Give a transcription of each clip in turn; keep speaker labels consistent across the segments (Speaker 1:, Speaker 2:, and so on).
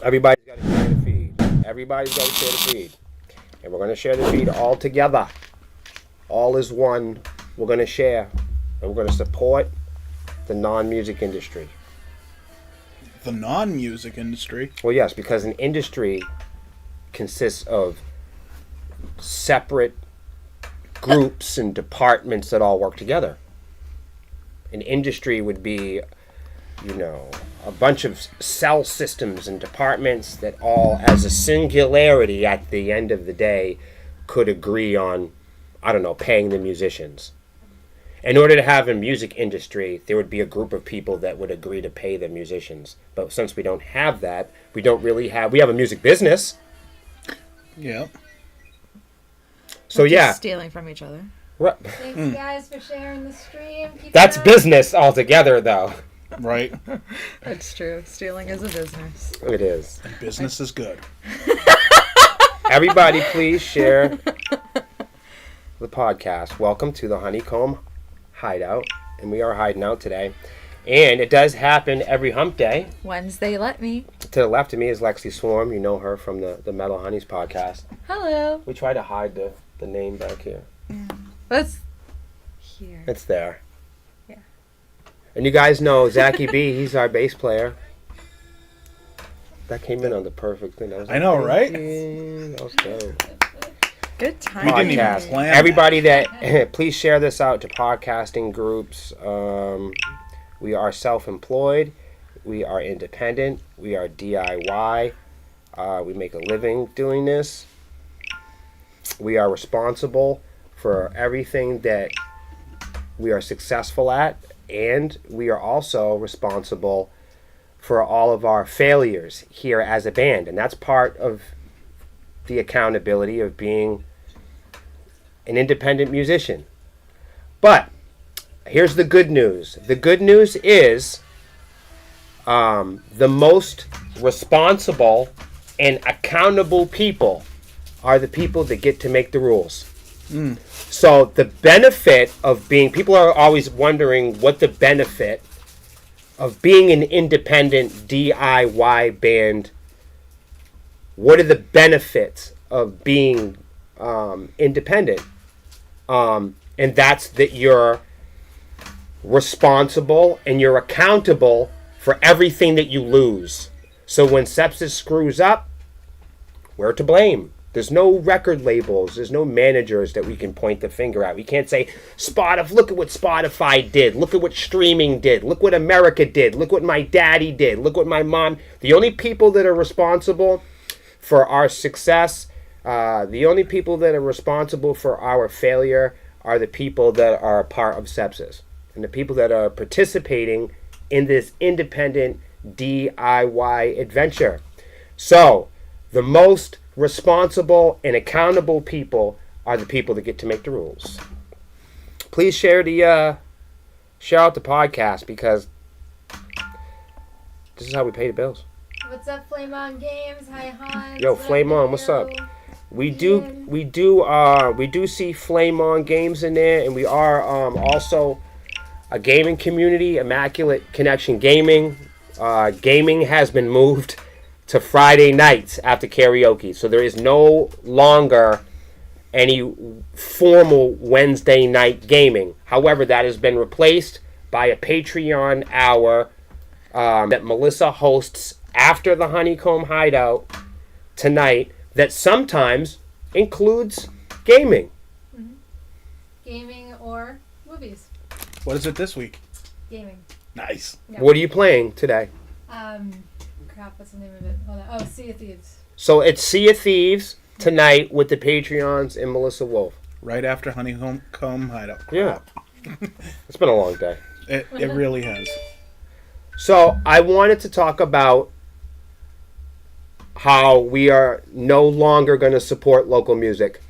Speaker 1: Everybody's got to share the feed. Everybody's got to share the feed. And we're going to share the feed all together. All is one. We're going to share. And we're going to support the non-music industry.
Speaker 2: The non-music industry?
Speaker 1: Well, yes, because an industry consists of separate groups and departments that all work together. An industry would be, a bunch of cell systems and departments that all, as a singularity at the end of the day, could agree on, paying the musicians. In order to have a music industry, there would be a group of people that would agree to pay the musicians. But since we don't have that, we have a music business.
Speaker 2: Yeah.
Speaker 1: So
Speaker 3: We're just
Speaker 1: yeah.
Speaker 3: stealing from each other.
Speaker 1: Right.
Speaker 4: Thanks, guys, for sharing the stream. Keep
Speaker 1: That's
Speaker 4: going.
Speaker 1: business altogether, though.
Speaker 2: Right.
Speaker 3: That's true. Stealing is a business.
Speaker 1: It is.
Speaker 2: And business is good.
Speaker 1: Everybody, please share the podcast. Welcome to the Honeycomb Hideout. And we are hiding out today. And it does happen every hump day.
Speaker 3: Wednesday, let me.
Speaker 1: To the left of me is Lexi Swarm. You know her from the Metal Honeys podcast.
Speaker 3: Hello.
Speaker 1: We try to hide the name back here.
Speaker 3: Yeah. That's here.
Speaker 1: It's there.
Speaker 3: Yeah.
Speaker 1: And you guys know Zachy B, he's our bass player. That came in on the perfect thing.
Speaker 2: I know, right?
Speaker 1: That was dope.
Speaker 3: Good time.
Speaker 2: We didn't even
Speaker 1: Podcast.
Speaker 2: plan
Speaker 1: Everybody that please share this out to podcasting groups. We are self-employed. We are independent. We are DIY. We make a living doing this. We are responsible for everything that we are successful at, and we are also responsible for all of our failures here as a band, and that's part of the accountability of being an independent musician. But here's the good news. The good news is the most responsible and accountable people are the people that get to make the rules. So the benefit of people are always wondering what the benefit of being an independent DIY band, what are the benefits of being independent? And that's that you're responsible and you're accountable for everything that you lose. So when Sepsiss screws up, we're to blame. There's no record labels. There's no managers that we can point the finger at. We can't say, look at what Spotify did. Look at what streaming did. Look what America did. Look what my daddy did. Look what my mom. The only people that are responsible for our success, the only people that are responsible for our failure are the people that are a part of Sepsiss. And the people that are participating in this independent DIY adventure. So, the most responsible and accountable people are the people that get to make the rules. Please share out the podcast, because this is how we pay the bills.
Speaker 4: What's up, Flame On Games? Hi, Hans.
Speaker 1: Yo, Flame On, what's up? We do see Flame On Games in there, and we are also a gaming community, Immaculate Connection Gaming. Gaming has been moved to Friday nights after karaoke. So there is no longer any formal Wednesday night gaming. However, that has been replaced by a Patreon hour that Melissa hosts after the Honeycomb Hideout tonight that sometimes includes gaming.
Speaker 4: Mm-hmm. Gaming or movies.
Speaker 2: What is it this week?
Speaker 4: Gaming.
Speaker 2: Nice.
Speaker 4: Yeah.
Speaker 1: What are you playing today?
Speaker 4: Crap, what's the name of it? Hold on. Oh, Sea of Thieves.
Speaker 1: So it's Sea of Thieves tonight with the Patreons and Melissa Wolf.
Speaker 2: Right after Honeycomb Hideout.
Speaker 1: Yeah. It's been a long day.
Speaker 2: It really has.
Speaker 1: So I wanted to talk about how we are no longer going to support local music.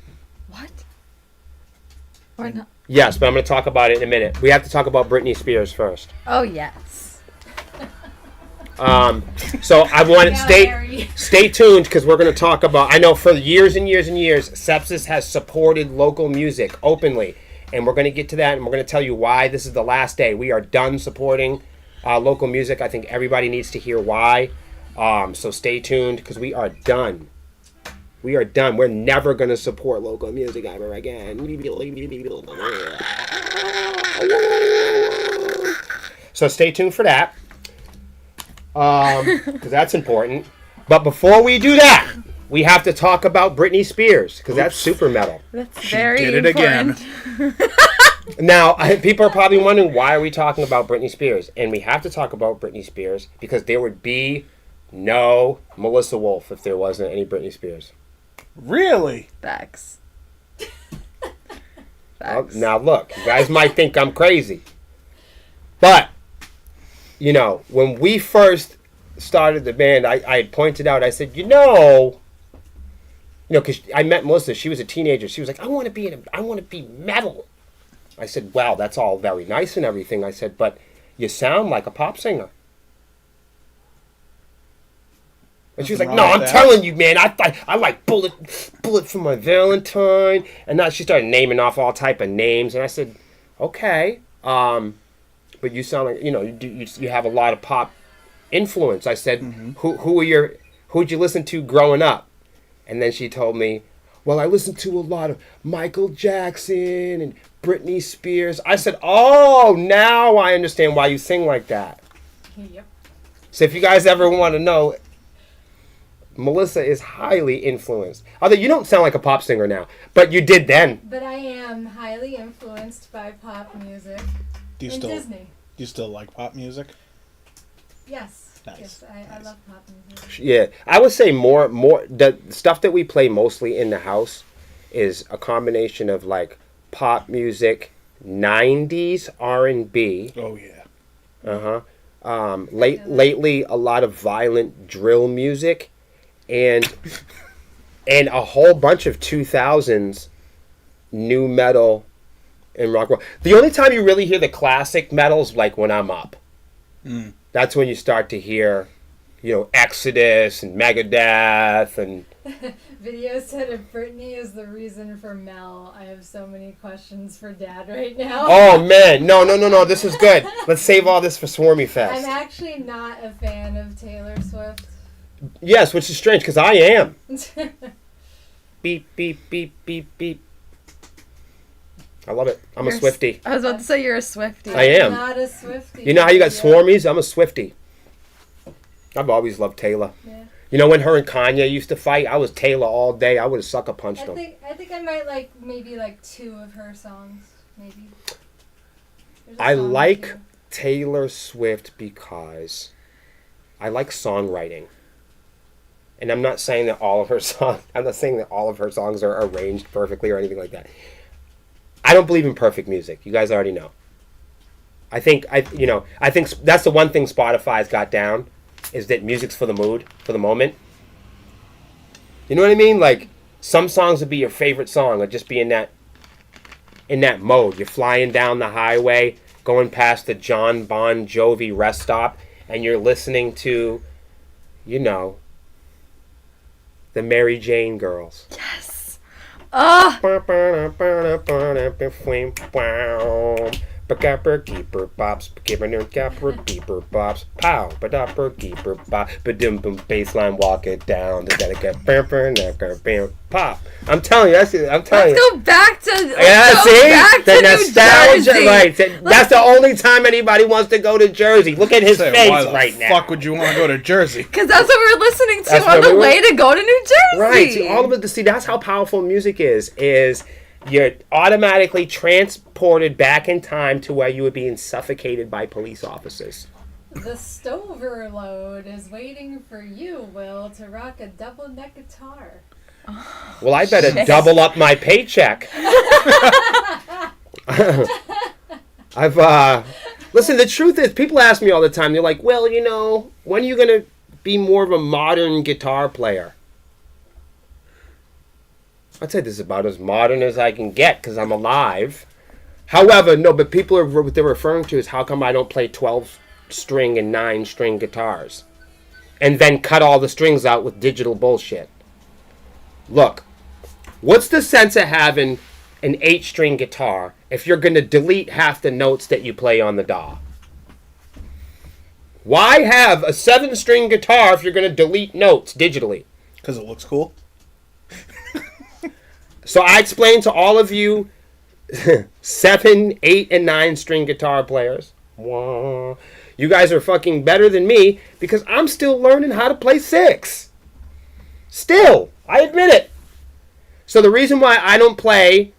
Speaker 3: What? Or not?
Speaker 1: Yes, but I'm going to talk about it in a minute. We have to talk about Britney Spears first.
Speaker 3: Oh, yes.
Speaker 1: So I want to stay tuned, because we're going to talk about, I know for years and years and years, Sepsiss has supported local music openly, and we're going to get to that, and we're going to tell you why this is the last day. We are done supporting local music. I think everybody needs to hear why. So stay tuned because we are done. We are done. We're never going to support local music ever again. So stay tuned for that. Because that's important. But before we do that, we have to talk about Britney Spears because that's super metal.
Speaker 3: That's
Speaker 2: She
Speaker 3: very
Speaker 2: did it
Speaker 3: important.
Speaker 2: again.
Speaker 1: Now, people are probably wondering why are we talking about Britney Spears? And we have to talk about Britney Spears because there would be no Melissa Wolf if there wasn't any Britney Spears.
Speaker 2: Really?
Speaker 3: Facts.
Speaker 1: Oh, now look, you guys might think I'm crazy. But, you know, when we first started the band, I had pointed out, I said, because I met Melissa, she was a teenager. She was like, I want to be metal. I said, well, that's all very nice and everything. I said, but you sound like a pop singer. And she was like,
Speaker 2: Nothing
Speaker 1: no,
Speaker 2: wrong
Speaker 1: I'm
Speaker 2: with that.
Speaker 1: telling you, man, I like Bullet for my Valentine. And now she started naming off all type of names. And I said, okay, but you sound like, you have a lot of pop influence. I said, who'd you listen to growing up? And then she told me, well, I listened to a lot of Michael Jackson and Britney Spears. I said, oh, now I understand why you sing like that.
Speaker 4: Yep.
Speaker 1: So if you guys ever want to know, Melissa is highly influenced. Although you don't sound like a pop singer now, but you did then.
Speaker 4: But I am highly influenced by pop music
Speaker 2: Do you
Speaker 4: and
Speaker 2: still
Speaker 4: Disney.
Speaker 2: do you still like pop music?
Speaker 4: Yes.
Speaker 2: Nice.
Speaker 4: Yes, I love pop music.
Speaker 1: Yeah, I would say more the stuff that we play mostly in the house is a combination of like pop music, 90s R&B.
Speaker 2: Oh yeah.
Speaker 1: Lately a lot of violent drill music and a whole bunch of 2000s new metal and rock roll. The only time you really hear the classic metals like when I'm up. That's when you start to hear, Exodus and Megadeth and
Speaker 4: Video said if Britney is the reason for Mel, I have so many questions for Dad right now.
Speaker 1: oh man, no, this is good. Let's save all this for Swarmy Fest.
Speaker 4: I'm actually not a fan of Taylor Swift.
Speaker 1: Yes, which is strange because I am. Beep beep beep beep beep. I love it. I'm a Swiftie.
Speaker 3: I was about to say you're a Swiftie.
Speaker 1: I am.
Speaker 4: I'm not a Swiftie.
Speaker 1: You know how you got Swarmies? I'm a Swiftie. I've always loved Taylor.
Speaker 4: Yeah.
Speaker 1: You know when her and Kanye used to fight? I was Taylor all day. I would have sucker punched
Speaker 4: I
Speaker 1: him.
Speaker 4: think I might like maybe like 2 of her songs. Maybe. There's a
Speaker 1: I
Speaker 4: song or
Speaker 1: like
Speaker 4: 2.
Speaker 1: Taylor Swift because I like songwriting. And I'm not saying that all of her songs are arranged perfectly or anything like that. I don't believe in perfect music. You guys already know. I think that's the one thing Spotify's got down is that music's for the mood, for the moment. You know what I mean? Like some songs would be your favorite song or just be in that mode. You're flying down the highway, going past the John Bon Jovi rest stop, and you're listening to, the Mary Jane Girls.
Speaker 3: Yes. Oh,
Speaker 1: Keeper bops, keeper bops, pow, badum boom, baseline, walk it down, pop. I'm telling you,
Speaker 3: let's go back to
Speaker 1: the nostalgia,
Speaker 3: New Jersey.
Speaker 1: right? That's the only time anybody wants to go to Jersey. Look at his
Speaker 2: Say,
Speaker 1: face
Speaker 2: why the
Speaker 1: right now.
Speaker 2: fuck would you want to go to Jersey?
Speaker 3: Because that's what we're listening to
Speaker 1: That's
Speaker 3: on
Speaker 1: what
Speaker 3: the
Speaker 1: we
Speaker 3: way
Speaker 1: were-
Speaker 3: to go to New Jersey.
Speaker 1: Right. See, all of it. See, that's how powerful music is you're automatically transported back in time to where you were being suffocated by police officers.
Speaker 4: The Stoverload is waiting for you, Will, to rock a double neck guitar.
Speaker 1: Well, I better double up my paycheck. Listen, the truth is, people ask me all the time, they're like, well, when are you going to be more of a modern guitar player? I'd say this is about as modern as I can get because I'm alive. However, no, but what they're referring to is how come I don't play 12-string and 9-string guitars and then cut all the strings out with digital bullshit. Look, what's the sense of having an 8-string guitar if you're going to delete half the notes that you play on the DAW? Why have a 7-string guitar if you're going to delete notes digitally?
Speaker 2: Because it looks cool.
Speaker 1: So I explained to all of you 7, 8, and 9-string guitar players. Wah. You guys are fucking better than me because I'm still learning how to play 6. Still, I admit it. So the reason why I don't play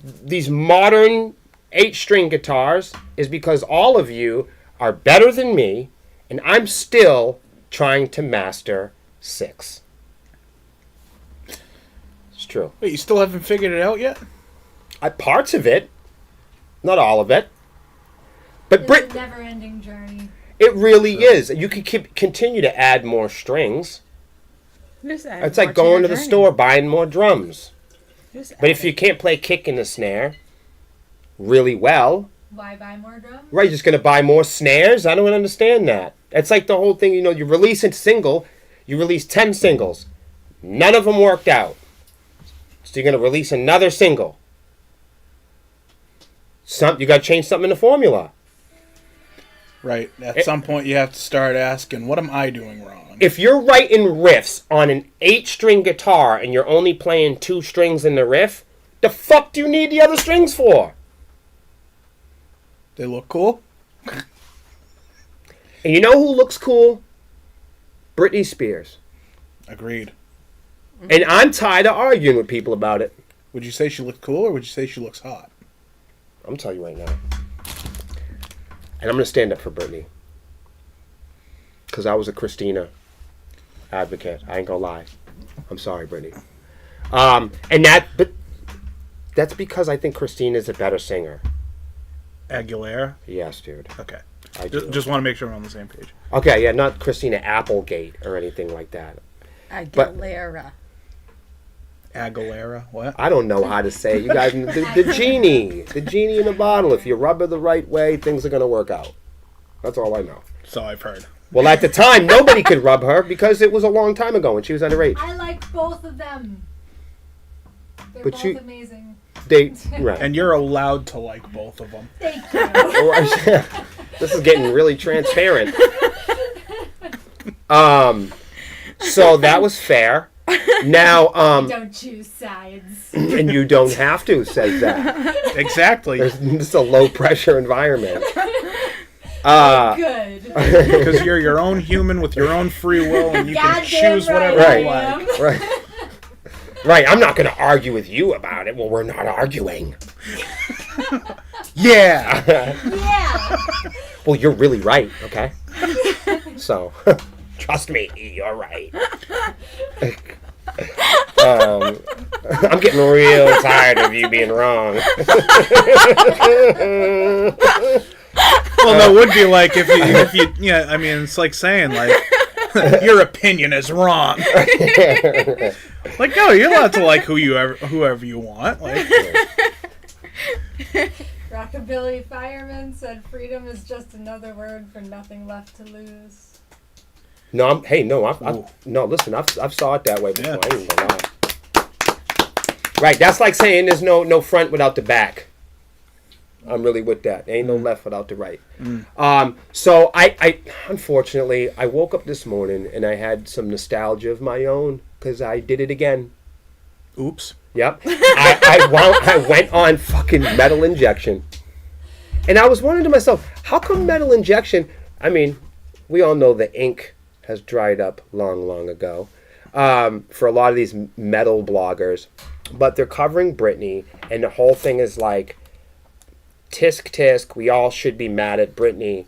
Speaker 1: these modern 8-string guitars is because all of you are better than me and I'm still trying to master 6. It's true.
Speaker 2: Wait, you still haven't figured it out yet?
Speaker 1: Parts of it, not all of it. But
Speaker 4: It's a never-ending journey.
Speaker 1: it really is. You could continue to add more strings. It's like going to the store, buying more drums. But if you can't play kick and the snare really well,
Speaker 4: Why buy more drums?
Speaker 1: right, you're just going to buy more snares? I don't understand that. It's like the whole thing, you release a single, you release 10 singles. None of them worked out. So you're going to release another single. You got to change something in the formula.
Speaker 2: Right. At some point, you have to start asking, what am I doing wrong?
Speaker 1: If you're writing riffs on an 8-string guitar and you're only playing 2 strings in the riff, the fuck do you need the other strings for?
Speaker 2: They look cool?
Speaker 1: And you know who looks cool? Britney Spears.
Speaker 2: Agreed.
Speaker 1: And I'm tired of arguing with people about it.
Speaker 2: Would you say she looks cool, or would you say she looks hot?
Speaker 1: I'm telling you right now. And I'm going to stand up for Britney. Because I was a Christina advocate. I ain't going to lie. I'm sorry, Britney. But that's because I think Christina's a better singer.
Speaker 2: Aguilera?
Speaker 1: Yes, dude.
Speaker 2: Okay.
Speaker 1: I do.
Speaker 2: Just want to make sure we're on the same page.
Speaker 1: Okay, yeah, not Christina Applegate or anything like that.
Speaker 3: Aguilera.
Speaker 2: Aguilera? What?
Speaker 1: I don't know how to say it. You guys, the genie. The genie in the bottle. If you rub her the right way, things are going to work out. That's all I know.
Speaker 2: So I've heard.
Speaker 1: Well, at the time, nobody could rub her because it was a long time ago and she was underage.
Speaker 4: I like both of them. They're
Speaker 1: But
Speaker 4: both
Speaker 1: you-
Speaker 4: amazing.
Speaker 1: Right.
Speaker 2: And you're allowed to like both of them.
Speaker 4: Thank you.
Speaker 1: This is getting really transparent. So that was fair. Now,
Speaker 4: Don't choose sides.
Speaker 1: and you don't have to, says that.
Speaker 2: Exactly.
Speaker 1: This is a low pressure environment.
Speaker 4: Good.
Speaker 2: Because you're your own human with your own free will, and you can
Speaker 4: Goddamn
Speaker 2: choose whatever
Speaker 1: right
Speaker 2: you
Speaker 4: I
Speaker 2: like.
Speaker 4: am.
Speaker 1: Right. Right, I'm not going to argue with you about it. Well, we're not arguing.
Speaker 2: Yeah.
Speaker 4: Yeah.
Speaker 1: Well, you're really right, okay? So, trust me, you're right. I'm getting real tired of you being wrong.
Speaker 2: Well, that would be like if you yeah. I mean, it's like saying like your opinion is wrong. Like, no, you're allowed to like whoever you want. Like,
Speaker 4: Rockabilly Fireman said freedom is just another word for nothing left to lose.
Speaker 1: No,
Speaker 2: Ooh.
Speaker 1: no. Listen, I've saw it that way before.
Speaker 2: Yeah.
Speaker 1: I ain't gonna lie. Right, that's like saying there's no front without the back. I'm really with that. There ain't no left without the right. So I unfortunately I woke up this morning and I had some nostalgia of my own because I did it again.
Speaker 2: oops.
Speaker 1: Yep. I went on fucking Metal Injection. And I was wondering to myself, how come Metal Injection, I mean, we all know the ink has dried up long ago for a lot of these metal bloggers. But they're covering Britney, and the whole thing is like, tisk tisk, we all should be mad at Britney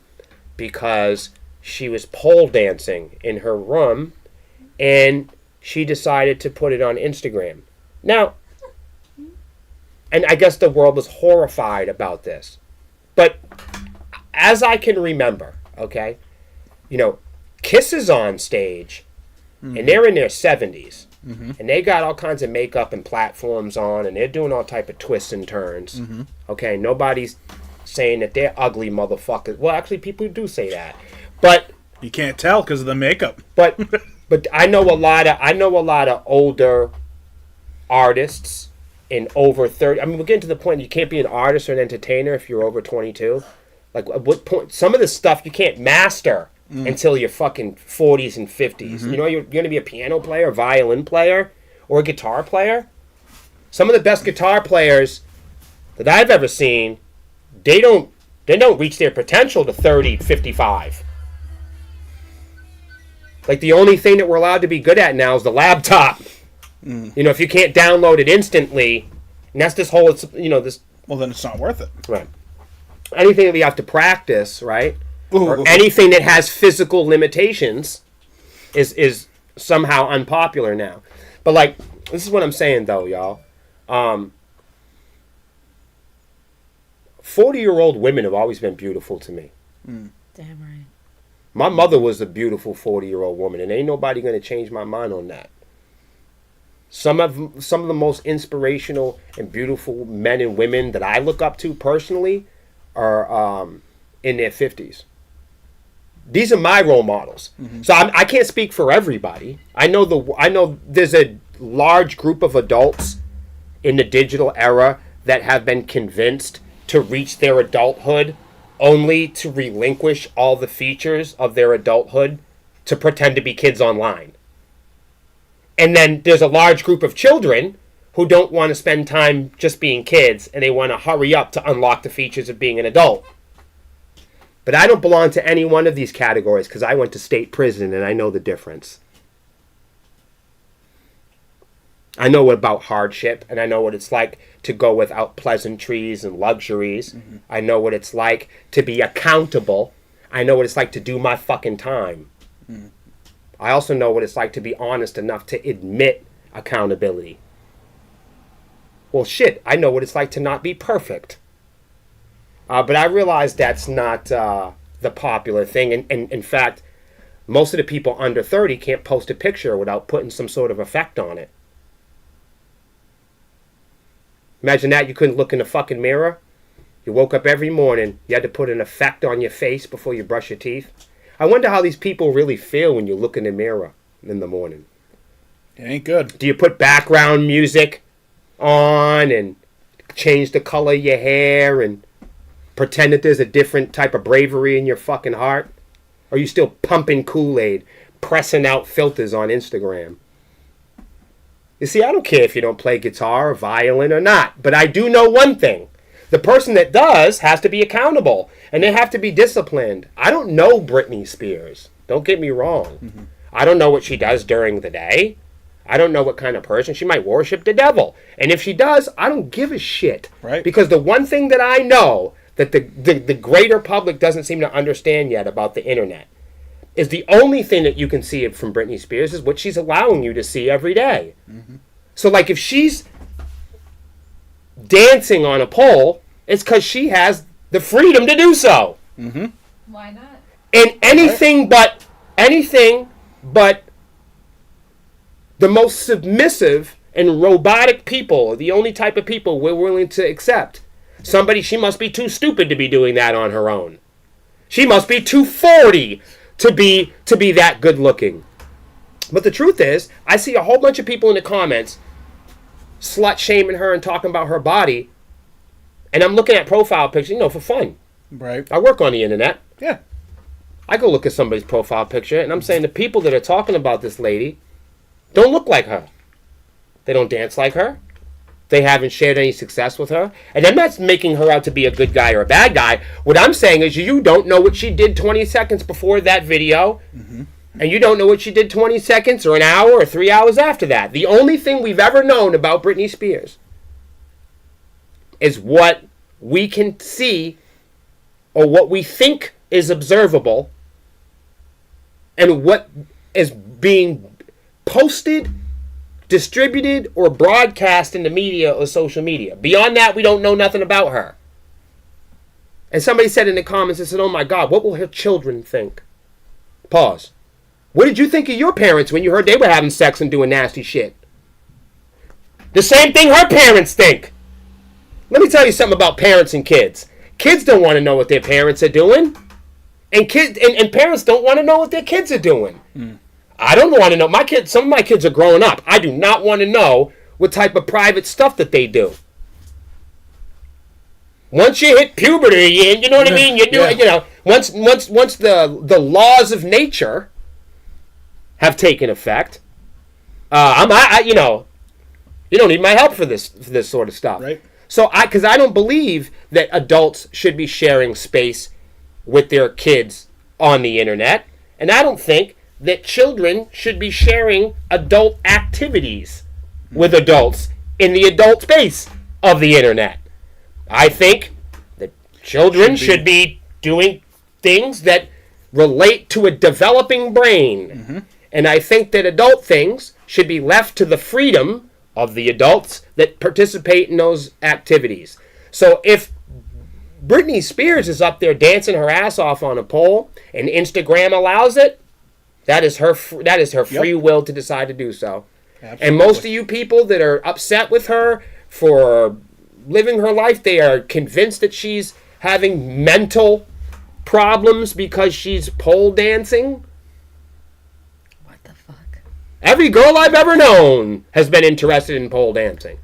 Speaker 1: because she was pole dancing in her room, and she decided to put it on Instagram. Now, and I guess the world was horrified about this. But as I can remember, okay, Kiss is on stage, and they're in their 70s, and they got all kinds of makeup and platforms on, and they're doing all type of twists and turns. Okay, nobody's saying that they're ugly motherfuckers. Well, actually, people do say that, but
Speaker 2: You can't tell because of the makeup.
Speaker 1: but I know a lot of older artists in over 30. I mean, we're getting to the point you can't be an artist or an entertainer if you're over 22. Like, at what point? Some of this stuff you can't master until you're fucking 40s and 50s. You know, you're going to be a piano player, a violin player, or a guitar player. Some of the best guitar players that I've ever seen, they don't reach their potential to 30, 55. Like, the only thing that we're allowed to be good at now is the laptop. You know, if you can't download it instantly, and that's this whole, you know, this...
Speaker 2: Well, then it's not worth it.
Speaker 1: Right. Anything that we have to practice, right?
Speaker 2: Ooh.
Speaker 1: Or anything that has physical limitations is somehow unpopular now. But, like, this is what I'm saying, though, y'all. 40-year-old women have always been beautiful to me.
Speaker 3: Damn right.
Speaker 1: My mother was a beautiful 40-year-old woman, and ain't nobody going to change my mind on that. Some of the most inspirational and beautiful men and women that I look up to personally are in their 50s. These are my role models. So I can't speak for everybody. I know there's a large group of adults in the digital era that have been convinced to reach their adulthood only to relinquish all the features of their adulthood to pretend to be kids online. And then there's a large group of children who don't want to spend time just being kids, and they want to hurry up to unlock the features of being an adult. But I don't belong to any one of these categories because I went to state prison and I know the difference. I know about hardship, and I know what it's like to go without pleasantries and luxuries. I know what it's like to be accountable. I know what it's like to do my fucking time. I also know what it's like to be honest enough to admit accountability. Well, shit, I know what it's like to not be perfect. But I realize that's not the popular thing. And in fact, most of the people under 30 can't post a picture without putting some sort of effect on it. Imagine that, you couldn't look in the fucking mirror. You woke up every morning, you had to put an effect on your face before you brush your teeth. I wonder how these people really feel when you look in the mirror in the morning.
Speaker 2: It ain't good.
Speaker 1: Do you put background music on and change the color of your hair and pretend that there's a different type of bravery in your fucking heart? Or are you still pumping Kool-Aid, pressing out filters on Instagram? You see, I don't care if you don't play guitar or violin or not, but I do know one thing. The person that does has to be accountable, and they have to be disciplined. I don't know Britney Spears. Don't get me wrong. I don't know what she does during the day. I don't know what kind of person. She might worship the devil. And if she does, I don't give a shit.
Speaker 2: Right.
Speaker 1: Because the one thing that I know that the greater public doesn't seem to understand yet about the internet is the only thing that you can see from Britney Spears is what she's allowing you to see every day. So, like, if she's dancing on a pole, it's because she has the freedom to do so.
Speaker 4: Why not?
Speaker 1: And anything but the most submissive and robotic people are the only type of people we're willing to accept. She must be too stupid to be doing that on her own. She must be too 40 to be that good looking. But the truth is, I see a whole bunch of people in the comments slut shaming her and talking about her body, and I'm looking at profile pictures, for fun.
Speaker 2: Right.
Speaker 1: I work on the internet.
Speaker 2: Yeah.
Speaker 1: I go look at somebody's profile picture, and I'm saying the people that are talking about this lady don't look like her. They don't dance like her. They haven't shared any success with her. And I'm not making her out to be a good guy or a bad guy. What I'm saying is you don't know what she did 20 seconds before that video. And you don't know what she did 20 seconds or an hour or 3 hours after that. The only thing we've ever known about Britney Spears is what we can see or what we think is observable and what is being posted, distributed, or broadcast in the media or social media. Beyond that, we don't know nothing about her. And somebody said in the comments, they said, oh my God, what will her children think? Pause. What did you think of your parents when you heard they were having sex and doing nasty shit? The same thing her parents think. Let me tell you something about parents and kids. Kids don't want to know what their parents are doing. And parents don't want to know what their kids are doing. I don't want to know. Some of my kids are growing up. I do not want to know what type of private stuff that they do. Once you hit puberty, you know what I mean? You do it, you know. Once the laws of nature have taken effect, you know, you don't need my help for this sort of stuff.
Speaker 2: Right.
Speaker 1: So because I don't believe that adults should be sharing space with their kids on the internet, and I don't think that children should be sharing adult activities with adults in the adult space of the internet. I think that children should be doing things that relate to a developing brain. Mm-hmm. And I think that adult things should be left to the freedom of the adults that participate in those activities. So if Britney Spears is up there dancing her ass off on a pole and Instagram allows it, that is her free will to decide to do so. Absolutely. And most of you people that are upset with her for living her life, they are convinced that she's having mental problems because she's pole dancing.
Speaker 3: What the fuck?
Speaker 1: Every girl I've ever known has been interested in pole dancing.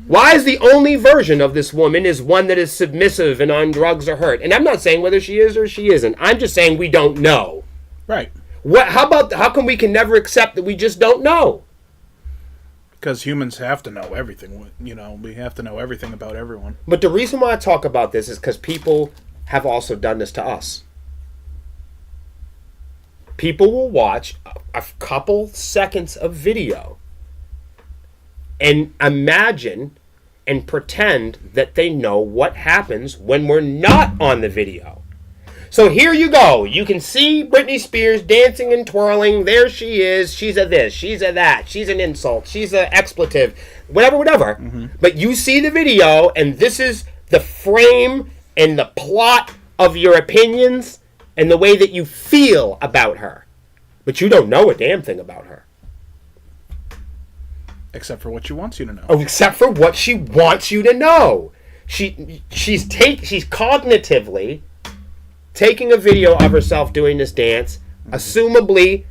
Speaker 1: Why is the only version of this woman is one that is submissive and on drugs or hurt? And I'm not saying whether she is or she isn't. I'm just saying we don't know.
Speaker 2: Right.
Speaker 1: How come we can never accept that we just don't know?
Speaker 2: Because humans have to know everything. You know, we have to know everything about everyone.
Speaker 1: But the reason why I talk about this is because people have also done this to us. People will watch a couple seconds of video and imagine and pretend that they know what happens when we're not on the video. So here you go. You can see Britney Spears dancing and twirling. There she is. She's a this. She's a that. She's an insult. She's an expletive. Whatever. Mm-hmm. But you see the video, and this is the frame and the plot of your opinions and the way that you feel about her. But you don't know a damn thing about her.
Speaker 2: Except for what she wants you to know.
Speaker 1: Oh, except for what she wants you to know. She's cognitively taking a video of herself doing this dance, assumably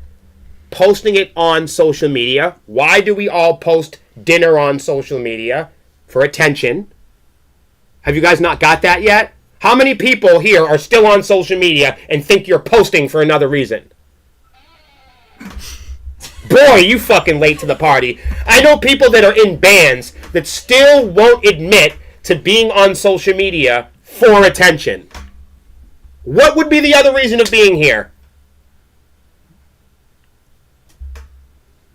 Speaker 1: posting it on social media. Why do we all post dinner on social media? For attention. Have you guys not got that yet? How many people here are still on social media and think you're posting for another reason? Boy, you fucking late to the party. I know people that are in bands that still won't admit to being on social media for attention. What would be the other reason of being here?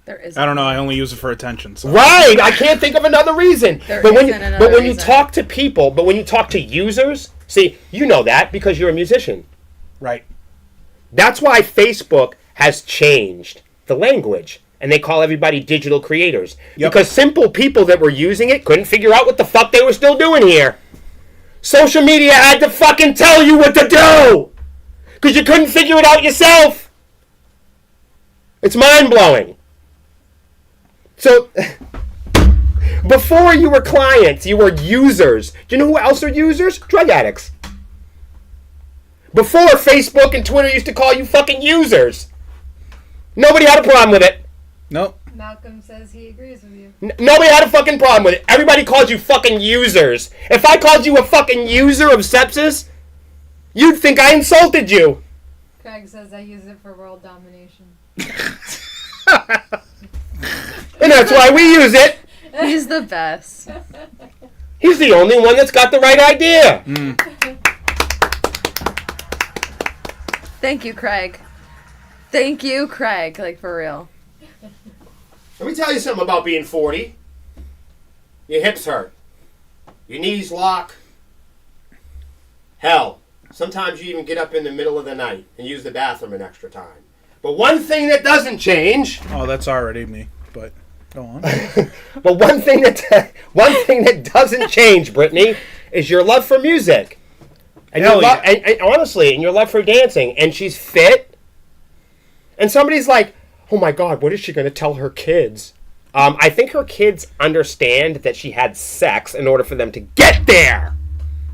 Speaker 3: There is.
Speaker 2: I don't know. I only use it for attention. So.
Speaker 1: Right. I can't think of another reason. But when you
Speaker 3: reason.
Speaker 1: talk to people, but when you talk to users, see, you know that because you're a musician.
Speaker 2: Right.
Speaker 1: That's why Facebook has changed the language. And they call everybody digital creators. Yep. Because simple people that were using it couldn't figure out what the fuck they were still doing here. Social media had to fucking tell you what to do! Because you couldn't figure it out yourself! It's mind-blowing. So, before you were clients, you were users. Do you know who else are users? Drug addicts. Before, Facebook and Twitter used to call you fucking users. Nobody had a problem with it.
Speaker 2: Nope.
Speaker 4: Malcolm says he agrees with you.
Speaker 1: Nobody had a fucking problem with it. Everybody calls you fucking users. If I called you a fucking user of Sepsiss, you'd think I insulted you.
Speaker 4: Craig says I use it for world domination.
Speaker 1: And that's why we use it.
Speaker 3: He's the best.
Speaker 1: He's the only one that's got the right idea.
Speaker 3: Thank you, Craig. Thank you, Craig. Like, for real.
Speaker 1: Let me tell you something about being 40. Your hips hurt. Your knees lock. Hell, sometimes you even get up in the middle of the night and use the bathroom an extra time. But one thing that doesn't change...
Speaker 2: Oh, that's already me, but go on.
Speaker 1: But one thing that doesn't change, Brittany, is your love for music. And, and honestly, and your love for dancing. And she's fit. And somebody's like, oh my God, what is she going to tell her kids? I think her kids understand that she had sex in order for them to get there.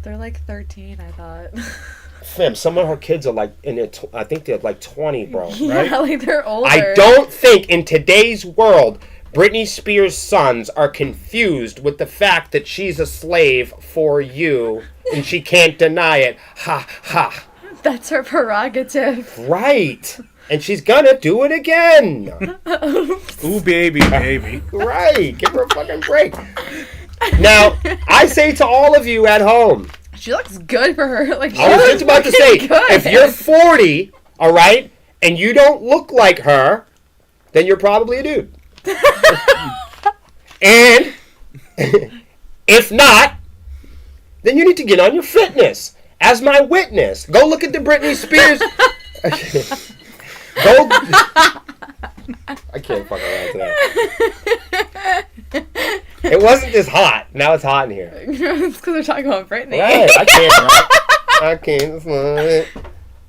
Speaker 3: They're like 13, I thought.
Speaker 1: Fam, some of her kids are like, I think they're like 20, bro.
Speaker 3: Yeah,
Speaker 1: right?
Speaker 3: like they're older.
Speaker 1: I don't think in today's world, Britney Spears' sons are confused with the fact that she's a slave for you and she can't deny it. Ha ha.
Speaker 3: That's her prerogative.
Speaker 1: Right. And she's gonna do it again.
Speaker 2: Ooh, baby.
Speaker 1: Right. Give her a fucking break. Now, I say to all of you at home,
Speaker 3: She looks good for her. Like, she
Speaker 1: I was
Speaker 3: looks
Speaker 1: just about to
Speaker 3: fucking
Speaker 1: say,
Speaker 3: good.
Speaker 1: if you're 40, all right, and you don't look like her, then you're probably a dude. And if not, then you need to get on your fitness. As my witness, go look at the Britney Spears. Go. I can't fuck around today. It wasn't this hot. Now it's hot in here.
Speaker 3: It's because we're talking about Britney.
Speaker 1: Right, I can't slow it.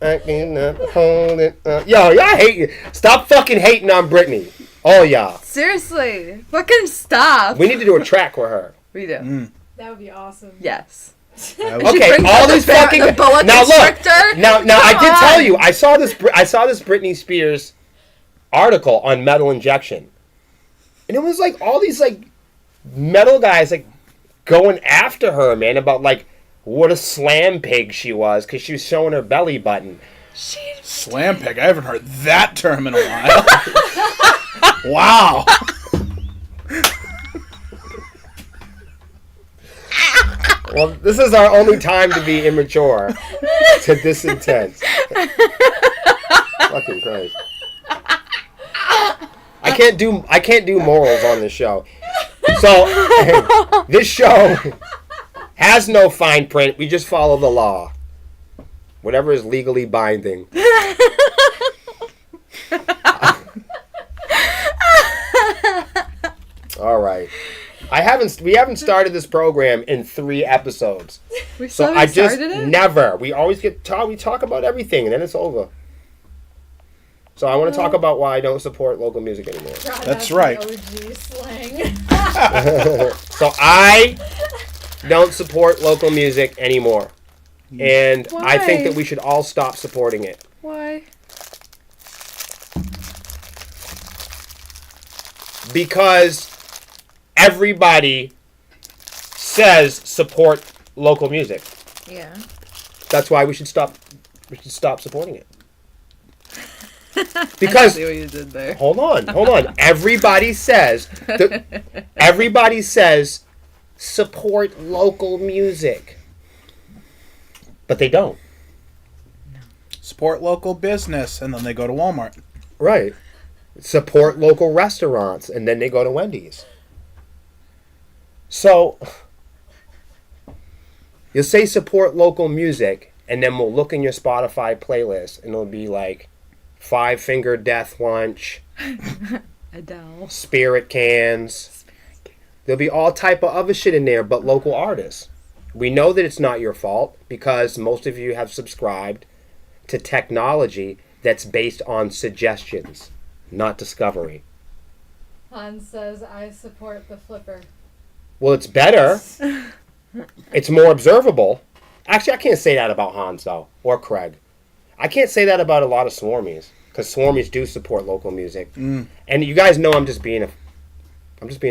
Speaker 1: I cannot hold it. Yo, y'all hate. Stop fucking hating on Britney. All y'all.
Speaker 3: Seriously. Fucking stop.
Speaker 1: We need to do a track with her.
Speaker 3: We do.
Speaker 4: That would be awesome.
Speaker 3: Yes.
Speaker 1: Okay,
Speaker 3: brings
Speaker 1: all
Speaker 3: up
Speaker 1: these
Speaker 3: the
Speaker 1: fucking.
Speaker 3: boa
Speaker 1: Now look.
Speaker 3: constrictor?
Speaker 1: Now I
Speaker 3: Come
Speaker 1: did
Speaker 3: on.
Speaker 1: tell you. I saw this Britney Spears article on metal injection, and it was like all these like metal guys like going after her, man, about like what a slam pig she was because she was showing her belly button.
Speaker 2: Slam pig. I haven't heard that term in a while. Wow.
Speaker 1: Well, this is our only time to be immature to this intense. Fucking Christ. I can't do morals on this show. So this show has no fine print. We just follow the law. Whatever is legally binding. All right. We haven't started this program in 3 episodes.
Speaker 3: We
Speaker 1: So
Speaker 3: still
Speaker 1: I just
Speaker 3: started it?
Speaker 1: never. We always we talk about everything and then it's over. So I want to talk about why I don't support local music anymore.
Speaker 4: God,
Speaker 2: That's
Speaker 4: the
Speaker 2: right.
Speaker 4: OG slang.
Speaker 1: So I don't support local music anymore. And I think
Speaker 3: Why?
Speaker 1: that we should all stop supporting it.
Speaker 3: Why?
Speaker 1: Because everybody says support local music.
Speaker 3: Yeah.
Speaker 1: That's why we should stop supporting it.
Speaker 3: I
Speaker 1: Because
Speaker 3: see what you did there.
Speaker 1: hold on. Everybody says support local music. But they don't.
Speaker 2: Support local business, and then they go to Walmart.
Speaker 1: Right. Support local restaurants and then they go to Wendy's. So you'll say support local music and then we'll look in your Spotify playlist and it'll be like Five Finger Death Lunch,
Speaker 3: Adele.
Speaker 1: Spirit Cans. There'll be all type of other shit in there but local artists. We know that it's not your fault because most of you have subscribed to technology that's based on suggestions, not discovery.
Speaker 4: Hans says, I support the flipper.
Speaker 1: Well, it's better. It's more observable. Actually, I can't say that about Hans, though, or Craig. I can't say that about a lot of Swarmies, because Swarmies do support local music. And you guys know I'm just being a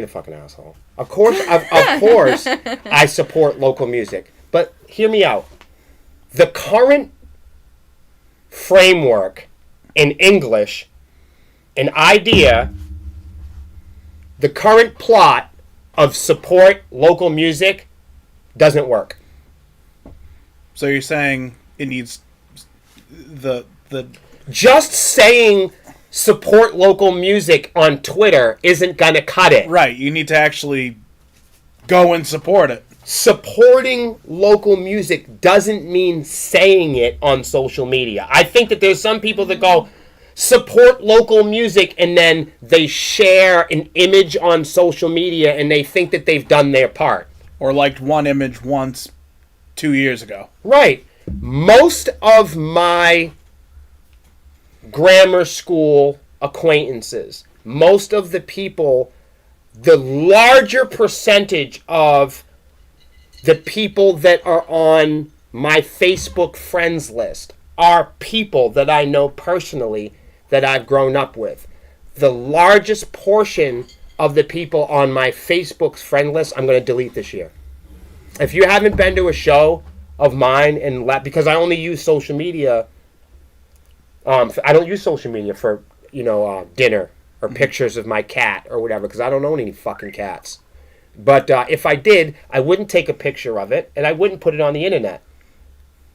Speaker 1: fucking asshole. Of course, I support local music. But hear me out. The current framework in English, an idea, the current plot of support local music doesn't work.
Speaker 2: So you're saying it needs the
Speaker 1: Just saying support local music on Twitter isn't gonna cut it.
Speaker 2: right. You need to actually go and support it.
Speaker 1: Supporting local music doesn't mean saying it on social media. I think that there's some people that go support local music and then they share an image on social media and they think that they've done their part.
Speaker 2: Or liked one image once 2 years ago.
Speaker 1: Right. Most of my grammar school acquaintances, most of the people, the larger percentage of the people that are on my Facebook friends list are people that I know personally that I've grown up with. The largest portion of the people on my Facebook's friend list I'm going to delete this year. If you haven't been to a show of mine, because I only use social media, I don't use social media for, dinner or pictures of my cat or whatever, because I don't own any fucking cats. But if I did, I wouldn't take a picture of it, and I wouldn't put it on the internet.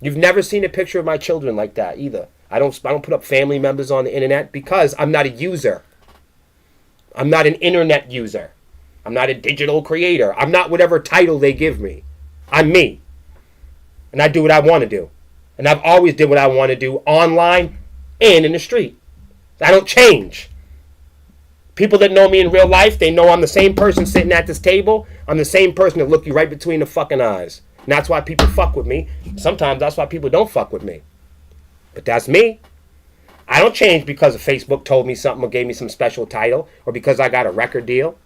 Speaker 1: You've never seen a picture of my children like that either. I don't put up family members on the internet because I'm not a user. I'm not an internet user. I'm not a digital creator. I'm not whatever title they give me. I'm me. And I do what I want to do. And I've always did what I want to do online and in the street. I don't change. People that know me in real life, they know I'm the same person sitting at this table. I'm the same person that look you right between the fucking eyes. And that's why people fuck with me. Sometimes that's why people don't fuck with me. But that's me. I don't change because Facebook told me something or gave me some special title or because I got a record deal.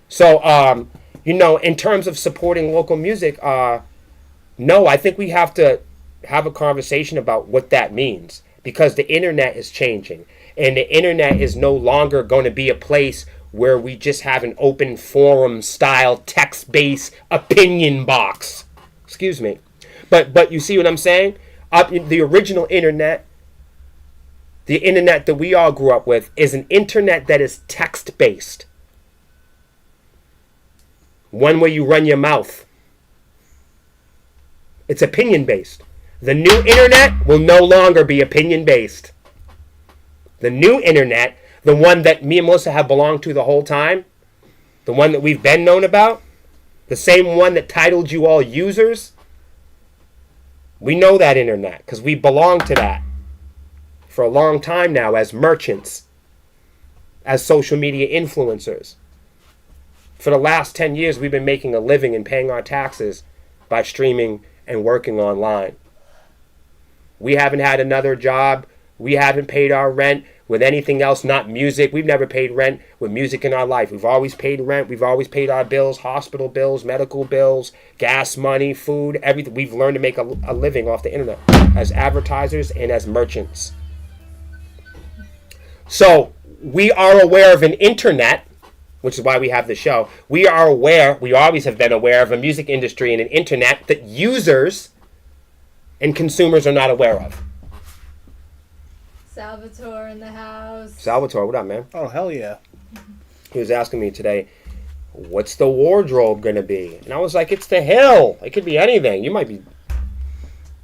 Speaker 1: So, in terms of supporting local music, no, I think we have to have a conversation about what that means because the internet is changing. And the internet is no longer going to be a place where we just have an open forum style text-based opinion box. Excuse me. But you see what I'm saying? The original internet, the internet that we all grew up with, is an internet that is text-based. One where you run your mouth. It's opinion-based. The new internet will no longer be opinion-based. The new internet, the one that me and Melissa have belonged to the whole time, the one that we've been known about, the same one that titled you all users, we know that internet because we belong to that for a long time now as merchants, as social media influencers. For the last 10 years, we've been making a living and paying our taxes by streaming and working online. We haven't had another job. We haven't paid our rent with anything else, not music. We've never paid rent with music in our life. We've always paid rent. We've always paid our bills, hospital bills, medical bills, gas money, food, everything. We've learned to make a living off the internet as advertisers and as merchants. So we are aware of an internet, which is why we have the show. We always have been aware of a music industry and an internet that users and consumers are not aware of.
Speaker 4: Salvatore in the house.
Speaker 1: Salvatore, what up, man?
Speaker 2: Oh, hell yeah.
Speaker 1: He was asking me today, what's the wardrobe going to be? And I was like, it's the Hill. It could be anything. You might be...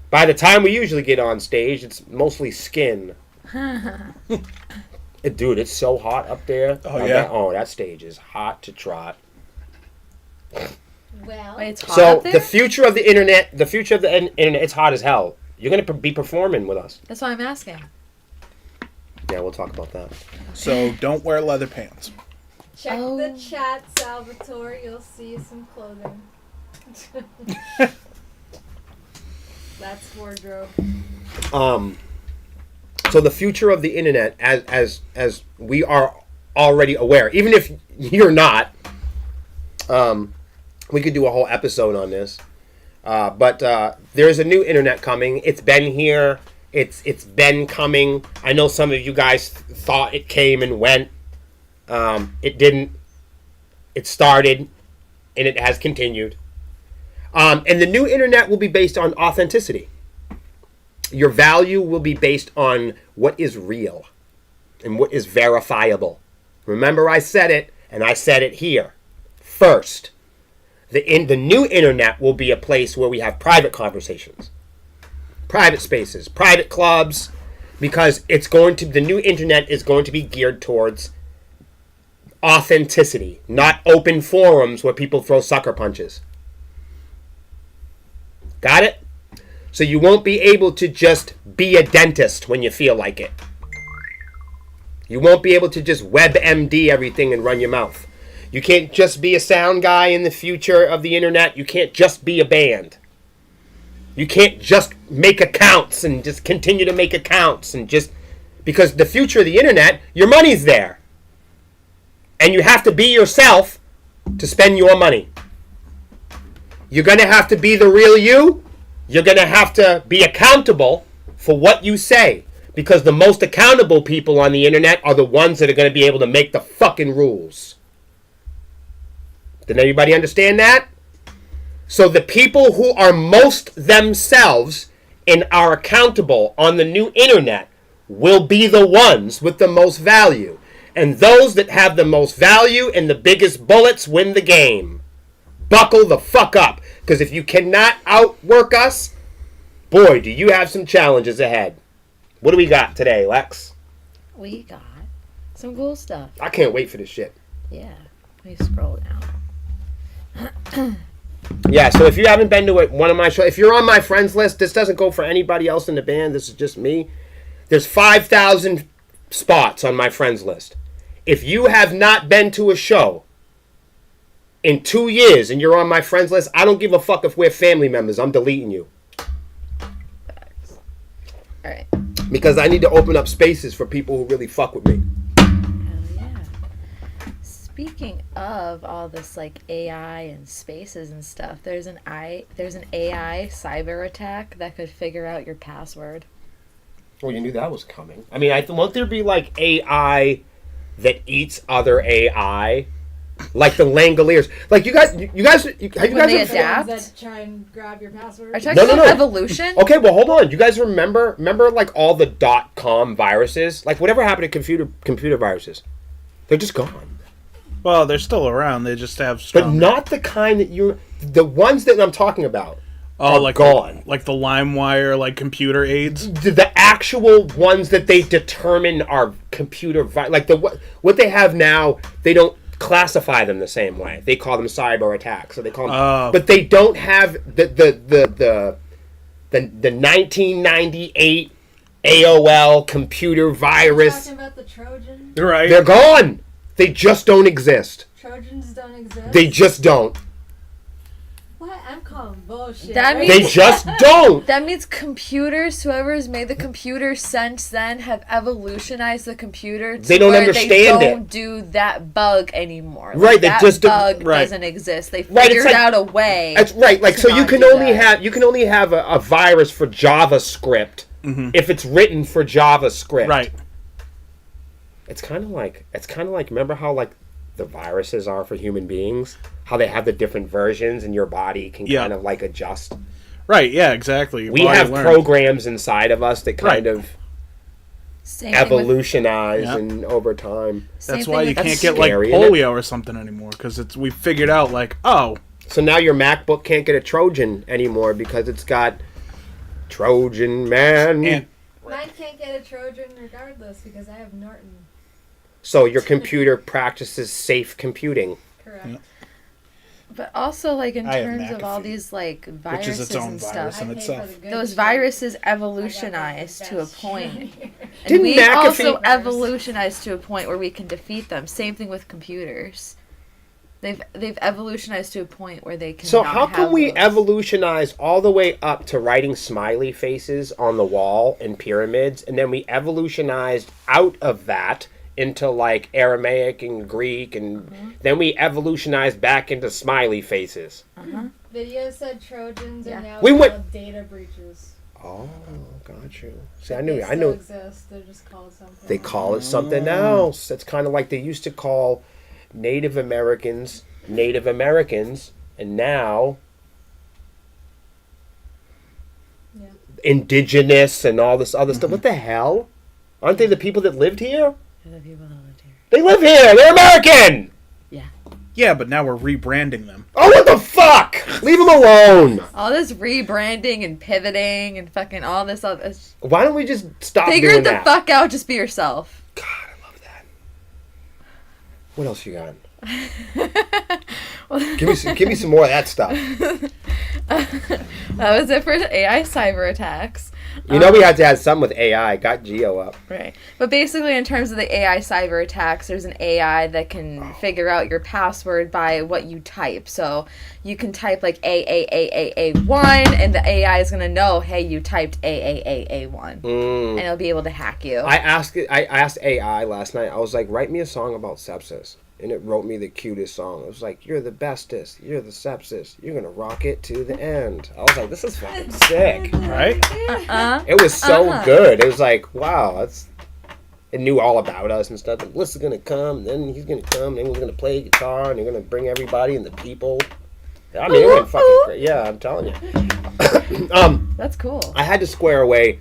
Speaker 1: By the time we usually get on stage, it's mostly skin. Dude, it's so hot up there.
Speaker 2: Oh, yeah?
Speaker 1: That stage is hot to trot.
Speaker 4: Well,
Speaker 3: Wait, it's hot
Speaker 1: So,
Speaker 3: up there?
Speaker 1: the future of the internet, it's hot as hell. You're going to be performing with us.
Speaker 3: That's why I'm asking.
Speaker 1: Yeah, we'll talk about that.
Speaker 2: So don't wear leather pants.
Speaker 4: check
Speaker 3: Oh.
Speaker 4: the chat, Salvatore. You'll see some clothing. That's wardrobe.
Speaker 1: So the future of the internet, as we are already aware, even if you're not, we could do a whole episode on this. But there's a new internet coming. It's been here. It's been coming. I know some of you guys thought it came and went. It didn't. It started, and it has continued. And the new internet will be based on authenticity. Your value will be based on what is real and what is verifiable. Remember, I said it, and I said it here. First, the new internet will be a place where we have private conversations, private spaces, private clubs, because the new internet is going to be geared towards authenticity, not open forums where people throw sucker punches. Got it? So you won't be able to just be a dentist when you feel like it. You won't be able to just WebMD everything and run your mouth. You can't just be a sound guy in the future of the internet. You can't just be a band. You can't just make accounts and just continue to make accounts and just... Because the future of the internet, your money's there. And you have to be yourself to spend your money. You're going to have to be the real you. You're going to have to be accountable for what you say. Because the most accountable people on the internet are the ones that are going to be able to make the fucking rules. Did everybody understand that? So the people who are most themselves and are accountable on the new internet will be the ones with the most value. And those that have the most value and the biggest bullets win the game. Buckle the fuck up. Because if you cannot outwork us, boy, do you have some challenges ahead. What do we got today, Lex?
Speaker 3: We got some cool stuff.
Speaker 1: I can't wait for this shit.
Speaker 3: Yeah. Let me scroll down.
Speaker 1: Yeah, so if you haven't been to one of my shows, if you're on my friends list, this doesn't go for anybody else in the band. This is just me. There's 5,000 spots on my friends list. If you have not been to a show in 2 years and you're on my friends list, I don't give a fuck if we're family members. I'm deleting you.
Speaker 3: Facts. All right.
Speaker 1: Because I need to open up spaces for people who really fuck with me.
Speaker 3: Hell yeah. Speaking of all this like AI and spaces and stuff, there's an AI cyber attack that could figure out your password.
Speaker 1: Well, you knew that was coming. I mean, won't there be like AI that eats other AI? Like the Langoliers. Like you guys have you guys
Speaker 3: adapt?
Speaker 4: That try and grab your password.
Speaker 3: Are you talking about evolution?
Speaker 1: Okay, well hold on. You guys remember like all the .com viruses? Like whatever happened to computer viruses? They're just gone.
Speaker 2: Well, they're still around. They just have
Speaker 1: But
Speaker 2: strong.
Speaker 1: not the kind that the ones that I'm talking about. Are
Speaker 2: like
Speaker 1: gone.
Speaker 2: Like the LimeWire, like computer aids.
Speaker 1: The actual ones that they determine are computer like what they have now, they don't classify them the same way. They call them cyber attacks. So they call them, but they don't have the 1998 AOL computer virus.
Speaker 4: You're talking about the Trojan?
Speaker 2: Right.
Speaker 1: They're gone. They just don't exist.
Speaker 4: Trojans don't exist?
Speaker 1: They just don't.
Speaker 4: What? I'm calling bullshit.
Speaker 3: That means-
Speaker 1: They just don't.
Speaker 3: That means computers, whoever has made the computer since then, have evolutionized the computer to
Speaker 1: They don't
Speaker 3: where
Speaker 1: understand
Speaker 3: they
Speaker 1: it.
Speaker 3: don't do that bug anymore. Like,
Speaker 1: Right, they
Speaker 3: that
Speaker 1: just don't-
Speaker 3: bug
Speaker 2: right.
Speaker 3: doesn't exist. They
Speaker 1: Right, it's
Speaker 3: figured
Speaker 1: like-
Speaker 3: out a way.
Speaker 1: That's right. Like
Speaker 3: to
Speaker 1: so, you
Speaker 3: not
Speaker 1: can
Speaker 3: do
Speaker 1: only
Speaker 3: that.
Speaker 1: have a virus for JavaScript if it's written for JavaScript.
Speaker 2: Right.
Speaker 1: It's kind of like remember how like the viruses are for human beings, how they have the different versions and your body can kind of like adjust.
Speaker 2: Right. Yeah. Exactly.
Speaker 1: We have programs inside of us that kind of
Speaker 3: Same thing with-
Speaker 1: evolutionize
Speaker 2: Yep.
Speaker 1: and over time.
Speaker 3: same
Speaker 2: That's
Speaker 3: thing
Speaker 2: why you
Speaker 3: with-
Speaker 2: can't
Speaker 1: That's
Speaker 2: get like
Speaker 1: scary, isn't it?
Speaker 2: polio or something anymore because we figured out like
Speaker 1: So now your MacBook can't get a Trojan anymore because it's got Trojan man.
Speaker 2: and
Speaker 4: Mine can't get a Trojan regardless because I have Norton.
Speaker 1: So your computer practices safe computing.
Speaker 4: Correct.
Speaker 2: Yeah.
Speaker 3: But also, like, in
Speaker 2: I have
Speaker 3: terms of all
Speaker 2: McAfee,
Speaker 3: these, like,
Speaker 2: which
Speaker 3: viruses
Speaker 2: is its own
Speaker 3: and
Speaker 2: virus
Speaker 3: stuff,
Speaker 2: in
Speaker 4: I pay
Speaker 2: itself.
Speaker 4: for the good
Speaker 3: those
Speaker 4: shit.
Speaker 3: viruses
Speaker 4: I got, like,
Speaker 3: evolutionized
Speaker 4: the
Speaker 3: to a
Speaker 4: best
Speaker 3: point.
Speaker 4: shit.
Speaker 3: And
Speaker 1: Didn't
Speaker 3: we
Speaker 1: McAfee-
Speaker 3: also evolutionized to a point where we can defeat them. Same thing with computers. They've evolutionized to a point where they can.
Speaker 1: So
Speaker 3: not
Speaker 1: how
Speaker 3: have
Speaker 1: come we
Speaker 3: those.
Speaker 1: evolutionize all the way up to writing smiley faces on the wall in pyramids, and then we evolutionized out of that into like Aramaic and Greek, and then we evolutionized back into smiley faces?
Speaker 4: Video said Trojans
Speaker 3: Yeah.
Speaker 4: and now
Speaker 1: We
Speaker 4: it's
Speaker 1: went-
Speaker 4: called data breaches.
Speaker 1: Oh, got you. See,
Speaker 4: But
Speaker 1: I knew.
Speaker 4: they
Speaker 1: I
Speaker 4: still
Speaker 1: know.
Speaker 4: exist. They're just called something.
Speaker 1: They call it something else. It's kind of like they used to call Native Americans, and now
Speaker 4: Yeah.
Speaker 1: indigenous and all this other stuff. What the hell? Aren't they the people that lived here?
Speaker 3: They're the people that lived here.
Speaker 1: They live here. They're American.
Speaker 2: Yeah, but now we're rebranding them.
Speaker 1: Oh, what the fuck? Leave them alone.
Speaker 3: All this rebranding and pivoting and fucking all this other.
Speaker 1: Why don't we just stop
Speaker 3: Figure
Speaker 1: doing
Speaker 3: it the
Speaker 1: that?
Speaker 3: fuck out. Just be yourself.
Speaker 1: God, I love that. What else you got? Give me some more of that stuff.
Speaker 3: That was it for AI cyber attacks.
Speaker 1: You know we had to have some with AI. Got Geo up.
Speaker 3: Right. But basically, in terms of the AI cyber attacks, there's an AI that can figure out your password by what you type. So you can type like AAAAA1, and the AI is going to know, hey, you typed AAAA1.
Speaker 1: Mm.
Speaker 3: And it'll be able to hack you.
Speaker 1: I asked AI last night. I was like, write me a song about sepsis. and it wrote me the cutest song. It was like, "You're the bestest. You're the Sepsiss. You're gonna rock it to the end." I was like, "This is fucking sick."
Speaker 2: Right?
Speaker 1: It was so good. It was like, wow, it knew all about us and stuff. Melissa's gonna come, then he's gonna come, then we're gonna play guitar, and they're gonna bring everybody and the people. I mean, it went fucking great. Yeah, I'm telling you.
Speaker 3: That's cool.
Speaker 1: I had to square away.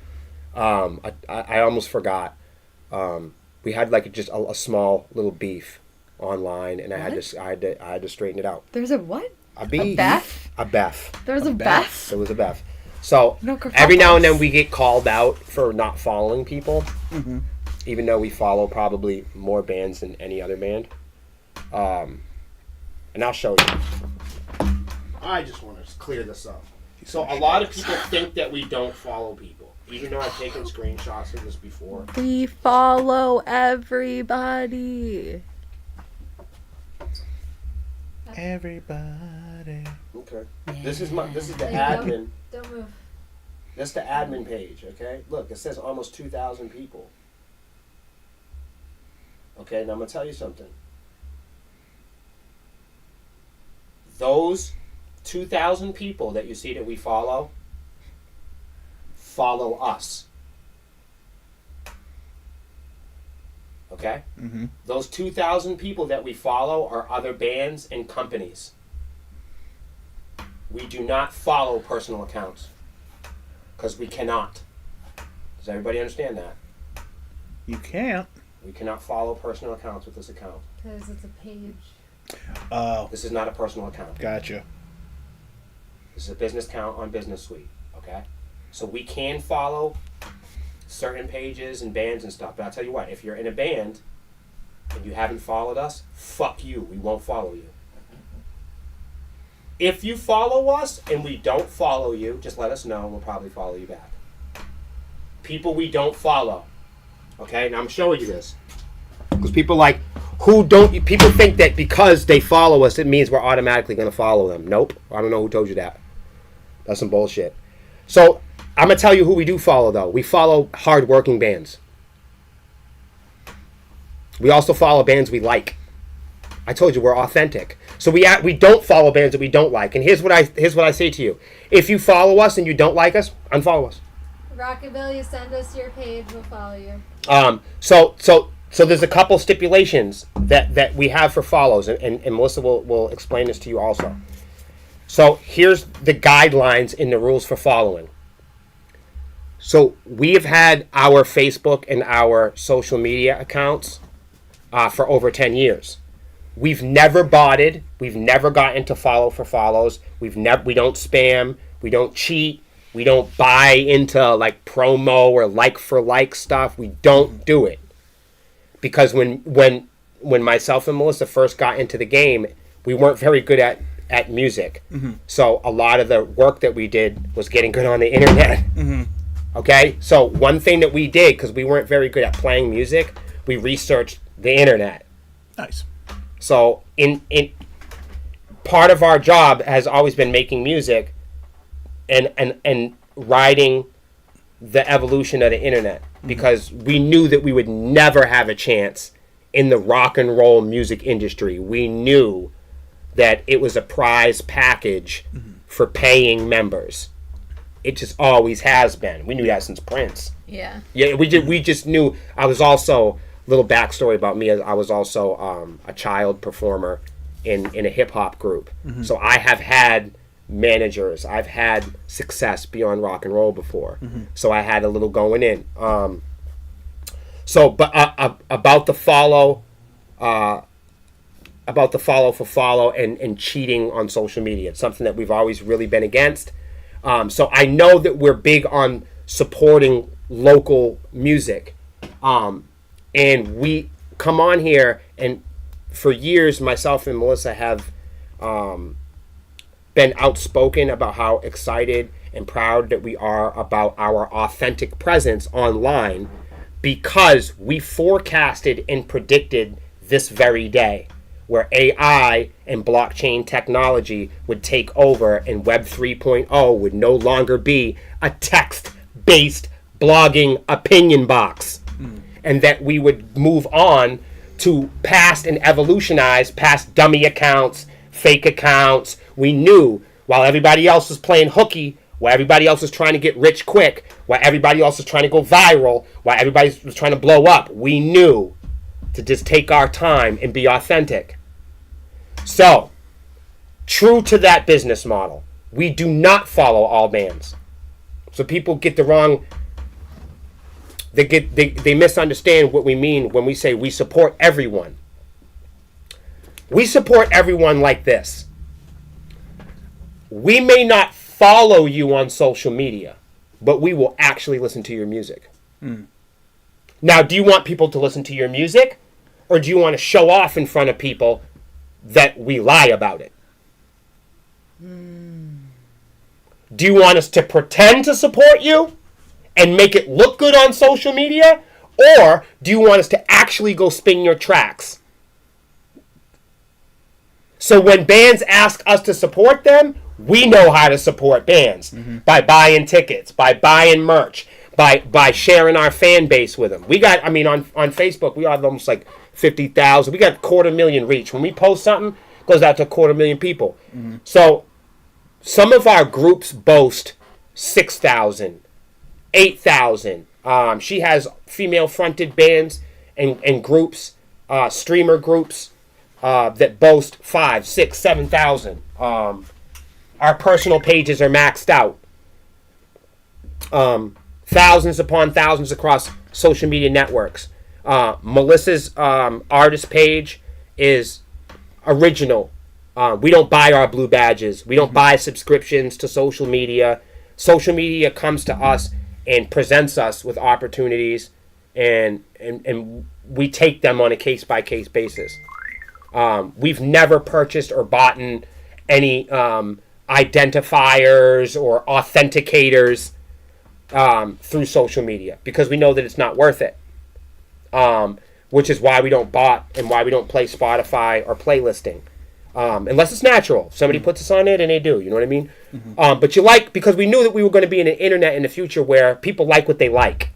Speaker 1: I almost forgot. We had like just a small little beef online, and I had to straighten it out.
Speaker 3: There's a what?
Speaker 1: A beef.
Speaker 3: A beef?
Speaker 1: A beef.
Speaker 3: There was a beef?
Speaker 1: There was a beef. So
Speaker 3: No kerfuffles.
Speaker 1: every now and then we get called out for not following people, even though we follow probably more bands than any other band. And I'll show you. I just want to clear this up. So a lot of people think that we don't follow people, even though I've taken screenshots of this before.
Speaker 3: We follow everybody.
Speaker 2: Everybody.
Speaker 1: Okay. This is the
Speaker 4: Hey,
Speaker 1: admin.
Speaker 4: Don't move.
Speaker 1: That's the admin page. Okay. Look, it says almost 2,000 people. Okay. Now I'm gonna tell you something. Those 2,000 people that you see that we follow us. Okay?
Speaker 2: Mm-hmm.
Speaker 1: Those 2,000 people that we follow are other bands and companies. We do not follow personal accounts because we cannot. Does everybody understand that?
Speaker 2: You can't.
Speaker 1: We cannot follow personal accounts with this account.
Speaker 4: Because it's a page.
Speaker 2: Oh,
Speaker 1: This is not a personal account.
Speaker 2: gotcha.
Speaker 1: This is a business account on Business Suite. Okay? So we can follow certain pages and bands and stuff. But I'll tell you what, if you're in a band and you haven't followed us, fuck you. We won't follow you. If you follow us and we don't follow you, just let us know and we'll probably follow you back. People we don't follow. Okay? Now I'm showing you this. Because people people think that because they follow us, it means we're automatically going to follow them. Nope. I don't know who told you that. That's some bullshit. So, I'm going to tell you who we do follow, though. We follow hard-working bands. We also follow bands we like. I told you we're authentic. So we don't follow bands that we don't like. And here's what I say to you. If you follow us and you don't like us, unfollow us.
Speaker 4: Rockabilly, send us your page. We'll follow you.
Speaker 1: So there's a couple stipulations that we have for follows, and Melissa will explain this to you also. So here's the guidelines in the rules for following. So we have had our Facebook and our social media accounts for over 10 years. We've never botted. We've never gotten into follow for follows. We don't spam. We don't cheat. We don't buy into like promo or like for like stuff. We don't do it. Because when myself and Melissa first got into the game, we weren't very good at music. Mm-hmm. So a lot of the work that we did was getting good on the internet. Mm-hmm. Okay? So one thing that we did, because we weren't very good at playing music, we researched the internet.
Speaker 2: Nice.
Speaker 1: So in part of our job has always been making music and riding the evolution of the internet. Because we knew that we would never have a chance in the rock and roll music industry. We knew that it was a prize package for paying members. It just always has been. We knew that since Prince.
Speaker 3: Yeah.
Speaker 1: Yeah, we just knew. I was also, little backstory about me, I was also a child performer in a hip-hop group. Mm-hmm. So I have had managers. I've had success beyond rock and roll before. Mm-hmm. So I had a little going in. About the follow for follow and cheating on social media. It's something that we've always really been against. So I know that we're big on supporting local music. And we come on here, and for years, myself and Melissa have been outspoken about how excited and proud that we are about our authentic presence online, because we forecasted and predicted this very day where AI and blockchain technology would take over and Web 3.0 would no longer be a text-based blogging opinion box. And that we would move on to past and evolutionize past dummy accounts, fake accounts. We knew while everybody else was playing hooky, while everybody else was trying to get rich quick, while everybody else was trying to go viral, while everybody was trying to blow up, we knew to just take our time and be authentic. So, true to that business model, we do not follow all bands. So people get the wrong, they misunderstand what we mean when we say we support everyone. We support everyone like this. We may not follow you on social media, but we will actually listen to your music. Now, do you want people to listen to your music, or do you want to show off in front of people that we lie about it? Do you want us to pretend to support you and make it look good on social media? Or do you want us to actually go spin your tracks? So when bands ask us to support them, we know how to support bands. By buying tickets, by buying merch, by sharing our fan base with them. We got, on Facebook, we have almost like 50,000. We got 250,000 reach. When we post something, it goes out to 250,000 people. So some of our groups boast 6,000, 8,000. She has female-fronted bands and groups, streamer groups that boast 5, 6, 7,000. Our personal pages are maxed out. Thousands upon thousands across social media networks. Melissa's artist page is original. We don't buy our blue badges. We don't buy subscriptions to social media. Social media comes to us and presents us with opportunities, and we take them on a case-by-case basis. We've never purchased or bought any identifiers or authenticators through social media because we know that it's not worth it. Which is why we don't bot and why we don't play Spotify or playlisting. Unless it's natural. Somebody puts us on it and they do. You know what I mean? But because we knew that we were going to be in an internet in the future where people like what they like.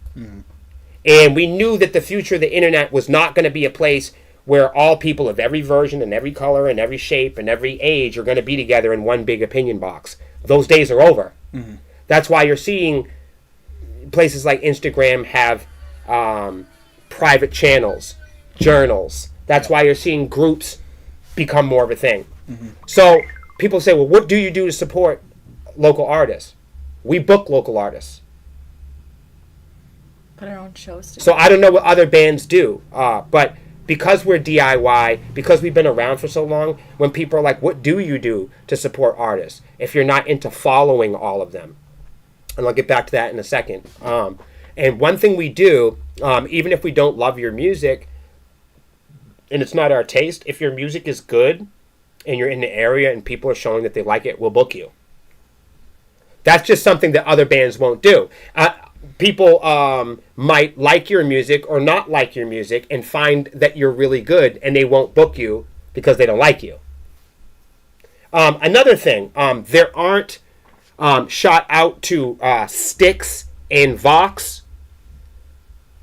Speaker 1: And we knew that the future of the internet was not going to be a place where all people of every version and every color and every shape and every age are going to be together in one big opinion box. Those days are over. That's why you're seeing places like Instagram have private channels, journals. That's why you're seeing groups become more of a thing. So people say, well, what do you do to support local artists? We book local artists.
Speaker 3: Put our own shows together.
Speaker 1: So I don't know what other bands do, but because we're DIY, because we've been around for so long, when people are like, what do you do to support artists? If you're not into following all of them. And I'll get back to that in a second. And one thing we do, even if we don't love your music, and it's not our taste, if your music is good, and you're in the area and people are showing that they like it, we'll book you. That's just something that other bands won't do. People might like your music or not like your music and find that you're really good, and they won't book you because they don't like you. Another thing, there aren't shout out to Styx and Vox.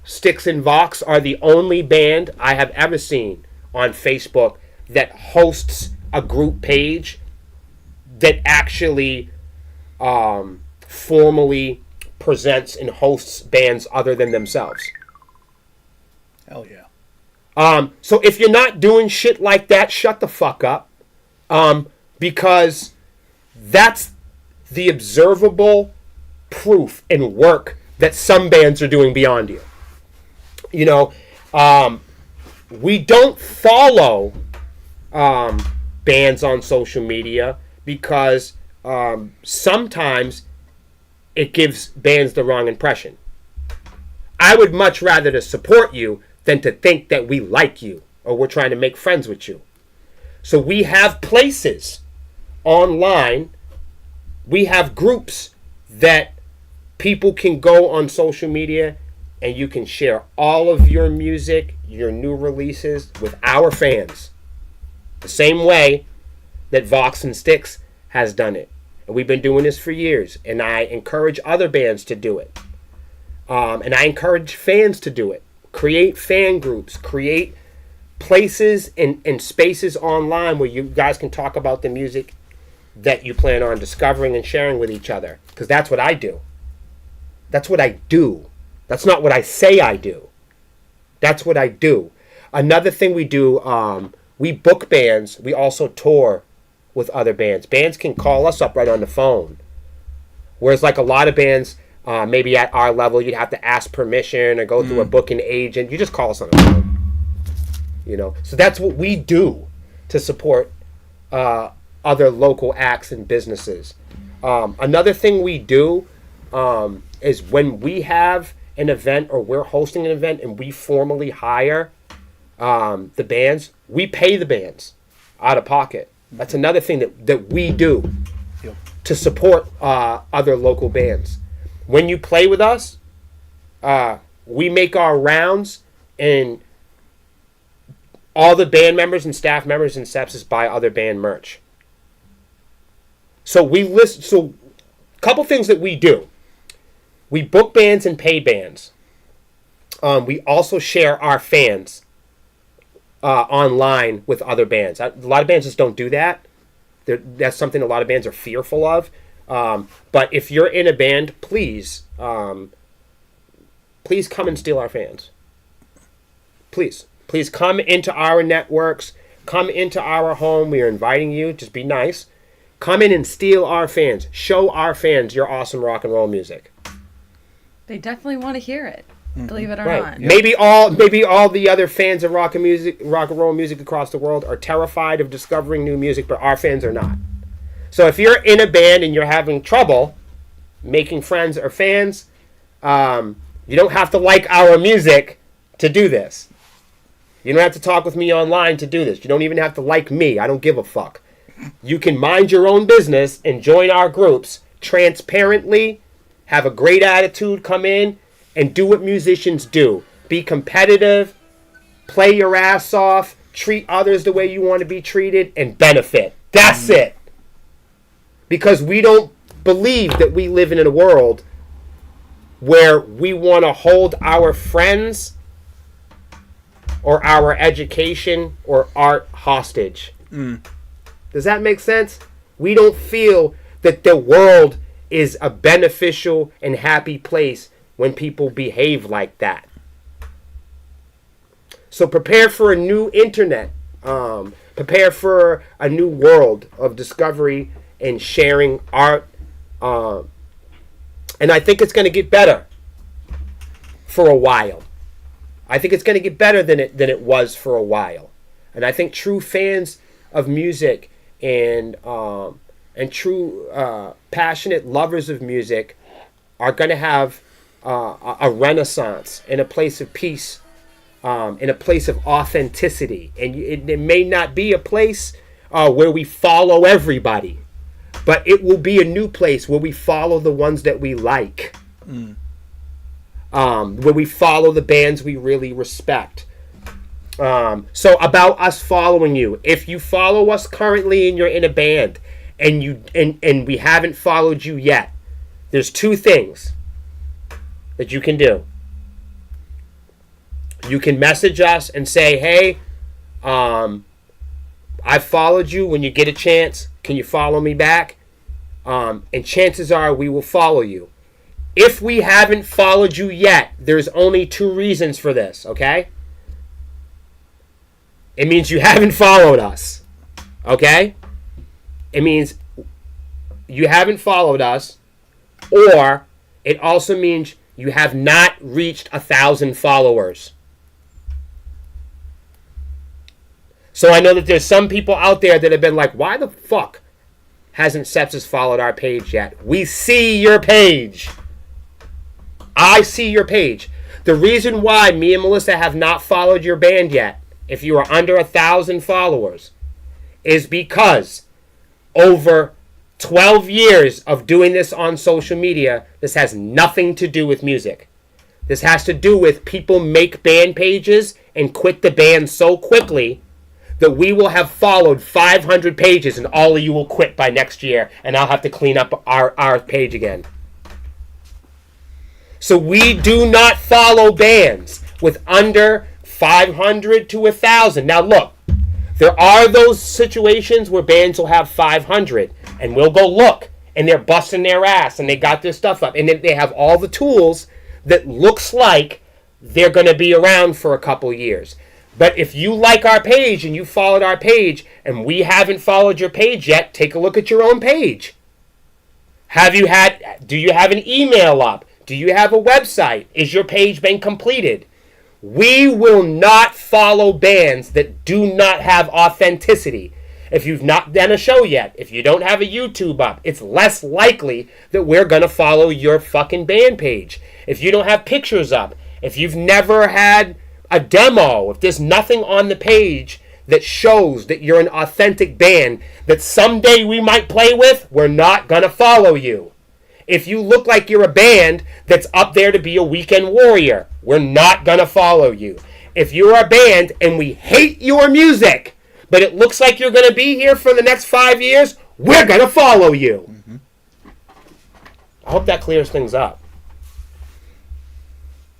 Speaker 1: Styx and Vox are the only band I have ever seen on Facebook that hosts a group page that actually formally presents and hosts bands other than themselves.
Speaker 2: Hell yeah.
Speaker 1: So if you're not doing shit like that, shut the fuck up. Because that's the observable proof and work that some bands are doing beyond you. You know, we don't follow bands on social media because sometimes it gives bands the wrong impression. I would much rather to support you than to think that we like you or we're trying to make friends with you. So we have places online, we have groups that people can go on social media and you can share all of your music, your new releases with our fans. The same way that Vox and Styx has done it. And we've been doing this for years. And I encourage other bands to do it. And I encourage fans to do it. Create fan groups. Create places and spaces online where you guys can talk about the music that you plan on discovering and sharing with each other. Because that's what I do. That's what I do. That's not what I say I do. That's what I do. Another thing we do, we book bands. We also tour with other bands. Bands can call us up right on the phone. Whereas like a lot of bands, maybe at our level, you'd have to ask permission or go through a booking agent. You just call us on the phone. You know, so that's what we do to support other local acts and businesses. Another thing we do is when we have an event or we're hosting an event and we formally hire the bands, we pay the bands out of pocket. That's another thing that we do to support other local bands. When you play with us, we make our rounds, and all the band members and staff members in Sepsiss buy other band merch. So a couple things that we do. We book bands and pay bands. We also share our fans online with other bands. A lot of bands just don't do that. That's something a lot of bands are fearful of. But if you're in a band, please come and steal our fans. Please come into our networks. Come into our home. We are inviting you. Just be nice. Come in and steal our fans. Show our fans your awesome rock and roll music.
Speaker 3: They definitely want to hear it. Believe it or
Speaker 1: Right.
Speaker 3: not.
Speaker 1: Maybe all the other fans of rock and roll music across the world are terrified of discovering new music, but our fans are not. So if you're in a band and you're having trouble making friends or fans, you don't have to like our music to do this. You don't have to talk with me online to do this. You don't even have to like me. I don't give a fuck. You can mind your own business and join our groups transparently, have a great attitude, come in, and do what musicians do. Be competitive, play your ass off, treat others the way you want to be treated, and benefit. That's it. Because we don't believe that we live in a world where we want to hold our friends or our education or art hostage. Does that make sense? We don't feel that the world is a beneficial and happy place when people behave like that. So prepare for a new internet. Prepare for a new world of discovery and sharing art. And I think it's going to get better for a while. I think it's going to get better than it was for a while. And I think true fans of music and true passionate lovers of music are going to have a renaissance in a place of peace, in a place of authenticity. And it may not be a place where we follow everybody, but it will be a new place where we follow the ones that we like, where we follow the bands we really respect. So about us following you, if you follow us currently and you're in a band and we haven't followed you yet, there's two things that you can do. You can message us and say, hey, I followed you. When you get a chance, can you follow me back? And chances are we will follow you. If we haven't followed you yet, there's only two reasons for this, okay? It means you haven't followed us, okay? It means you haven't followed us, or it also means you have not reached 1,000 followers. So I know that there's some people out there that have been like, why the fuck hasn't Sepsiss followed our page yet? We see your page. I see your page. The reason why me and Melissa have not followed your band yet, if you are under 1,000 followers, is because over 12 years of doing this on social media, this has nothing to do with music. This has to do with people make band pages and quit the band so quickly that we will have followed 500 pages and all of you will quit by next year, and I'll have to clean up our page again. So we do not follow bands with under 500 to 1,000. Now look, there are those situations where bands will have 500, and we'll go look, and they're busting their ass, and they got their stuff up, and then they have all the tools that looks like they're going to be around for a couple years. But if you like our page and you followed our page and we haven't followed your page yet, take a look at your own page. Do you have an email up? Do you have a website? Is your page been completed? We will not follow bands that do not have authenticity. If you've not done a show yet, if you don't have a YouTube up, it's less likely that we're going to follow your fucking band page. If you don't have pictures up, if you've never had a demo, if there's nothing on the page that shows that you're an authentic band that someday we might play with, we're not going to follow you. If you look like you're a band that's up there to be a weekend warrior, we're not going to follow you. If you're a band and we hate your music, but it looks like you're going to be here for the next 5 years, we're going to follow you. Mm-hmm. I hope that clears things up.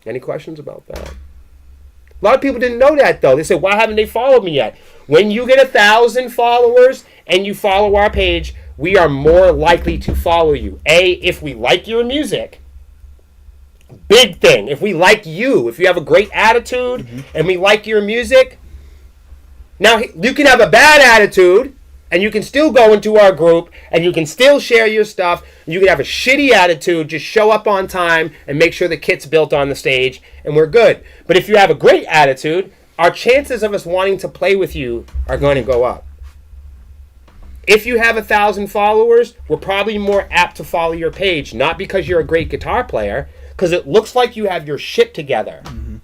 Speaker 1: Any questions about that? A lot of people didn't know that, though. They said, why haven't they followed me yet? When you get 1,000 followers and you follow our page, we are more likely to follow you. If we like your music. Big thing. If we like you, if you have a great attitude and we like your music. Now, you can have a bad attitude and you can still go into our group and you can still share your stuff. You can have a shitty attitude, just show up on time and make sure the kit's built on the stage and we're good. But if you have a great attitude, our chances of us wanting to play with you are going to go up. If you have 1,000 followers, we're probably more apt to follow your page, not because you're a great guitar player, because it looks like you have your shit together. Mm-hmm.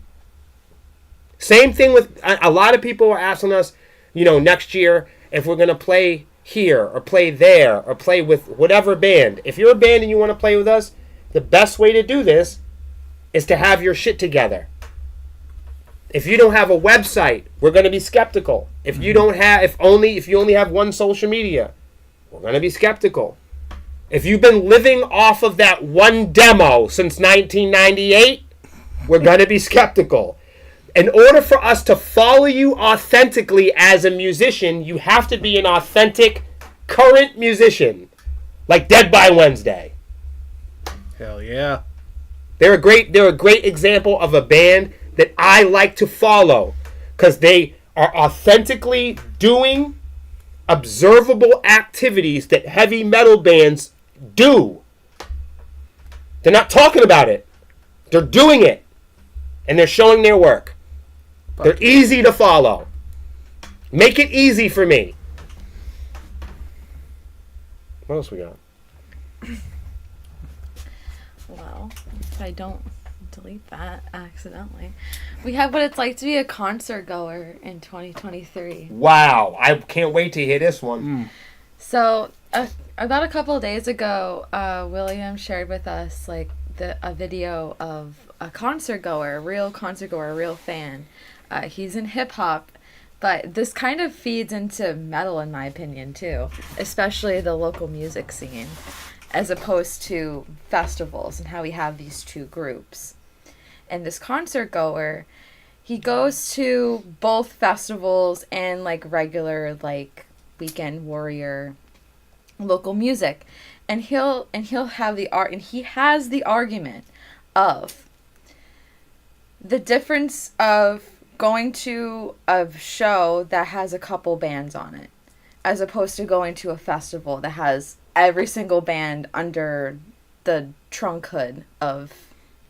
Speaker 1: Same thing with, a lot of people are asking us, next year, if we're going to play here or play there or play with whatever band. If you're a band and you want to play with us, the best way to do this is to have your shit together. If you don't have a website, we're going to be skeptical. If you don't have, if you only have one social media, we're going to be skeptical. If you've been living off of that one demo since 1998, we're going to be skeptical. In order for us to follow you authentically as a musician, you have to be an authentic, current musician. Like Dead by Wednesday.
Speaker 2: Hell yeah.
Speaker 1: They're a great example of a band that I like to follow. Because they are authentically doing observable activities that heavy metal bands do. They're not talking about it. They're doing it. And they're showing their work. They're easy to follow. Make it easy for me. What else we got?
Speaker 3: Well, if I don't delete that accidentally. We have what it's like to be a concert goer in 2023.
Speaker 1: Wow. I can't wait to hear this one.
Speaker 3: So, about a couple of days ago, William shared with us a video of a concert goer, a real concert goer, a real fan. He's in hip hop, but this kind of feeds into metal in my opinion too, especially the local music scene, as opposed to festivals and how we have these two groups. And this concert goer, he goes to both festivals and regular weekend warrior local music, and he'll have he has the argument of the difference of going to a show that has a couple bands on it as opposed to going to a festival that has every single band under the trunk hood of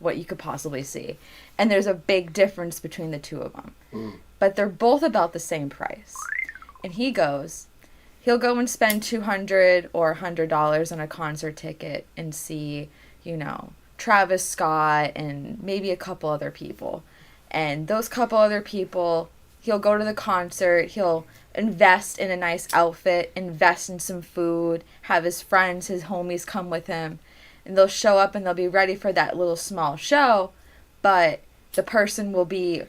Speaker 3: what you could possibly see. And there's a big difference between the two of them. But they're both about the same price. And he'll go and spend $200 or $100 on a concert ticket and see, Travis Scott and maybe a couple other people. And those couple other people, he'll go to the concert, he'll invest in a nice outfit, invest in some food, have his friends, his homies come with him, and they'll show up and they'll be ready for that little small show, but the person will be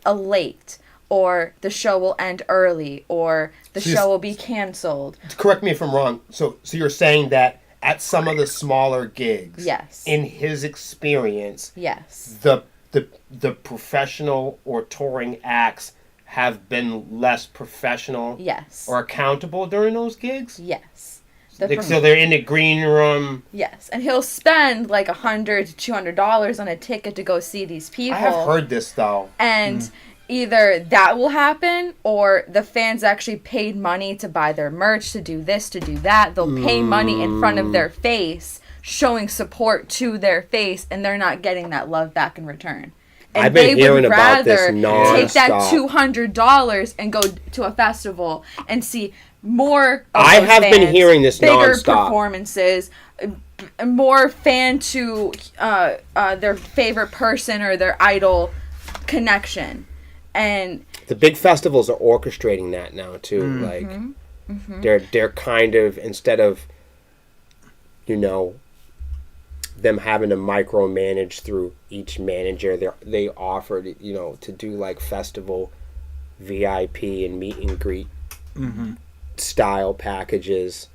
Speaker 3: late, or the show will end early, or the show will be canceled.
Speaker 1: Correct me if I'm wrong. So you're saying that at some of the smaller gigs,
Speaker 3: yes,
Speaker 1: in his experience,
Speaker 3: yes,
Speaker 1: the the professional or touring acts have been less professional
Speaker 3: Yes.
Speaker 1: or accountable during those gigs?
Speaker 3: Yes.
Speaker 1: So they're in the green room.
Speaker 3: Yes, and he'll spend like $100 to $200 on a ticket to go see these people.
Speaker 1: I have heard this though.
Speaker 3: And either that will happen, or the fans actually paid money to buy their merch, to do this, to do that. They'll pay money in front of their face, showing support to their face, and they're not getting that love back in return. And
Speaker 1: I've been hearing about this nonstop.
Speaker 3: Take that $200 and go to a festival and see more of
Speaker 1: I
Speaker 3: those
Speaker 1: have
Speaker 3: bands,
Speaker 1: been hearing this
Speaker 3: bigger
Speaker 1: nonstop.
Speaker 3: performances, more fan to their favorite person or their idol connection. And
Speaker 1: the big festivals are orchestrating that now too. Like they're kind of, instead of, you know, them having to micromanage through each manager, they offered, you know, to do like festival VIP and meet and greet style packages.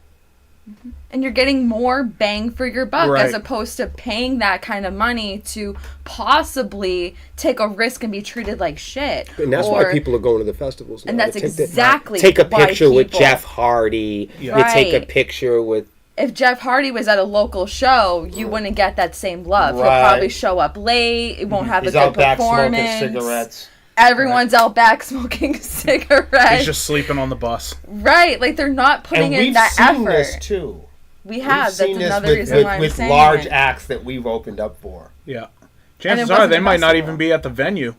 Speaker 3: And you're getting more bang for your buck,
Speaker 2: Right.
Speaker 3: as opposed to paying that kind of money to possibly take a risk and be treated like shit.
Speaker 1: And that's why people are going to the festivals now.
Speaker 3: And that's
Speaker 1: to take
Speaker 3: exactly
Speaker 1: take a
Speaker 3: why
Speaker 1: picture with
Speaker 3: people-
Speaker 1: Jeff Hardy.
Speaker 2: Yeah.
Speaker 1: You take a
Speaker 3: Right.
Speaker 1: picture with...
Speaker 3: If Jeff Hardy was at a local show, you wouldn't get that same love. He'll
Speaker 1: Right.
Speaker 3: probably show up late. It won't have
Speaker 1: He's
Speaker 3: a
Speaker 1: out
Speaker 3: good
Speaker 1: back
Speaker 3: performance.
Speaker 1: smoking cigarettes.
Speaker 3: Everyone's out back smoking cigarettes.
Speaker 2: He's just sleeping on the bus.
Speaker 3: Right, like they're not putting
Speaker 1: And
Speaker 3: in
Speaker 1: we've
Speaker 3: that
Speaker 1: seen
Speaker 3: effort.
Speaker 1: this too.
Speaker 3: We have.
Speaker 1: We've
Speaker 3: That's
Speaker 1: seen this
Speaker 3: another
Speaker 1: with,
Speaker 3: reason
Speaker 1: with,
Speaker 3: why I'm
Speaker 1: with
Speaker 3: saying
Speaker 1: large
Speaker 3: it.
Speaker 1: acts that we've opened up for.
Speaker 2: Yeah.
Speaker 3: And
Speaker 2: Chances
Speaker 3: it
Speaker 2: are
Speaker 3: wasn't
Speaker 2: they
Speaker 3: a
Speaker 2: might not
Speaker 3: festival.
Speaker 2: even be at the venue.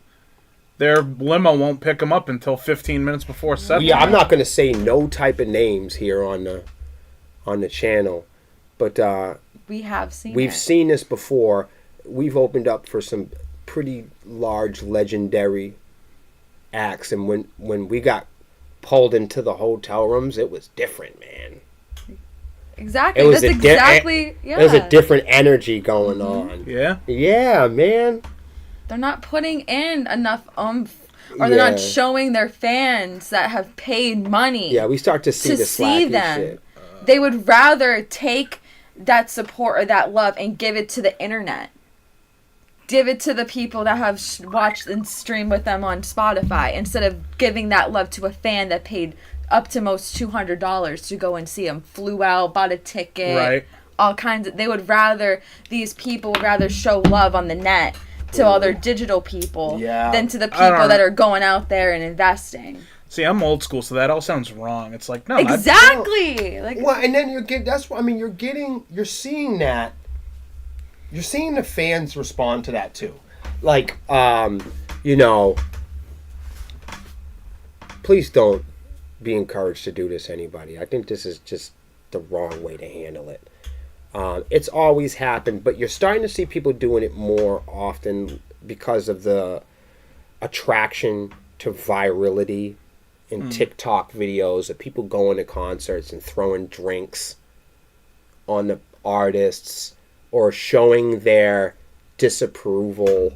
Speaker 2: Their limo won't pick them up until 15 minutes before set.
Speaker 1: Yeah,
Speaker 2: time.
Speaker 1: I'm not going to say no type of names here on the channel, but
Speaker 3: We have seen
Speaker 1: we've
Speaker 3: it.
Speaker 1: seen this before. We've opened up for some pretty large, legendary acts, and when we got pulled into the hotel rooms, it was different, man.
Speaker 3: Exactly.
Speaker 1: It was
Speaker 3: That's
Speaker 1: a di-
Speaker 3: exactly. Yeah.
Speaker 1: There's a different energy going on.
Speaker 2: Yeah.
Speaker 1: Yeah, man.
Speaker 3: They're not putting in enough or they're not
Speaker 1: Yeah.
Speaker 3: showing their fans that have paid money
Speaker 1: Yeah, we start to see
Speaker 3: to
Speaker 1: the
Speaker 3: see
Speaker 1: slacky
Speaker 3: them.
Speaker 1: shit.
Speaker 3: They would rather take that support or that love and give it to the internet. Give it to the people that have watched and streamed with them on Spotify, instead of giving that love to a fan that paid up to most $200 to go and see them. Flew out, bought a ticket,
Speaker 2: Right.
Speaker 3: all kinds of. These people would rather show love on the net to other digital people
Speaker 1: Yeah.
Speaker 3: than to the
Speaker 2: I don't
Speaker 3: people that
Speaker 2: know.
Speaker 3: are going out there and investing.
Speaker 2: See, I'm old school, so that all sounds wrong. It's like, no,
Speaker 3: Exactly. Like,
Speaker 1: Well, and then you're seeing that. You're seeing the fans respond to that too. Like, you know, please don't be encouraged to do this, anybody. I think this is just the wrong way to handle it. It's always happened, but you're starting to see people doing it more often because of the attraction to virality in TikTok videos of people going to concerts and throwing drinks on the artists or showing their disapproval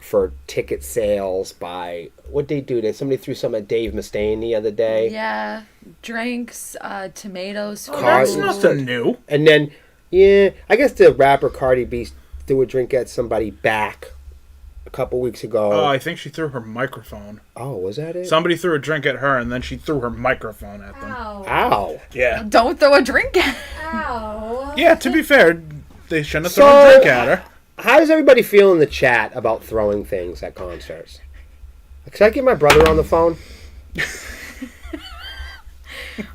Speaker 1: for ticket sales by what they do. Somebody threw some at Dave Mustaine the other day.
Speaker 3: yeah, drinks, tomatoes,
Speaker 2: Oh, that's
Speaker 3: fruit.
Speaker 2: nothing new.
Speaker 1: And then, yeah, I guess the rapper Cardi B threw a drink at somebody back a couple weeks ago.
Speaker 2: Oh, I think she threw her microphone.
Speaker 1: Oh, was that it?
Speaker 2: Somebody threw a drink at her, and then she threw her microphone at them.
Speaker 4: Ow.
Speaker 1: Ow.
Speaker 2: Yeah.
Speaker 3: Don't throw a drink at.
Speaker 4: Ow.
Speaker 2: Yeah, to be fair, they shouldn't have
Speaker 1: So-
Speaker 2: thrown a drink at her.
Speaker 1: How does everybody feel in the chat about throwing things at concerts? Can I get my brother on the phone?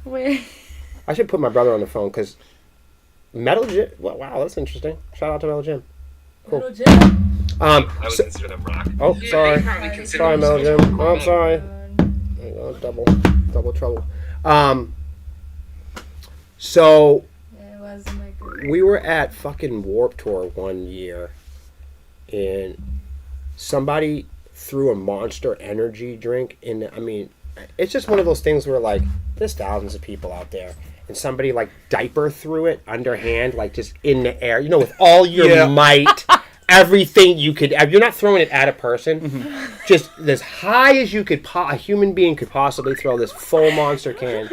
Speaker 3: Wait.
Speaker 1: I should put my brother on the phone because Metal Jim. Wow, that's interesting. Shout out to Metal Jim. Cool.
Speaker 4: Little Jim.
Speaker 5: I would
Speaker 1: So-
Speaker 5: consider them rock.
Speaker 1: oh, sorry. Sorry, Metal Jim. Oh, I'm sorry.
Speaker 4: Um,
Speaker 1: There you go, double trouble. So
Speaker 4: yeah, it was a micro.
Speaker 1: we were at fucking Warped Tour one year, and somebody threw a Monster Energy drink in. I mean, it's just one of those things where like there's thousands of people out there, and somebody like diaper threw it underhand, like just in the air, you know, with all your
Speaker 2: Yeah.
Speaker 1: might. Everything you could, you're not throwing it at a person, just as high as you could, a human being could possibly throw this full monster can.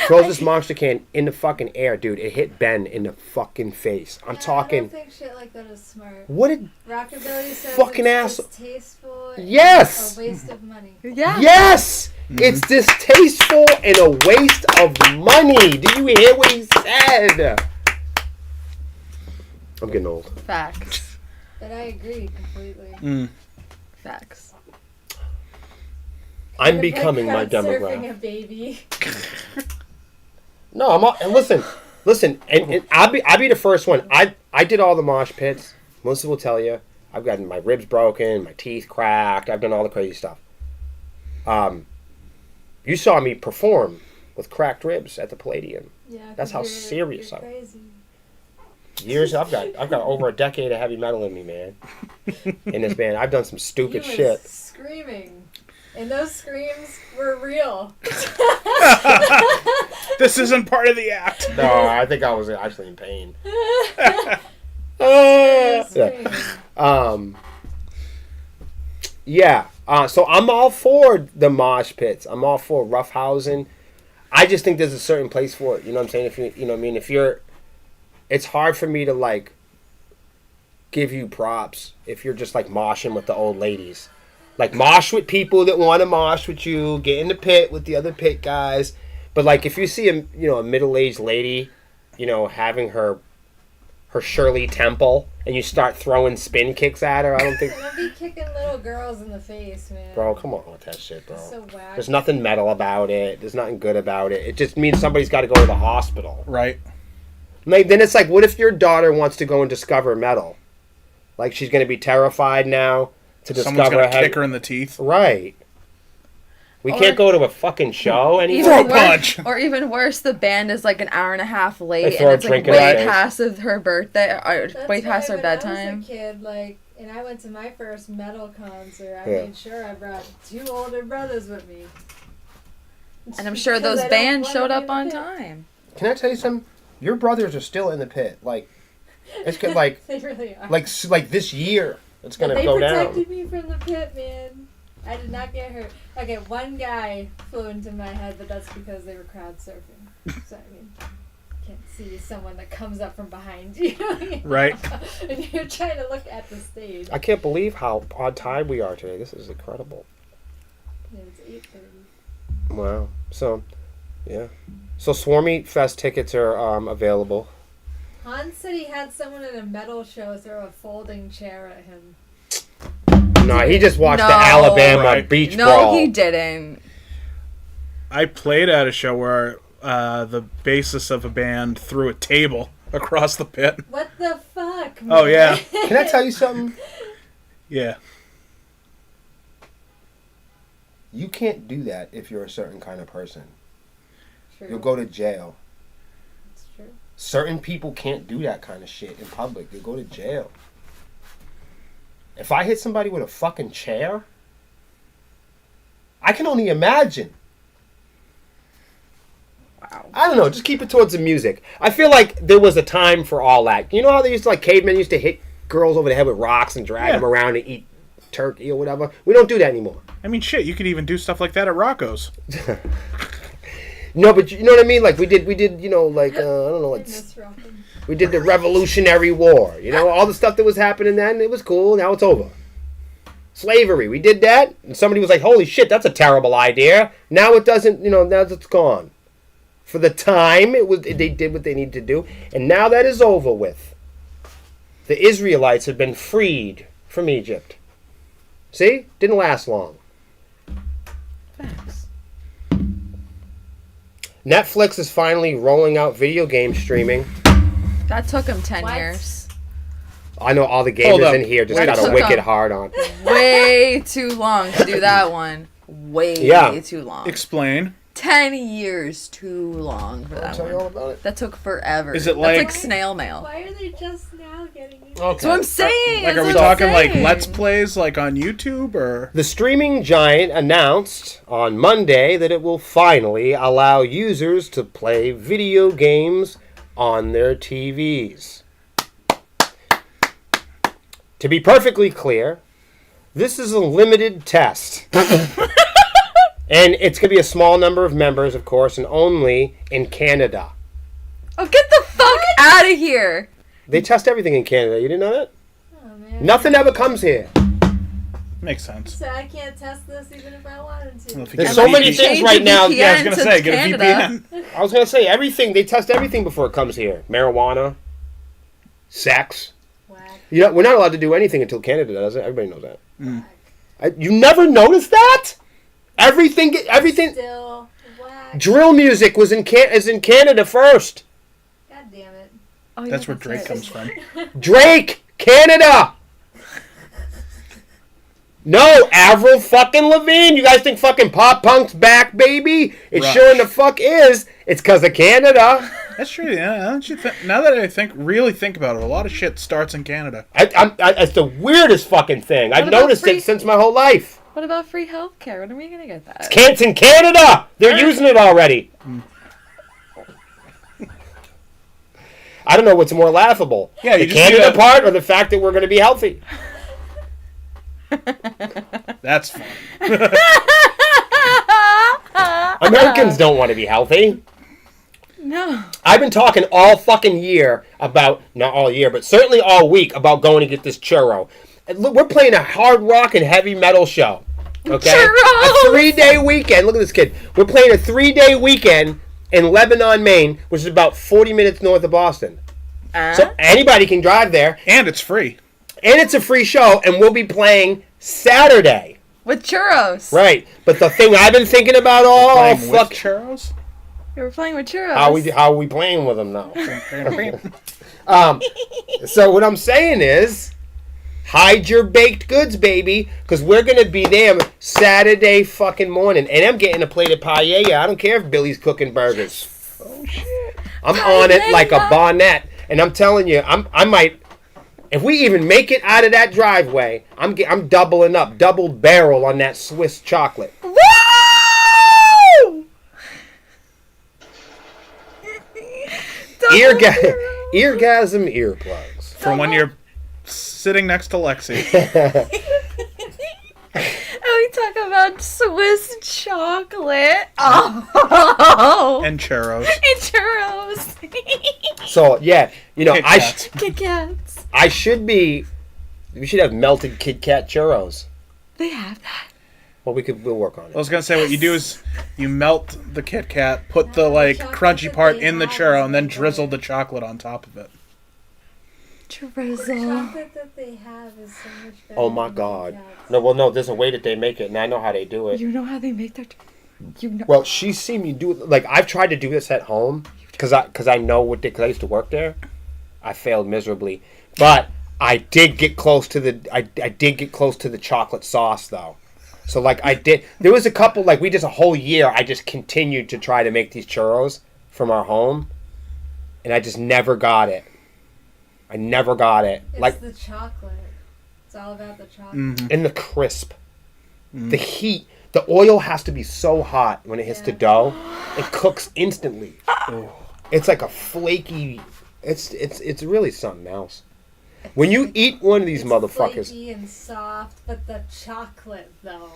Speaker 1: throws this monster can in the fucking air, dude. It hit Ben in the fucking face. I'm
Speaker 4: I
Speaker 1: talking.
Speaker 4: don't think shit like that is smart.
Speaker 1: What did
Speaker 4: Rockabilly says
Speaker 1: fucking
Speaker 4: it's
Speaker 1: asshole-
Speaker 4: distasteful and
Speaker 1: Yes!
Speaker 4: a waste of money.
Speaker 3: Yeah.
Speaker 1: Yes! It's distasteful and a waste of money. Do you hear what he said? I'm getting old.
Speaker 3: Facts.
Speaker 4: But I agree completely.
Speaker 3: Facts.
Speaker 1: I'm becoming my
Speaker 4: Crowd surfing
Speaker 1: demographic.
Speaker 4: a baby.
Speaker 1: No, I'm all, and listen, and I'll be the first one. I did all the mosh pits. Melissa will tell you. I've gotten my ribs broken, my teeth cracked. I've done all the crazy stuff. You saw me perform with cracked ribs at the Palladium.
Speaker 4: Yeah,
Speaker 1: That's how
Speaker 4: 'cause
Speaker 1: serious
Speaker 4: you're
Speaker 1: I am.
Speaker 4: crazy.
Speaker 1: Years I've got over a decade of heavy metal in me, man. In this band, I've done some stupid
Speaker 4: He was
Speaker 1: shit.
Speaker 4: screaming. And those screams were real.
Speaker 2: This isn't part of the act.
Speaker 1: No, I think I was actually in pain. Yeah. So I'm all for the mosh pits. I'm all for roughhousing. I just think there's a certain place for it. You know what I'm saying? If you know what I mean? If you're, it's hard for me to like give you props if you're just like moshing with the old ladies. Like mosh with people that want to mosh with you, get in the pit with the other pit guys. But like if you see a middle-aged lady, having her Shirley Temple and you start throwing spin kicks at her, I don't think.
Speaker 4: Don't be kicking little girls in the face, man.
Speaker 1: Bro, come on with that shit, bro.
Speaker 4: It's so whack.
Speaker 1: There's nothing metal about it. There's nothing good about it. It just means somebody's got to go to the hospital.
Speaker 2: Right.
Speaker 1: Like, then it's like, what if your daughter wants to go and discover metal? Like, she's going to be terrified now to
Speaker 2: Someone's
Speaker 1: discover
Speaker 2: gonna kick her in the teeth.
Speaker 1: Right. We can't go to a fucking show anymore.
Speaker 2: Throw a
Speaker 3: Even
Speaker 2: punch.
Speaker 3: worse, or even worse, the band is like an hour and a half late,
Speaker 1: They throw
Speaker 3: and
Speaker 1: a
Speaker 3: it's like
Speaker 1: drink in
Speaker 3: way
Speaker 1: her face.
Speaker 3: past her birthday, or
Speaker 4: That's
Speaker 3: way past
Speaker 4: why
Speaker 3: her
Speaker 4: when I
Speaker 3: bedtime.
Speaker 4: was a kid, and I went to my first metal concert, I
Speaker 1: Yeah.
Speaker 4: made sure I brought 2 older brothers with me.
Speaker 3: And I'm sure
Speaker 4: Because
Speaker 3: those
Speaker 4: I don't
Speaker 3: bands
Speaker 4: wanna
Speaker 3: showed
Speaker 4: be
Speaker 3: up
Speaker 4: in the
Speaker 3: on
Speaker 4: pit.
Speaker 3: time.
Speaker 1: Can I tell you something? Your brothers are still in the pit. Like, it's good, like,
Speaker 4: They really are.
Speaker 1: like this year, it's
Speaker 4: But
Speaker 1: going to
Speaker 4: they
Speaker 1: go down.
Speaker 4: protected me from the pit, man. I did not get hurt. Okay, one guy flew into my head, but that's because they were crowd surfing. So, I mean, can't see someone that comes up from behind you.
Speaker 2: Right.
Speaker 4: And you're trying to look at the stage.
Speaker 1: I can't believe how on time we are today. This is incredible.
Speaker 4: Yeah, it's 8:30.
Speaker 1: Wow. So, yeah. So Swarmy Fest tickets are available.
Speaker 4: Han said he had someone at a metal show throw a folding chair at him.
Speaker 1: No, he just watched the
Speaker 3: No.
Speaker 1: Alabama
Speaker 2: Right.
Speaker 1: beach
Speaker 3: No,
Speaker 1: brawl.
Speaker 3: he didn't.
Speaker 2: I played at a show where the bassist of a band threw a table across the pit.
Speaker 4: What the fuck, man?
Speaker 2: Oh, yeah.
Speaker 1: Can I tell you something?
Speaker 2: Yeah.
Speaker 1: You can't do that if you're a certain kind of person.
Speaker 4: True.
Speaker 1: You'll go to jail.
Speaker 4: It's true.
Speaker 1: Certain people can't do that kind of shit in public. You'll go to jail. If I hit somebody with a fucking chair, I can only imagine.
Speaker 3: Wow.
Speaker 1: I don't know. Just keep it towards the music. I feel like there was a time for all that. You know how they used to, like, cavemen used to hit girls over the head with rocks and drag
Speaker 2: Yeah.
Speaker 1: them around and eat turkey or whatever? We don't do that anymore.
Speaker 2: I mean, shit, you could even do stuff like that at Rocco's.
Speaker 1: No, but you know what I mean? Like, we did, I don't know, like,
Speaker 4: Goodness, Robin.
Speaker 1: we did the Revolutionary War. You know, all the stuff that was happening then, it was cool. Now it's over. Slavery, we did that, and somebody was like, holy shit, that's a terrible idea. Now it doesn't, now it's gone. For the time, they did what they needed to do, and now that is over with. The Israelites have been freed from Egypt. See? Didn't last long.
Speaker 3: Facts.
Speaker 1: Netflix is finally rolling out video game streaming.
Speaker 3: That took him 10
Speaker 4: What?
Speaker 3: years.
Speaker 1: I know all the
Speaker 2: Hold
Speaker 1: gamers
Speaker 2: up.
Speaker 1: in here just
Speaker 2: Wait
Speaker 1: got
Speaker 2: a
Speaker 1: a
Speaker 2: second.
Speaker 1: wicked hard on.
Speaker 3: Way too long to do that one. Way
Speaker 1: Yeah.
Speaker 3: too long.
Speaker 2: Explain.
Speaker 3: 10 years too long for
Speaker 1: I'll
Speaker 3: that
Speaker 1: tell you
Speaker 3: one.
Speaker 1: all about it.
Speaker 3: That took forever.
Speaker 2: Is it
Speaker 3: That's like
Speaker 2: like-
Speaker 3: snail mail.
Speaker 4: Why are they just now getting it?
Speaker 1: Okay.
Speaker 3: That's what I'm saying.
Speaker 2: Like,
Speaker 3: that's
Speaker 2: are we
Speaker 3: what I'm
Speaker 2: talking like
Speaker 3: saying.
Speaker 2: Let's Plays like on YouTube or?
Speaker 1: The streaming giant announced on Monday that it will finally allow users to play video games on their TVs. To be perfectly clear, this is a limited test. And it's going to be a small number of members, of course, and only in Canada.
Speaker 3: Oh, get the fuck out of here!
Speaker 1: They test everything in Canada. You didn't know that?
Speaker 4: Oh, man.
Speaker 1: Nothing ever comes here.
Speaker 2: Makes sense.
Speaker 4: So I can't test this even if I wanted to.
Speaker 2: Well, if you
Speaker 1: There's
Speaker 2: get
Speaker 1: so
Speaker 2: a
Speaker 1: many
Speaker 2: VPN
Speaker 1: things right now.
Speaker 2: Yeah, I was gonna
Speaker 3: to
Speaker 2: say, get a
Speaker 3: Canada.
Speaker 2: VPN.
Speaker 1: I was going to say, everything. They test everything before it comes here. Marijuana, sex.
Speaker 4: Whack.
Speaker 1: You know, we're not allowed to do anything until Canada does it. Everybody knows that.
Speaker 2: Mm.
Speaker 1: You never noticed that? Everything.
Speaker 4: Still whack.
Speaker 1: Drill music was is in Canada first.
Speaker 4: God damn it.
Speaker 3: Oh, yeah,
Speaker 2: That's where Drake
Speaker 3: right.
Speaker 2: comes from.
Speaker 1: Drake, Canada. No, Avril fucking Lavigne. You guys think fucking pop punk's back, baby? It
Speaker 2: Rush.
Speaker 1: sure in the fuck is. It's because of Canada.
Speaker 2: That's true. Yeah. Now that I really think about it, a lot of shit starts in Canada.
Speaker 1: It's the weirdest fucking thing. I've
Speaker 3: about
Speaker 1: noticed
Speaker 3: free-
Speaker 1: it since my whole life.
Speaker 3: What about free healthcare? When are we gonna get that?
Speaker 1: It's in Canada. They're using it already. I don't know what's more laughable.
Speaker 2: Yeah, you
Speaker 1: the
Speaker 2: just need
Speaker 1: Canada
Speaker 2: a-
Speaker 1: part or the fact that we're going to be healthy.
Speaker 2: That's fun.
Speaker 1: Americans don't want to be healthy.
Speaker 3: No.
Speaker 1: I've been talking all fucking year about, not all year, but certainly all week about going to get this churro. And look, we're playing a hard rock and heavy metal show. Okay?
Speaker 3: Churros!
Speaker 1: A 3-day weekend. Look at this kid. We're playing a 3-day weekend in Lebanon, Maine, which is about 40 minutes north of Boston. So anybody can drive there.
Speaker 2: And it's free.
Speaker 1: And it's a free show, and we'll be playing Saturday.
Speaker 3: With churros.
Speaker 1: Right. But the thing I've been thinking about all
Speaker 2: Playing with
Speaker 1: fuck...
Speaker 2: churros.
Speaker 3: We were playing with churros.
Speaker 1: How are we playing with them now? So what I'm saying is, hide your baked goods, baby, because we're going to be there Saturday fucking morning. And I'm getting a plate of paella. I don't care if Billy's cooking burgers.
Speaker 2: Oh shit.
Speaker 1: I'm on it like a bonnet. And I'm telling you, I might... If we even make it out of that driveway, I'm doubling up, double barrel on that Swiss chocolate.
Speaker 3: Woo!
Speaker 1: Eargasm earplugs.
Speaker 2: For when you're sitting next to Lexi.
Speaker 3: And we talk about Swiss chocolate. Oh.
Speaker 2: And churros.
Speaker 3: And churros.
Speaker 1: So yeah, you know
Speaker 2: Kit Kats.
Speaker 3: Kit Kats.
Speaker 1: We should have melted Kit Kat churros.
Speaker 3: They have that.
Speaker 1: Well, we'll work on it.
Speaker 2: I was gonna say what you do is you melt the Kit Kat, put the like crunchy part in the churro, and then drizzle the chocolate on top of it.
Speaker 4: The
Speaker 3: Drizzle.
Speaker 4: chocolate that they have is so much better.
Speaker 1: Oh my
Speaker 4: than
Speaker 1: God.
Speaker 4: Kit Kats.
Speaker 1: No, there's a way that they make it, and I know how they do it.
Speaker 3: You know how they make their... You know...
Speaker 1: Well, she's seen me do it. Like, I've tried to do this at home, because I know what because I used to work there. I failed miserably. But I did get close to the chocolate sauce, though. So, like, there was a couple, like, we just a whole year, I just continued to try to make these churros from our home, and I just never got it. I never got it.
Speaker 4: It's
Speaker 1: Like,
Speaker 4: the chocolate. It's all about the chocolate.
Speaker 2: Mm-hmm.
Speaker 1: and the crisp. The heat. The oil has to be so hot when it hits the dough. It cooks instantly. It's like a flaky... It's really something else. When you eat one of these
Speaker 4: It's
Speaker 1: motherfuckers...
Speaker 4: flaky and soft, but the chocolate, though.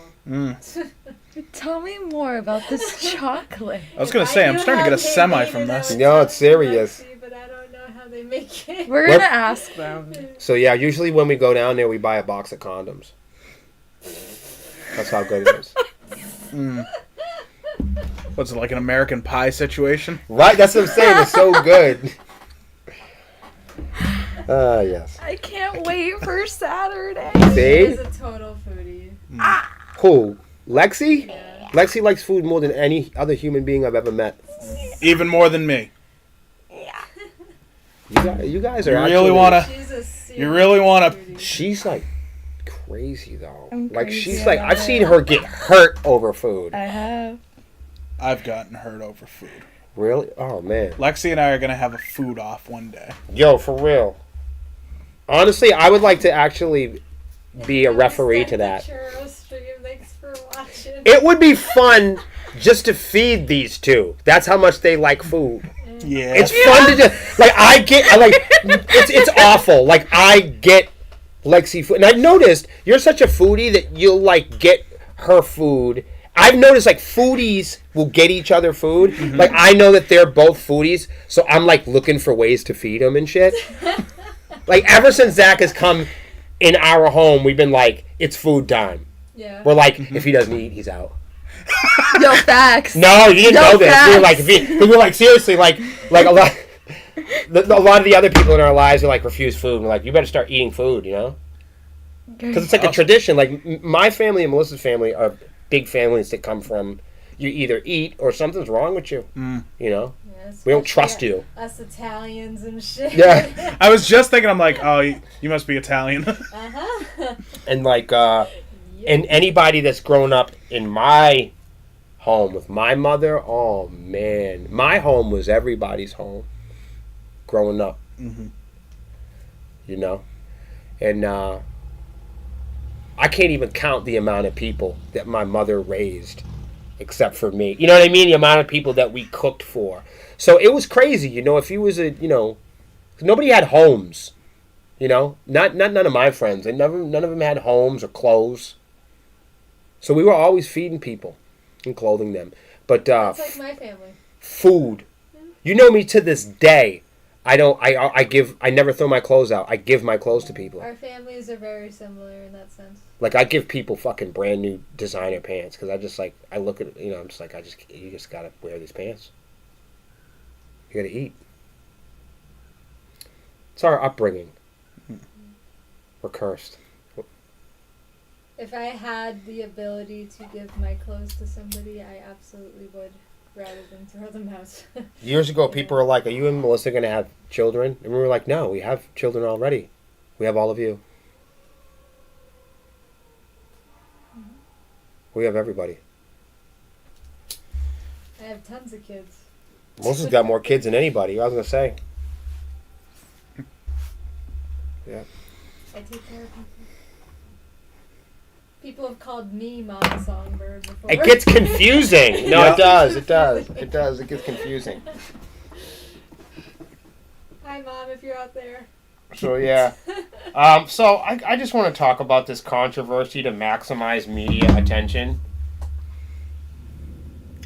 Speaker 3: Tell me more about this chocolate.
Speaker 2: I was gonna say I'm starting to get a semi from this.
Speaker 1: No, it's serious.
Speaker 4: But I don't know how they make it.
Speaker 3: We're gonna ask them.
Speaker 1: So yeah, usually when we go down there, we buy a box of condoms. That's how good it is.
Speaker 2: What's it like an American Pie situation?
Speaker 1: Right? That's what I'm saying. It's so good. Yes.
Speaker 3: I can't wait for Saturday.
Speaker 1: See?
Speaker 4: He's a total foodie.
Speaker 1: Who? Lexi?
Speaker 4: Yeah.
Speaker 1: Lexi likes food more than any other human being I've ever met.
Speaker 2: Even more than me.
Speaker 1: You guys are
Speaker 2: You really
Speaker 1: actually...
Speaker 2: wanna?
Speaker 4: She's a serious
Speaker 2: You really wanna?
Speaker 4: foodie.
Speaker 1: She's like crazy though.
Speaker 3: I'm
Speaker 1: Like
Speaker 3: crazy
Speaker 1: she's like
Speaker 3: about
Speaker 1: I've
Speaker 3: it.
Speaker 1: seen her get hurt over food.
Speaker 3: I have.
Speaker 2: I've gotten hurt over food.
Speaker 1: Really? Oh man.
Speaker 2: Lexi and I are gonna have a food off one day.
Speaker 1: Yo, for real. Honestly, I would like to actually be a referee to that.
Speaker 4: Churro stream. Thanks for watching.
Speaker 1: It would be fun just to feed these two. That's how much they like food.
Speaker 2: Yeah.
Speaker 1: It's fun to just it's awful. Like I get Lexi food, and I noticed you're such a foodie that you'll like get her food I've noticed like foodies will get each other food.
Speaker 2: Mm-hmm.
Speaker 1: Like I know that they're both foodies, so I'm like looking for ways to feed them and shit. Like ever since Zach has come in our home, we've been like, it's food time.
Speaker 4: Yeah.
Speaker 1: We're like, if he doesn't eat, he's out.
Speaker 3: Yo, facts.
Speaker 1: No, you didn't
Speaker 3: No
Speaker 1: know this.
Speaker 3: facts.
Speaker 1: We were like, we were like seriously, like a lot. A lot of the other people in our lives are like refuse food. We're like, you better start eating food, you know? Because it's like a tradition. Like my family and Melissa's family are big families that come from you either eat or something's wrong with you. You know,
Speaker 4: Yeah,
Speaker 1: we don't
Speaker 4: especially
Speaker 1: trust you.
Speaker 4: Us Italians and shit.
Speaker 1: Yeah,
Speaker 2: I was just thinking, I'm like, oh, you must be Italian.
Speaker 4: Uh-huh.
Speaker 1: and like, and anybody that's grown up in my home with my mother, oh man, my home was everybody's home. Growing up, you know, and I can't even count the amount of people that my mother raised, except for me. You know what I mean? The amount of people that we cooked for. So it was crazy, you know. If you was nobody had homes, you know. Not none of my friends. None of them had homes or clothes. So we were always feeding people and clothing them. But
Speaker 4: It's like my family.
Speaker 1: food, you know me to this day. I never throw my clothes out. I give my clothes to people.
Speaker 4: Our families are very similar in that sense.
Speaker 1: Like I give people fucking brand new designer pants because I just like I look at I'm just like you just gotta wear these pants. You gotta eat. It's our upbringing. We're cursed.
Speaker 4: If I had the ability to give my clothes to somebody, I absolutely would, rather than throw them out.
Speaker 1: Years ago, people were like, "Are you and Melissa gonna have children?" And we were like, "No, we have children already. We have all of you. We have everybody."
Speaker 4: I have tons of kids.
Speaker 1: Melissa's got more kids than anybody. I was gonna say. Yeah.
Speaker 4: I take care of people. People have called me Mama Songbird before.
Speaker 1: It gets confusing. No,
Speaker 2: Yeah.
Speaker 1: it does. It does. It does. It gets confusing.
Speaker 4: Hi, Mom, if you're out there.
Speaker 1: So yeah. So I just want to talk about this controversy to maximize media attention.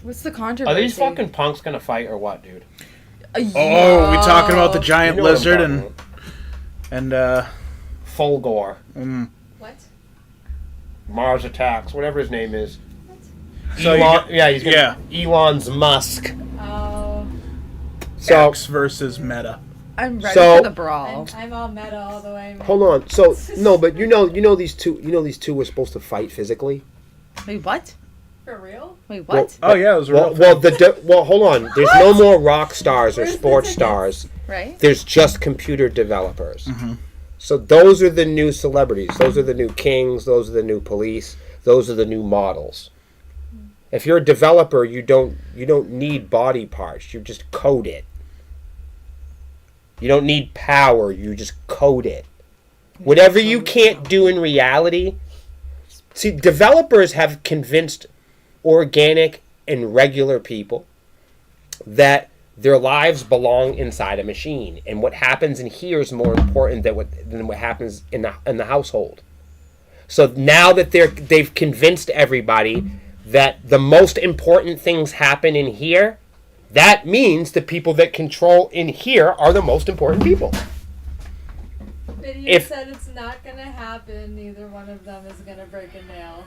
Speaker 3: What's the controversy?
Speaker 1: Are these fucking punks gonna fight or what, dude?
Speaker 2: Oh, we talking about the
Speaker 1: You
Speaker 2: giant
Speaker 1: know what I'm
Speaker 2: lizard
Speaker 1: talking
Speaker 2: and
Speaker 1: about. Fulgor,
Speaker 4: What?
Speaker 1: Mars Attacks, whatever his name is.
Speaker 2: So
Speaker 1: Elon, he's gonna,
Speaker 2: yeah.
Speaker 1: Elon's Musk.
Speaker 4: Oh,
Speaker 1: So
Speaker 2: X versus Meta.
Speaker 3: I'm ready
Speaker 1: So-
Speaker 3: for the brawl.
Speaker 4: I'm all meta all the way. Man.
Speaker 1: hold on. So no, but you know these two were supposed to fight physically.
Speaker 3: Wait, what?
Speaker 4: For real?
Speaker 3: Wait, what?
Speaker 2: Oh yeah, it was a real
Speaker 1: Well, hold on. There's no more rock stars or
Speaker 4: Where's the
Speaker 1: sports
Speaker 4: tickets?
Speaker 1: stars.
Speaker 3: Right?
Speaker 1: There's just computer developers. So those are the new celebrities. Those are the new kings. Those are the new police. Those are the new models. If you're a developer, you don't need body parts. You just code it. You don't need power. You just code it. Whatever you can't do in reality. See, developers have convinced organic and regular people that their lives belong inside a machine, and what happens in here is more important than what happens in the household. So now that they've convinced everybody that the most important things happen in here, that means the people that control in here are the most important people.
Speaker 4: Video said it's not gonna happen. Neither one of them is gonna break a nail.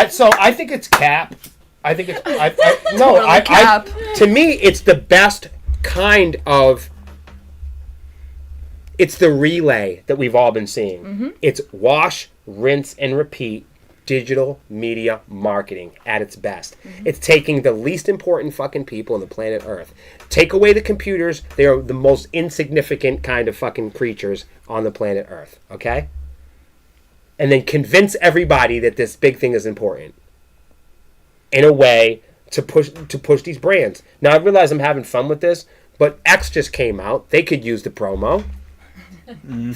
Speaker 1: So I think it's cap. I think it's
Speaker 3: Totally cap.
Speaker 1: to me it's the best kind of. It's the relay that we've all been seeing. It's wash, rinse, and repeat. Digital media marketing at its best. It's taking the least important fucking people on the planet Earth. Take away the computers, they are the most insignificant kind of fucking creatures on the planet Earth, okay? And then convince everybody that this big thing is important. In a way to push these brands. Now I realize I'm having fun with this, but X just came out. They could use the promo.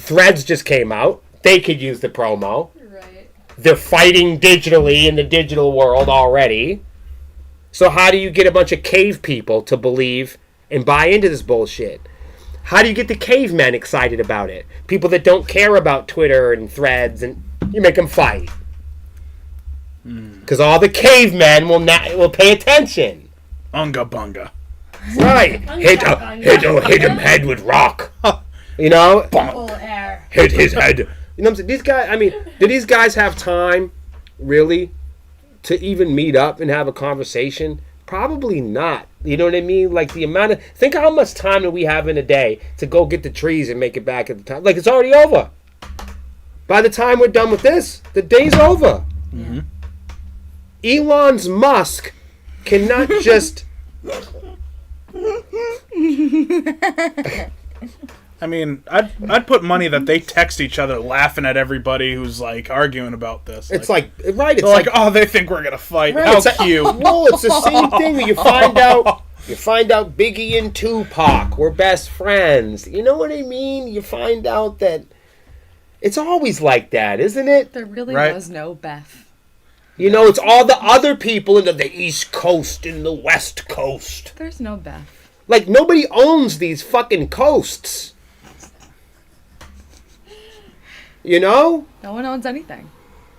Speaker 1: Threads just came out. They could use the promo.
Speaker 4: Right.
Speaker 1: They're fighting digitally in the digital world already. So how do you get a bunch of cave people to believe and buy into this bullshit? How do you get the cavemen excited about it? People that don't care about Twitter and threads, and you make them fight. Because all the cavemen will pay attention.
Speaker 2: Unga bunga.
Speaker 1: Right. Hit him head with rock. You know?
Speaker 4: Full air.
Speaker 1: Hit his head. You know what I'm saying? These guys, I mean, do these guys have time, really, to even meet up and have a conversation? Probably not. You know what I mean? Like the amount of... Think how much time do we have in a day to go get the trees and make it back at the time. Like, it's already over. By the time we're done with this, the day's over.
Speaker 2: Mm-hmm.
Speaker 1: Elon Musk cannot just...
Speaker 2: I mean, I'd put money that they text each other laughing at everybody who's, like, arguing about this.
Speaker 1: It's like right, it's
Speaker 2: they're like, oh, they think we're going to fight.
Speaker 1: right,
Speaker 2: How
Speaker 1: it's
Speaker 2: cute.
Speaker 1: Well, it's the same thing. You find out Biggie and Tupac were best friends. You know what I mean? You find out that it's always like that, isn't it?
Speaker 3: There really
Speaker 2: Right.
Speaker 3: was no Beth.
Speaker 1: You know, it's all the other people in the East Coast and the West Coast.
Speaker 3: There's no Beth.
Speaker 1: Like, nobody owns these fucking coasts. You know?
Speaker 3: No one owns anything.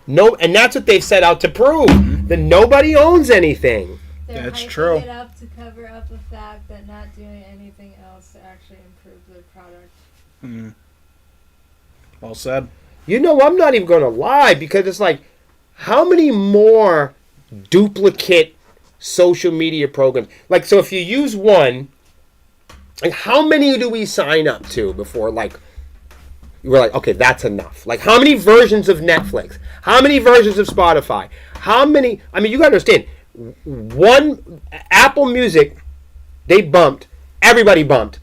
Speaker 1: No, and that's what they've set out to prove. That nobody owns anything.
Speaker 4: They're
Speaker 2: That's
Speaker 4: hyping
Speaker 2: true.
Speaker 4: it up to cover up the fact that not doing anything else to actually improve their product.
Speaker 2: Well said.
Speaker 1: You know, I'm not even going to lie, because it's like, how many more duplicate social media programs? Like, so if you use one, like, how many do we sign up to before, like, we're like, okay, that's enough. Like, how many versions of Netflix? How many versions of Spotify? How many? I mean, you got to understand, one, Apple Music, they bumped, everybody bumped.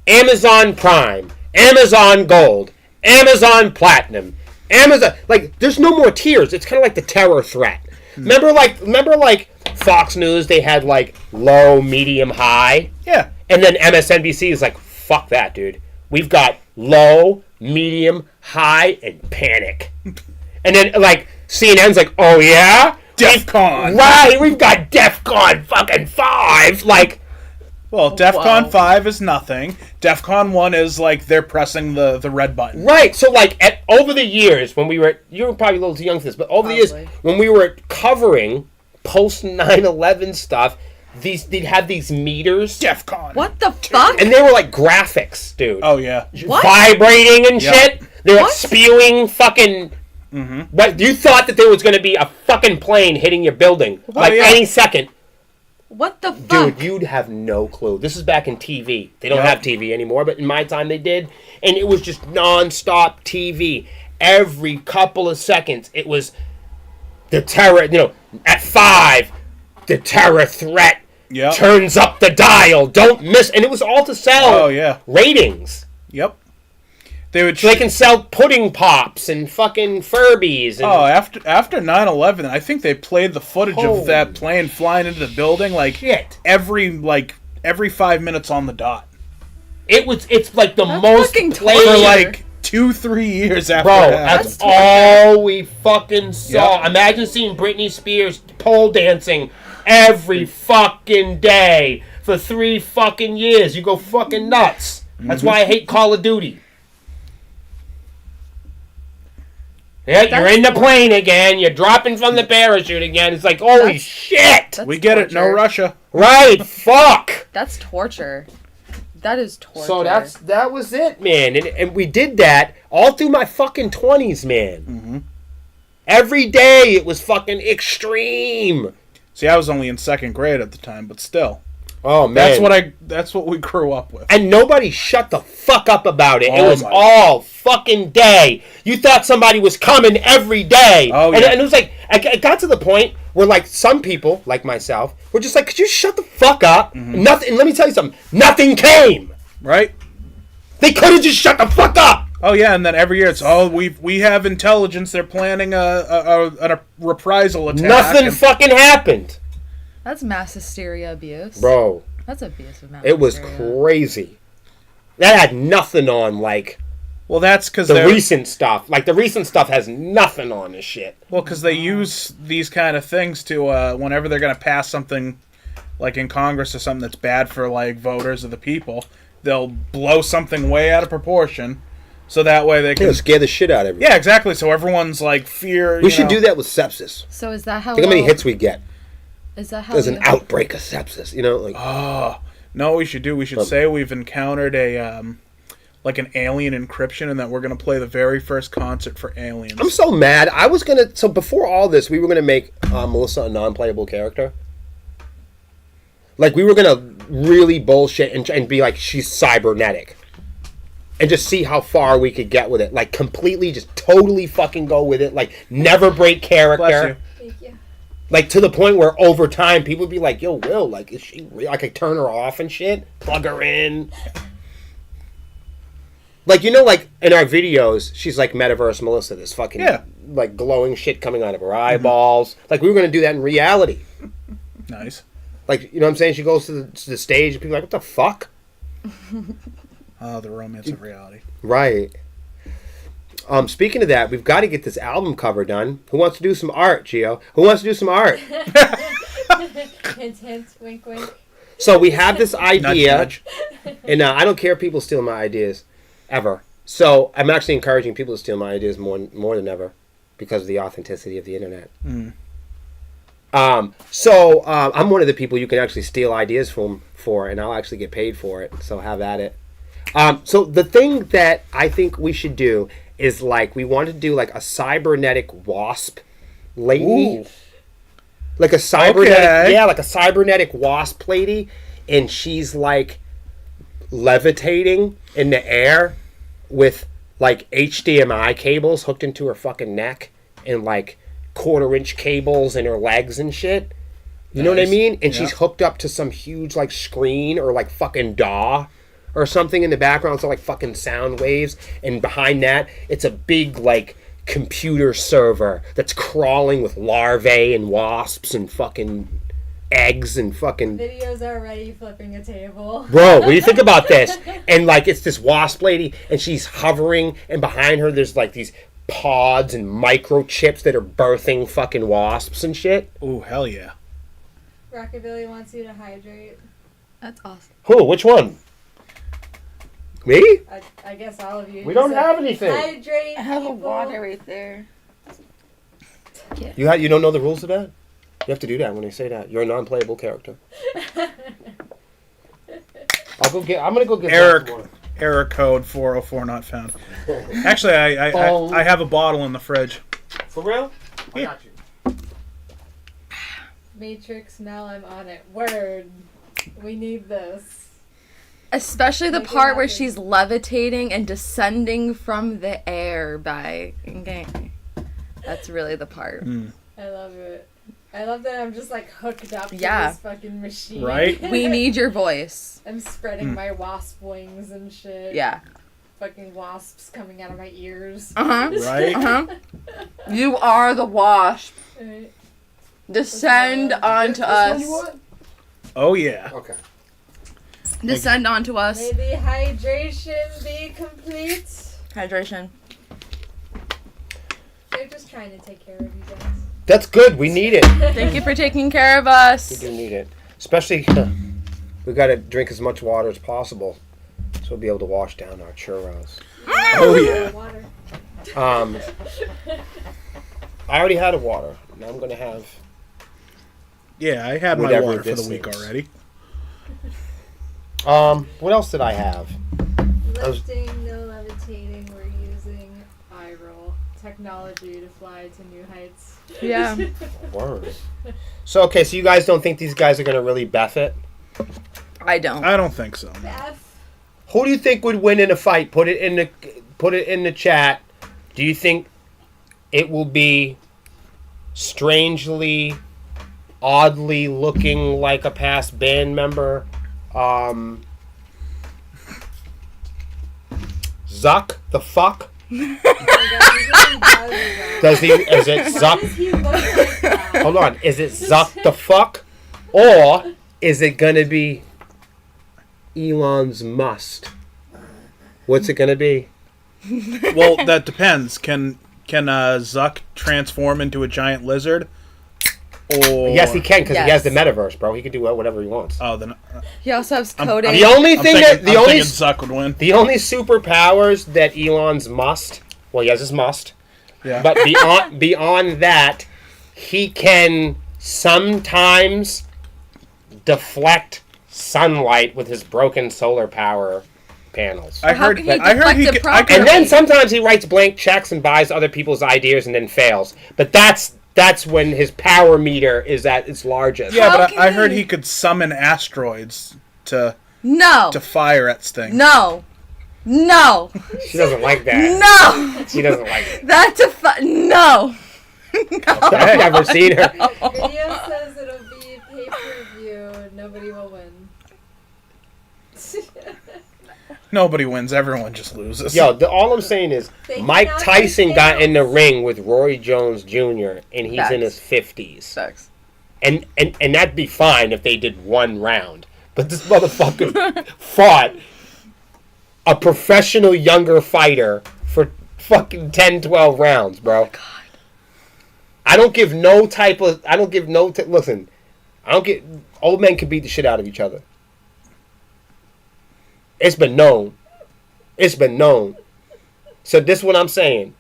Speaker 1: Amazon Prime, Amazon Gold, Amazon Platinum, Amazon, like, there's no more tiers. It's kind of like the terror threat. Remember like Fox News, they had like low, medium, high?
Speaker 2: Yeah.
Speaker 1: And then MSNBC is like, fuck that, dude. We've got low, medium, high, and panic. And then like CNN's like, oh yeah?
Speaker 2: DEFCON.
Speaker 1: Right, we've got DEFCON fucking 5. Like,
Speaker 2: Well, DEFCON
Speaker 3: Wow.
Speaker 2: 5 is nothing. DEFCON 1 is like they're pressing the red button.
Speaker 1: right, so like over the years when we were, you were probably a little too young for this, but over the years
Speaker 3: Probably.
Speaker 1: when we were covering post 9/11 stuff, they'd have these meters,
Speaker 2: DEFCON.
Speaker 3: What the fuck?
Speaker 1: and they were like graphics, dude.
Speaker 2: Oh, yeah.
Speaker 3: What?
Speaker 1: Vibrating and
Speaker 2: Yeah.
Speaker 1: shit. They were
Speaker 3: What?
Speaker 1: spewing fucking. What you thought that there was going to be a fucking plane hitting your building like
Speaker 2: yeah.
Speaker 1: any second,
Speaker 3: What the fuck?
Speaker 1: dude? You'd have no clue. This is back in TV. They don't
Speaker 2: Yep.
Speaker 1: have TV anymore, but in my time they did, and it was just non-stop TV. Every couple of seconds, it was the terror. You know, at 5, the terror threat
Speaker 2: Yep.
Speaker 1: turns up the dial. Don't miss, and it was all to sell.
Speaker 2: Oh, yeah.
Speaker 1: Ratings.
Speaker 2: Yep. They would.
Speaker 1: So they can sell pudding pops and fucking Furbies. And,
Speaker 2: Oh, after 9/11, I think they played the footage
Speaker 1: Holy
Speaker 2: of that plane flying into the building like
Speaker 1: shit!
Speaker 2: every 5 minutes on the dot
Speaker 1: It's like the
Speaker 3: That's
Speaker 1: most
Speaker 3: fucking
Speaker 1: played.
Speaker 2: for
Speaker 3: torture.
Speaker 2: like 2-3 years after
Speaker 1: Bro,
Speaker 2: that.
Speaker 1: that's
Speaker 3: That's torture.
Speaker 1: all we fucking saw.
Speaker 2: Yep.
Speaker 1: Imagine seeing Britney Spears pole dancing every fucking day for 3 fucking years. You go fucking nuts. That's why I hate Call of Duty. Yeah, you're
Speaker 3: That's
Speaker 1: in the plane again. You're dropping from the parachute again. It's like, holy
Speaker 3: That's-
Speaker 1: shit!
Speaker 3: That's
Speaker 2: We get it, no
Speaker 3: torture.
Speaker 2: Russia.
Speaker 1: Right, fuck!
Speaker 3: That's torture. That is torture.
Speaker 1: So that was it, man. And we did that all through my fucking 20s, man.
Speaker 2: Mm-hmm.
Speaker 1: Every day it was fucking extreme.
Speaker 2: See, I was only in 2nd grade at the time, but still,
Speaker 1: Oh, man.
Speaker 2: that's what we grew up with.
Speaker 1: And nobody shut the fuck up about it. It
Speaker 2: Oh,
Speaker 1: was
Speaker 2: my-
Speaker 1: all fucking day. You thought somebody was coming every day.
Speaker 2: Oh,
Speaker 1: and,
Speaker 2: yeah.
Speaker 1: and it was like, it got to the point where, like, some people, like myself, were just like, could you shut the fuck up?
Speaker 2: Mm-hmm.
Speaker 1: Nothing. And let me tell you something. Nothing came.
Speaker 2: Right?
Speaker 1: They could have just shut the fuck up.
Speaker 2: Oh yeah, and then every year it's we have intelligence. They're planning a reprisal attack.
Speaker 1: Nothing
Speaker 2: and-
Speaker 1: fucking happened.
Speaker 3: That's mass hysteria abuse.
Speaker 1: Bro,
Speaker 3: That's abuse of mass
Speaker 1: it was
Speaker 3: hysteria.
Speaker 1: crazy. That had nothing on, like,
Speaker 2: Well, that's because
Speaker 1: the recent stuff. Like, the recent stuff has nothing on this shit.
Speaker 2: Well, because they use these kind of things to whenever they're going to pass something, like in Congress or something that's bad for like voters or the people, they'll blow something way out of proportion, so that way they can
Speaker 1: It'll scare the shit out of everyone.
Speaker 2: Yeah, exactly. So everyone's like fear.
Speaker 1: We should do that with sepsis.
Speaker 3: So is that how?
Speaker 1: Think how many hits we get.
Speaker 3: Is that how?
Speaker 1: There's an outbreak of sepsis. You know, like
Speaker 2: No, we should do. We should say we've encountered a like an alien encryption, and that we're gonna play the very first concert for aliens.
Speaker 1: I'm so mad. I was gonna. So before all this, we were gonna make Melissa a non-playable character. Like we were gonna really bullshit and be like she's cybernetic, and just see how far we could get with it. Like completely, just totally fucking go with it. Like never break character.
Speaker 2: Bless you.
Speaker 4: Thank you.
Speaker 1: Like to the point where over time people would be like, "Yo, Will, like is she real?" I could turn her off and shit, plug her in. Like, you know, like, in our videos, she's like Metaverse Melissa, this fucking, like, glowing shit coming out of her eyeballs. Like, we were going to do that in reality.
Speaker 2: Nice.
Speaker 1: Like, you know what I'm saying? She goes to the stage, and people are like, what the fuck?
Speaker 2: Oh, the romance of reality.
Speaker 1: Right. Speaking of that, we've got to get this album cover done. Who wants to do some art, Gio? Who wants to do some art?
Speaker 4: Hint, hint, wink, wink.
Speaker 1: So, we have this idea,
Speaker 2: Nudge,
Speaker 1: and I don't care if people steal my ideas. Ever. So I'm actually encouraging people to steal my ideas more than ever because of the authenticity of the internet. So I'm one of the people you can actually steal ideas for, and I'll actually get paid for it. So have at it. So the thing that I think we should do is like we want to do like a cybernetic wasp lady, like a cybernetic, like a cybernetic wasp lady, and she's like levitating in the air with like HDMI cables hooked into her fucking neck and like 1/4-inch cables in her legs and shit. You know what I mean? And she's hooked up to some huge like screen or like fucking DAW or something in the background, so like fucking sound waves, and behind that it's a big like computer server that's crawling with larvae and wasps and fucking eggs and fucking
Speaker 4: Videos already flipping a table.
Speaker 1: Bro, what do you think about this? And like it's this wasp lady and she's hovering, and behind her there's like these pods and microchips that are birthing fucking wasps and shit.
Speaker 2: Oh, hell yeah.
Speaker 4: Rockabilly wants you to hydrate.
Speaker 3: That's awesome.
Speaker 1: Who? Which one? Me?
Speaker 4: I guess all of you.
Speaker 1: We don't have anything.
Speaker 4: Hydrate.
Speaker 3: I have a
Speaker 4: people.
Speaker 3: water right there.
Speaker 1: You don't know the rules of that? You have to do that when they say that. You're a non-playable character. I'm gonna go get
Speaker 2: Error code 404 not found. Actually, I have a bottle in the fridge.
Speaker 1: For real? I got you.
Speaker 4: Matrix, now I'm on it. Word. We need this.
Speaker 3: Especially the
Speaker 4: Make it
Speaker 3: part where
Speaker 4: happen.
Speaker 3: she's levitating and descending from the air by. Okay. That's really the part.
Speaker 4: I love it. I love that I'm just like hooked up to
Speaker 3: Yeah.
Speaker 4: this fucking machine.
Speaker 2: Right?
Speaker 3: We need your voice.
Speaker 4: I'm spreading my wasp wings and shit.
Speaker 3: Yeah.
Speaker 4: Fucking wasps coming out of my ears.
Speaker 2: Right?
Speaker 3: You are the wasp.
Speaker 4: Right.
Speaker 3: Descend onto us.
Speaker 2: Oh, yeah.
Speaker 1: Okay.
Speaker 3: Descend onto us.
Speaker 4: May the hydration be complete.
Speaker 3: Hydration.
Speaker 4: They're just trying to take care of you guys.
Speaker 1: That's good. We need it.
Speaker 3: Thank you for taking care of us.
Speaker 1: We do need it. Especially, we gotta drink as much water as possible, so we'll be able to wash down our churros.
Speaker 2: Oh, yeah.
Speaker 4: Water.
Speaker 1: I already had a water. Now I'm gonna have.
Speaker 2: Yeah, I had my
Speaker 1: Whatever
Speaker 2: water for
Speaker 1: this
Speaker 2: the week
Speaker 1: is.
Speaker 2: already.
Speaker 1: What else did I have?
Speaker 4: Lifting, no levitating. We're using eye-roll technology to fly to new heights.
Speaker 3: Yeah.
Speaker 1: Word. So okay, so you guys don't think these guys are gonna really beff it?
Speaker 3: I don't.
Speaker 2: I don't think so.
Speaker 4: Beth.
Speaker 1: Who do you think would win in a fight? Put it in the chat. Do you think it will be strangely, oddly looking like a past band member? Zuck the fuck? Does he? Is it Zuck?
Speaker 4: Does he look like that?
Speaker 1: Hold on. Is it Zuck the fuck, or is it gonna be Elon's Must? What's it gonna be?
Speaker 2: Well, that depends. Can Zuck transform into a giant lizard? Or
Speaker 1: Yes, he can because he has
Speaker 3: Yes.
Speaker 1: the metaverse, bro. He can do whatever he wants.
Speaker 2: Oh, then
Speaker 3: He also has
Speaker 2: I'm-
Speaker 3: coding.
Speaker 1: The only
Speaker 2: I'm
Speaker 1: thing
Speaker 2: thinking,
Speaker 1: that
Speaker 2: I'm thinking Zuck would win.
Speaker 1: the only superpowers that Elon's must. Well, he has his must.
Speaker 2: Yeah.
Speaker 1: But beyond that, he can sometimes deflect sunlight with his broken solar power panels.
Speaker 2: I
Speaker 3: How
Speaker 2: heard.
Speaker 3: can he
Speaker 2: I heard he.
Speaker 3: deflect it
Speaker 2: I
Speaker 3: properly?
Speaker 2: could,
Speaker 1: And then sometimes he writes blank checks and buys other people's ideas and then fails. But that's when his power meter is at its largest.
Speaker 2: yeah,
Speaker 3: How
Speaker 2: but
Speaker 3: can
Speaker 2: I heard
Speaker 3: he-
Speaker 2: he could summon asteroids to
Speaker 3: No.
Speaker 2: fire at Sting.
Speaker 3: No. No.
Speaker 1: She doesn't like that.
Speaker 3: No.
Speaker 1: She doesn't like it.
Speaker 3: That's a no.
Speaker 1: I've never seen her.
Speaker 4: Video says it'll be pay-per-view and nobody will win.
Speaker 2: Nobody wins. Everyone just loses.
Speaker 1: Yo, all I'm saying is
Speaker 4: They
Speaker 1: Mike
Speaker 4: cannot
Speaker 1: Tyson
Speaker 4: make
Speaker 1: got in the
Speaker 4: nails.
Speaker 1: ring with Roy Jones Jr. and he's in his
Speaker 3: Facts.
Speaker 1: 50s.
Speaker 3: Sucks.
Speaker 1: And that'd be fine if they did one round. But this motherfucker fought a professional younger fighter for fucking 10, 12 rounds, bro.
Speaker 3: God.
Speaker 1: I don't give no type of... listen, I don't get... Old men can beat the shit out of each other. It's been known. It's been known. So this is what I'm saying.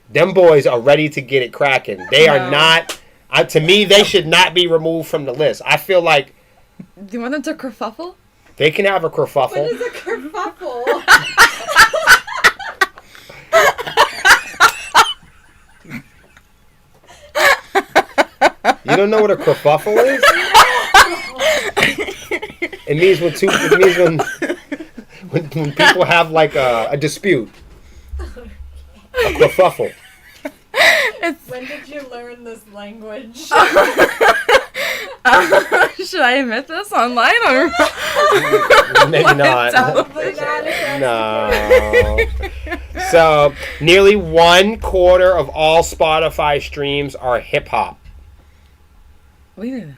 Speaker 1: Them boys are ready to get it cracking. They are
Speaker 3: No.
Speaker 1: not... to me, they should not be removed from the list. I feel like
Speaker 3: Do you want them to kerfuffle?
Speaker 1: they can have a
Speaker 4: What
Speaker 1: kerfuffle.
Speaker 4: is a kerfuffle?
Speaker 1: You don't know what a kerfuffle is? It means when people have like a dispute. A kerfuffle.
Speaker 4: When did you learn this language?
Speaker 3: Should I admit this online or?
Speaker 1: Maybe not.
Speaker 4: Probably not if that's
Speaker 1: No. So, nearly 1/4 of all Spotify streams are hip hop.
Speaker 3: We knew that.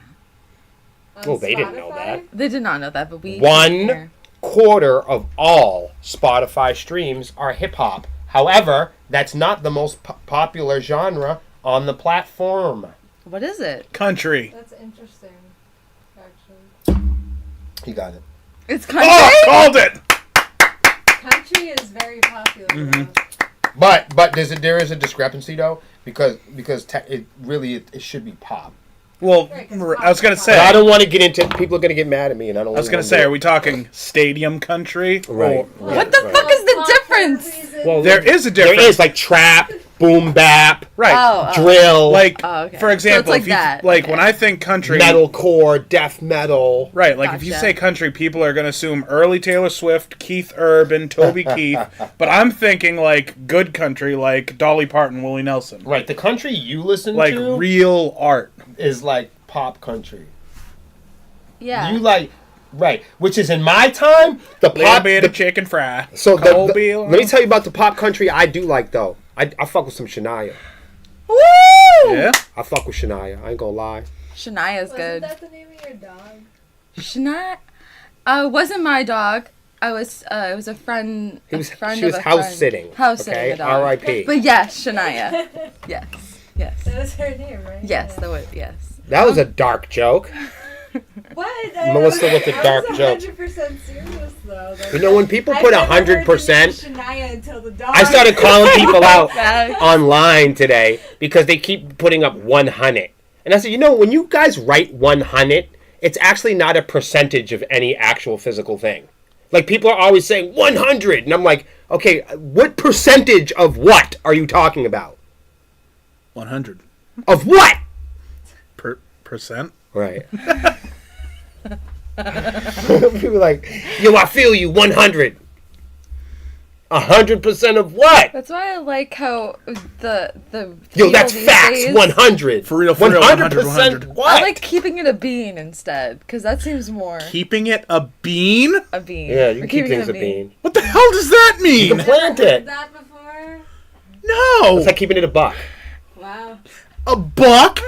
Speaker 4: on
Speaker 1: Well, they didn't know
Speaker 4: Spotify?
Speaker 1: that.
Speaker 3: They did not know that, but we.
Speaker 1: 1/4 of all Spotify streams are hip hop. However, that's not the most popular genre on the platform.
Speaker 3: What is it?
Speaker 2: Country.
Speaker 4: That's interesting, actually.
Speaker 1: You got it.
Speaker 3: It's country.
Speaker 2: Oh, called it.
Speaker 4: Country is very popular.
Speaker 2: Mm-hmm.
Speaker 1: But there is a discrepancy though because it should be pop.
Speaker 2: Well,
Speaker 4: Right, 'cause
Speaker 2: I was gonna
Speaker 1: But
Speaker 2: say.
Speaker 1: I don't want to get into. People are gonna get mad at me, and I don't.
Speaker 2: I was gonna say, are we talking stadium country?
Speaker 1: Right.
Speaker 2: Or-
Speaker 3: What the fuck is the difference?
Speaker 1: Well,
Speaker 2: There is a
Speaker 1: There
Speaker 2: difference.
Speaker 1: is like trap, boom bap,
Speaker 2: Right.
Speaker 3: Oh,
Speaker 1: drill,
Speaker 2: Like,
Speaker 3: Oh, okay.
Speaker 2: for example,
Speaker 3: So it's like
Speaker 2: if you,
Speaker 3: that.
Speaker 2: like
Speaker 3: Okay.
Speaker 2: when I think country,
Speaker 1: metalcore, death metal.
Speaker 2: right? Like if you
Speaker 3: Gotcha.
Speaker 2: say country, people are gonna assume early Taylor Swift, Keith Urban, Toby Keith. But I'm thinking like good country, like Dolly Parton, Willie Nelson,
Speaker 1: Right. The country you listen
Speaker 2: like
Speaker 1: to
Speaker 2: real art.
Speaker 1: is like pop country.
Speaker 3: Yeah.
Speaker 1: You like right, which is in my time the
Speaker 2: Little
Speaker 1: pop.
Speaker 2: bit of chicken fry.
Speaker 1: So
Speaker 2: Colby,
Speaker 1: let me tell you about the pop country I do like though. I fuck with some Shania.
Speaker 3: Woo!
Speaker 2: Yeah.
Speaker 1: I fuck with Shania. I ain't gonna lie.
Speaker 3: Shania's
Speaker 4: Wasn't
Speaker 3: good.
Speaker 4: that the name of your dog?
Speaker 3: Shania. Wasn't my dog. It was a friend.
Speaker 1: He was.
Speaker 3: A friend
Speaker 1: She was
Speaker 3: of a
Speaker 1: house
Speaker 3: friend.
Speaker 1: sitting.
Speaker 3: House
Speaker 1: okay?
Speaker 3: sitting. a dog.
Speaker 1: R.I.P.
Speaker 3: But yes, Shania. Yes. Yes.
Speaker 4: That was her name, right?
Speaker 3: Yes.
Speaker 4: Yeah.
Speaker 3: That was yes.
Speaker 1: That was a dark joke.
Speaker 4: What?
Speaker 1: Melissa with the dark
Speaker 4: I was
Speaker 1: jokes.
Speaker 4: 100% serious though.
Speaker 1: You know when people
Speaker 4: I've
Speaker 1: put
Speaker 4: never heard the
Speaker 1: 100%.
Speaker 4: name Shania until the dog.
Speaker 1: I started calling people out
Speaker 3: Facts.
Speaker 1: online today because they keep putting up 100. And I said, you know, when you guys write 100, it's actually not a percentage of any actual physical thing. Like, people are always saying 100. And I'm like, okay, what percentage of what are you talking about?
Speaker 2: 100
Speaker 1: Of what?
Speaker 2: percent.
Speaker 1: Right. People are like, yo, I feel you, 100. 100% of what?
Speaker 3: That's why I like how the
Speaker 1: Yo,
Speaker 3: feel
Speaker 1: that's
Speaker 3: these
Speaker 1: facts.
Speaker 3: days-
Speaker 1: 100.
Speaker 2: For real, 100, 100.
Speaker 1: What?
Speaker 3: I like keeping it a bean instead because that seems more
Speaker 2: Keeping it a bean?
Speaker 3: a bean.
Speaker 1: Yeah, you
Speaker 3: We're
Speaker 1: can keep
Speaker 3: keeping it
Speaker 1: things a bean.
Speaker 2: What the hell does that
Speaker 1: You
Speaker 2: mean?
Speaker 1: can plant
Speaker 4: Heard
Speaker 1: it.
Speaker 4: that before?
Speaker 2: No.
Speaker 1: It's like keeping it a buck.
Speaker 4: Wow.
Speaker 2: A buck?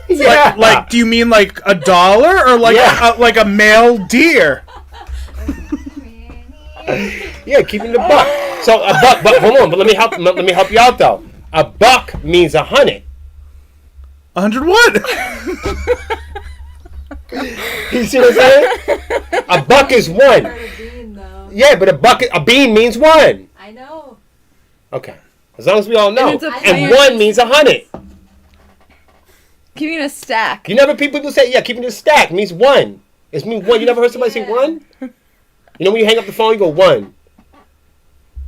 Speaker 1: Yeah.
Speaker 2: Like, do you mean like $1 or like
Speaker 1: Yeah.
Speaker 2: like a male deer?
Speaker 1: Yeah, keeping it a buck. So a buck, but hold on, but let me help you out though. A buck means 100.
Speaker 2: 100 what?
Speaker 1: You see what I'm saying? A buck is one.
Speaker 4: Part of bean, though.
Speaker 1: Yeah, but a bean means one.
Speaker 4: I know.
Speaker 1: Okay. As long as we all know.
Speaker 3: And it's a
Speaker 1: And
Speaker 3: plant.
Speaker 1: one means 100.
Speaker 3: Keeping a stack.
Speaker 1: You never people say, yeah, keeping it stacked means one. It means one. You never heard somebody say
Speaker 4: Yeah.
Speaker 1: one? You know when you hang up the phone, you go one.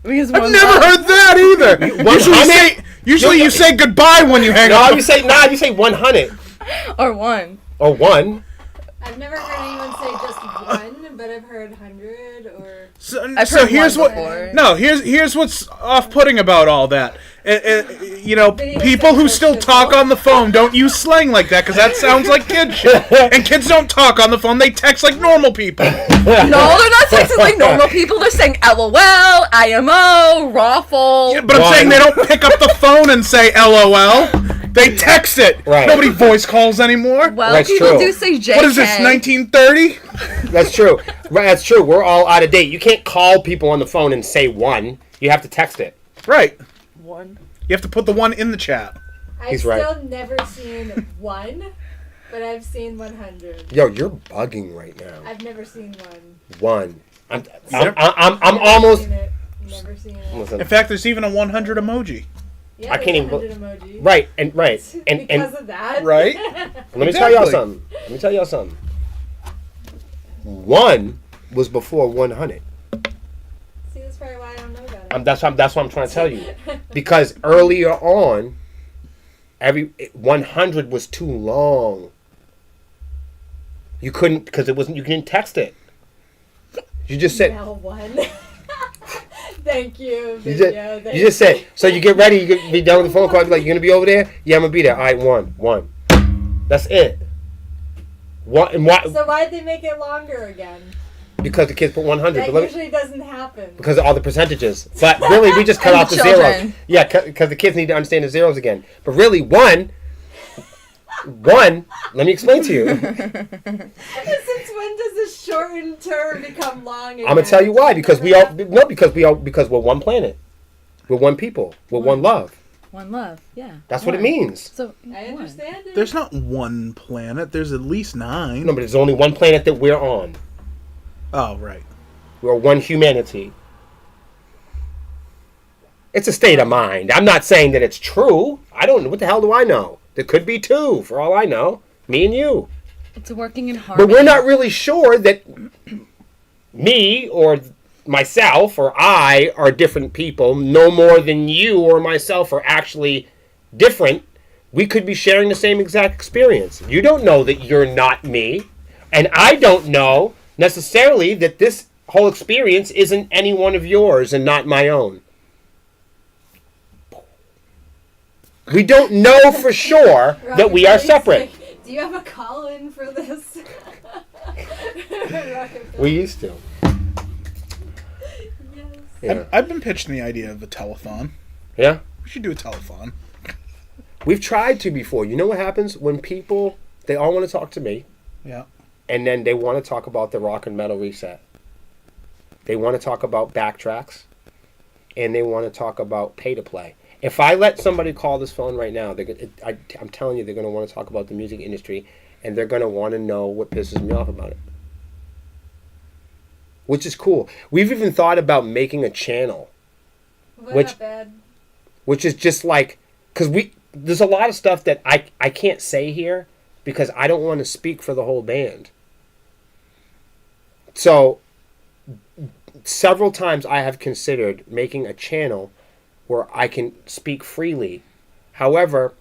Speaker 3: Because
Speaker 2: I've
Speaker 3: one
Speaker 2: never
Speaker 3: love.
Speaker 2: heard that either. Usually you say goodbye when you hang up.
Speaker 1: You say 100
Speaker 3: Or one.
Speaker 1: or one.
Speaker 4: I've never heard anyone say just one, but I've heard 100 or.
Speaker 3: I've
Speaker 2: So
Speaker 3: heard
Speaker 2: here's
Speaker 3: one
Speaker 2: what.
Speaker 3: before.
Speaker 2: No, here's what's off-putting about all that. You know,
Speaker 4: Video
Speaker 2: people who
Speaker 4: sexual
Speaker 2: still
Speaker 4: shit.
Speaker 2: talk on the phone don't use slang like that because that sounds like kid shit. And kids don't talk on the phone; they text like normal people.
Speaker 3: No, they're not texting like normal people. They're saying LOL, IMO, Raffle.
Speaker 2: Yeah, but I'm saying they don't pick up the phone and say LOL. They text it.
Speaker 1: Right.
Speaker 2: Nobody voice calls anymore.
Speaker 3: Well,
Speaker 1: That's
Speaker 3: people
Speaker 1: true.
Speaker 3: do say JK.
Speaker 2: What is this, 1930?
Speaker 1: That's true. Right, that's true. We're all out of date. You can't call people on the phone and say one. You have to text it.
Speaker 2: Right.
Speaker 3: One.
Speaker 2: You have to put the one in the chat.
Speaker 4: I've
Speaker 1: He's right.
Speaker 4: still never seen one, but I've seen 100.
Speaker 1: Yo, you're bugging right now.
Speaker 4: I've never seen one.
Speaker 1: One. I'm
Speaker 2: Never
Speaker 1: I'm
Speaker 4: Never
Speaker 1: almost.
Speaker 4: seen it. Never seen it.
Speaker 1: Listen,
Speaker 2: In fact, there's even a 100 emoji.
Speaker 4: Yeah,
Speaker 1: I can't
Speaker 4: there's
Speaker 1: even-
Speaker 4: 100 emoji.
Speaker 1: right and
Speaker 4: Because
Speaker 1: and
Speaker 4: of that.
Speaker 2: Right?
Speaker 1: let me tell y'all something. Let me tell y'all something. One was before 100.
Speaker 4: See, that's probably why I don't know about it.
Speaker 1: That's what I'm trying to tell you. Because earlier on, 100 was too long. You couldn't because it wasn't. You couldn't text it. You just said.
Speaker 4: Now one. Thank you,
Speaker 1: You
Speaker 4: video.
Speaker 1: just, you just said. So you get ready. You get be done with the phone call. Be like, you gonna be over there? Yeah, I'm gonna be there. All right, one. That's it. What and why?
Speaker 4: So why'd they make it longer again?
Speaker 1: Because the kids put 100.
Speaker 4: That
Speaker 1: But let me-
Speaker 4: usually doesn't happen.
Speaker 1: because of all the percentages. But really, we just cut
Speaker 3: And
Speaker 1: off
Speaker 3: the
Speaker 1: the
Speaker 3: children.
Speaker 1: zeros. Yeah, because the kids need to understand the zeros again. But really, one. Let me explain to you.
Speaker 4: Since when does this shortened term become long again?
Speaker 1: I'm gonna tell you why. Because we're one planet. We're one people. We're one love.
Speaker 3: One love. Yeah.
Speaker 1: That's what it
Speaker 3: One.
Speaker 1: means.
Speaker 3: So
Speaker 4: I
Speaker 3: one.
Speaker 4: understand it.
Speaker 2: There's not one planet. There's at least 9.
Speaker 1: No, but there's only one planet that we're on.
Speaker 2: Oh, right.
Speaker 1: We're one humanity. It's a state of mind. I'm not saying that it's true. I don't know. What the hell do I know? There could be 2, for all I know. Me and you.
Speaker 3: It's working in harmony.
Speaker 1: But we're not really sure that me or myself or I are different people, no more than you or myself are actually different. We could be sharing the same exact experience. You don't know that you're not me. And I don't know necessarily that this whole experience isn't any one of yours and not my own. We don't know for sure that we are
Speaker 4: Rockefeller's
Speaker 1: separate.
Speaker 4: like, do you have a call-in for this? Rockefeller.
Speaker 1: We used to.
Speaker 4: Yes.
Speaker 1: Yeah.
Speaker 2: I've been pitching the idea of a telethon.
Speaker 1: Yeah?
Speaker 2: We should do a telethon.
Speaker 1: We've tried to before. You know what happens when people, they all want to talk to me,
Speaker 2: Yeah.
Speaker 1: and then they want to talk about the rock and metal reset. They want to talk about backtracks, and they want to talk about pay to play. If I let somebody call this phone right now, I'm telling you, they're going to want to talk about the music industry, and they're going to want to know what pisses me off about it. Which is cool. We've even thought about making a channel,
Speaker 4: Well,
Speaker 1: Which-
Speaker 4: not bad.
Speaker 1: which is just like, because there's a lot of stuff that I can't say here because I don't want to speak for the whole band. So, several times I have considered making a channel where I can speak freely. However,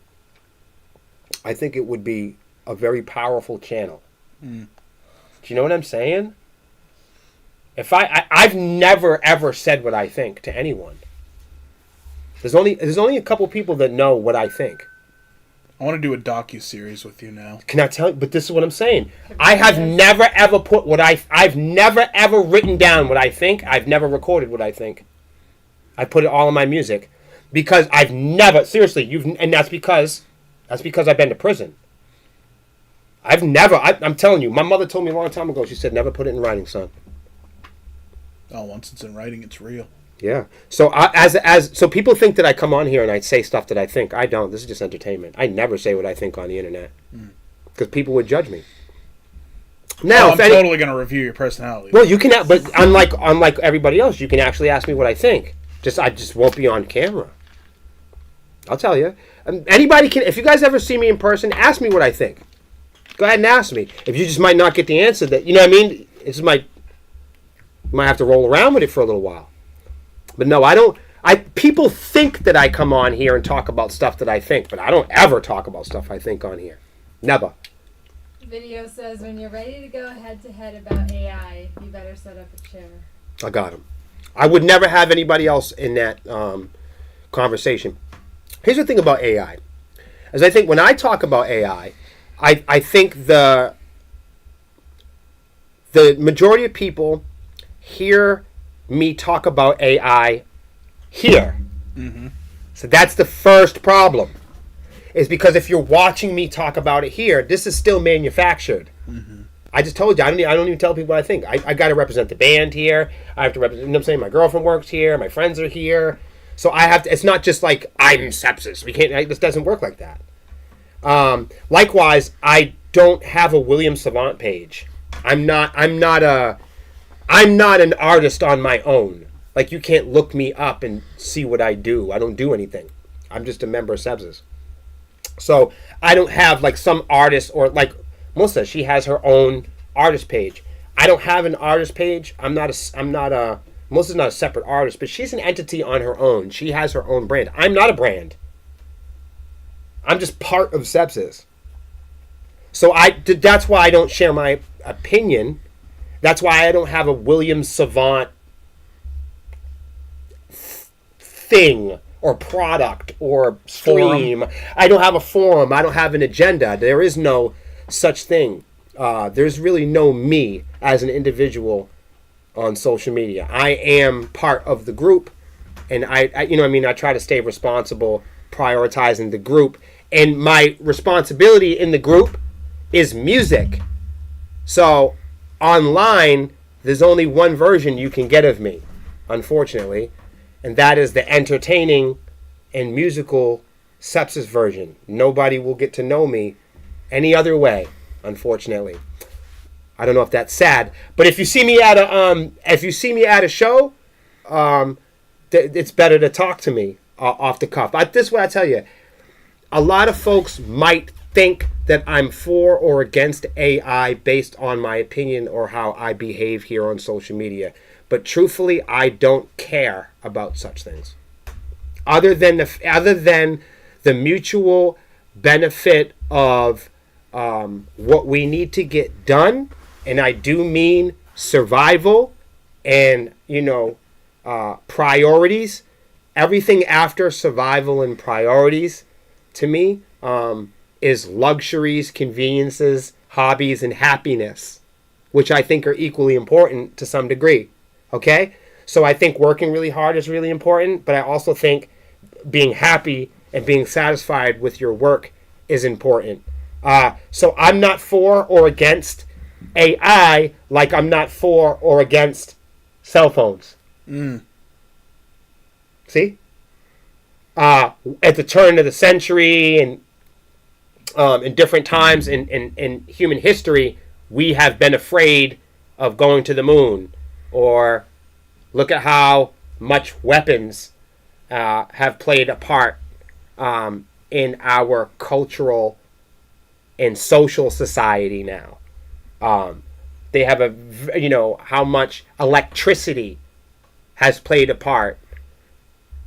Speaker 1: I think it would be a very powerful channel. Do you know what I'm saying? If I've never ever said what I think to anyone. There's only a couple people that know what I think.
Speaker 2: I want to do a docu-series with you now.
Speaker 1: Can I tell you? But this is what I'm saying. I have never ever put I've never ever written down what I think. I've never recorded what I think. I put it all in my music because I've never, seriously, and that's because I've been to prison. I'm telling you, my mother told me a long time ago, she said, never put it in writing, son.
Speaker 2: Oh, once it's in writing, it's real.
Speaker 1: Yeah. So so people think that I come on here and I say stuff that I think. I don't. This is just entertainment. I never say what I think on the internet because people would judge me. Now,
Speaker 2: I'm totally going to review your personality.
Speaker 1: Well, you can, but unlike everybody else, you can actually ask me what I think. I just won't be on camera. I'll tell you. Anybody can. If you guys ever see me in person, ask me what I think. Go ahead and ask me. If you just might not get the answer that you know what I mean, you might have to roll around with it for a little while. But no, I don't. People think that I come on here and talk about stuff that I think, but I don't ever talk about stuff I think on here. Never.
Speaker 4: Video says when you're ready to go head to head about AI, you better set up a chair.
Speaker 1: I got him. I would never have anybody else in that conversation. Here's the thing about AI. As I think when I talk about AI, I think the majority of people hear me talk about AI here. Mm-hmm. So that's the first problem. Is because if you're watching me talk about it here, this is still manufactured. Mm-hmm. I just told you, I don't even tell people what I think. I got to represent the band here. I have to represent, you know what I'm saying? My girlfriend works here. My friends are here. So I have to, it's not just like, I'm Sepsiss. This doesn't work like that. Likewise, I don't have a William Savant page. I'm not an artist on my own. Like, you can't look me up and see what I do. I don't do anything. I'm just a member of Sepsiss. So I don't have like some artist or like Melissa. She has her own artist page. I don't have an artist page. Melissa's not a separate artist, but she's an entity on her own. She has her own brand. I'm not a brand. I'm just part of Sepsiss. So that's why I don't share my opinion. That's why I don't have a William Savant thing or product or stream. Forum. I don't have a forum. I don't have an agenda. There is no such thing. There's really no me as an individual on social media. I am part of the group, and I try to stay responsible, prioritizing the group. And my responsibility in the group is music. So online, there's only one version you can get of me, unfortunately. And that is the entertaining and musical Sepsiss version. Nobody will get to know me any other way, unfortunately. I don't know if that's sad, but if you see me at a show, it's better to talk to me off the cuff. This is what I tell you. A lot of folks might think that I'm for or against AI based on my opinion or how I behave here on social media. But truthfully, I don't care about such things. Other than the mutual benefit of what we need to get done, and I do mean survival and priorities. Everything after survival and priorities, to me, is luxuries, conveniences, hobbies, and happiness, which I think are equally important to some degree. Okay? So I think working really hard is really important, but I also think being happy and being satisfied with your work is important. So I'm not for or against AI like I'm not for or against cell phones. See? At the turn of the century and in different times in human history, we have been afraid of going to the moon. Or look at how much weapons have played a part in our cultural and social society now. They have how much electricity has played a part.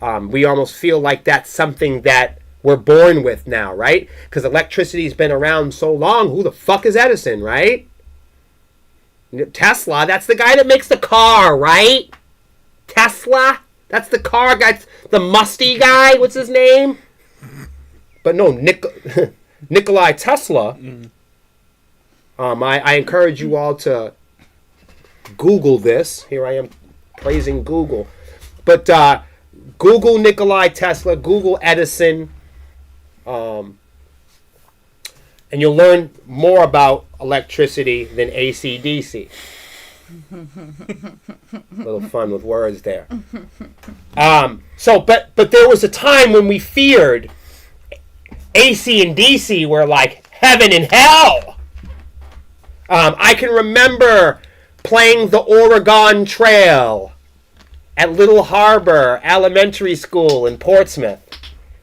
Speaker 1: We almost feel like that's something that we're born with now, right? Because electricity's been around so long. Who the fuck is Edison, right? Tesla, that's the guy that makes the car, right? Tesla, that's the car guy, the musty guy, what's his name? But no, Nikola Tesla. I encourage you all to Google this. Here I am praising Google. But Google Nikola Tesla, Google Edison, and you'll learn more about electricity than AC/DC. Little fun with words there. But there was a time when we feared AC and DC were like heaven and hell. I can remember playing the Oregon Trail at Little Harbor Elementary School in Portsmouth,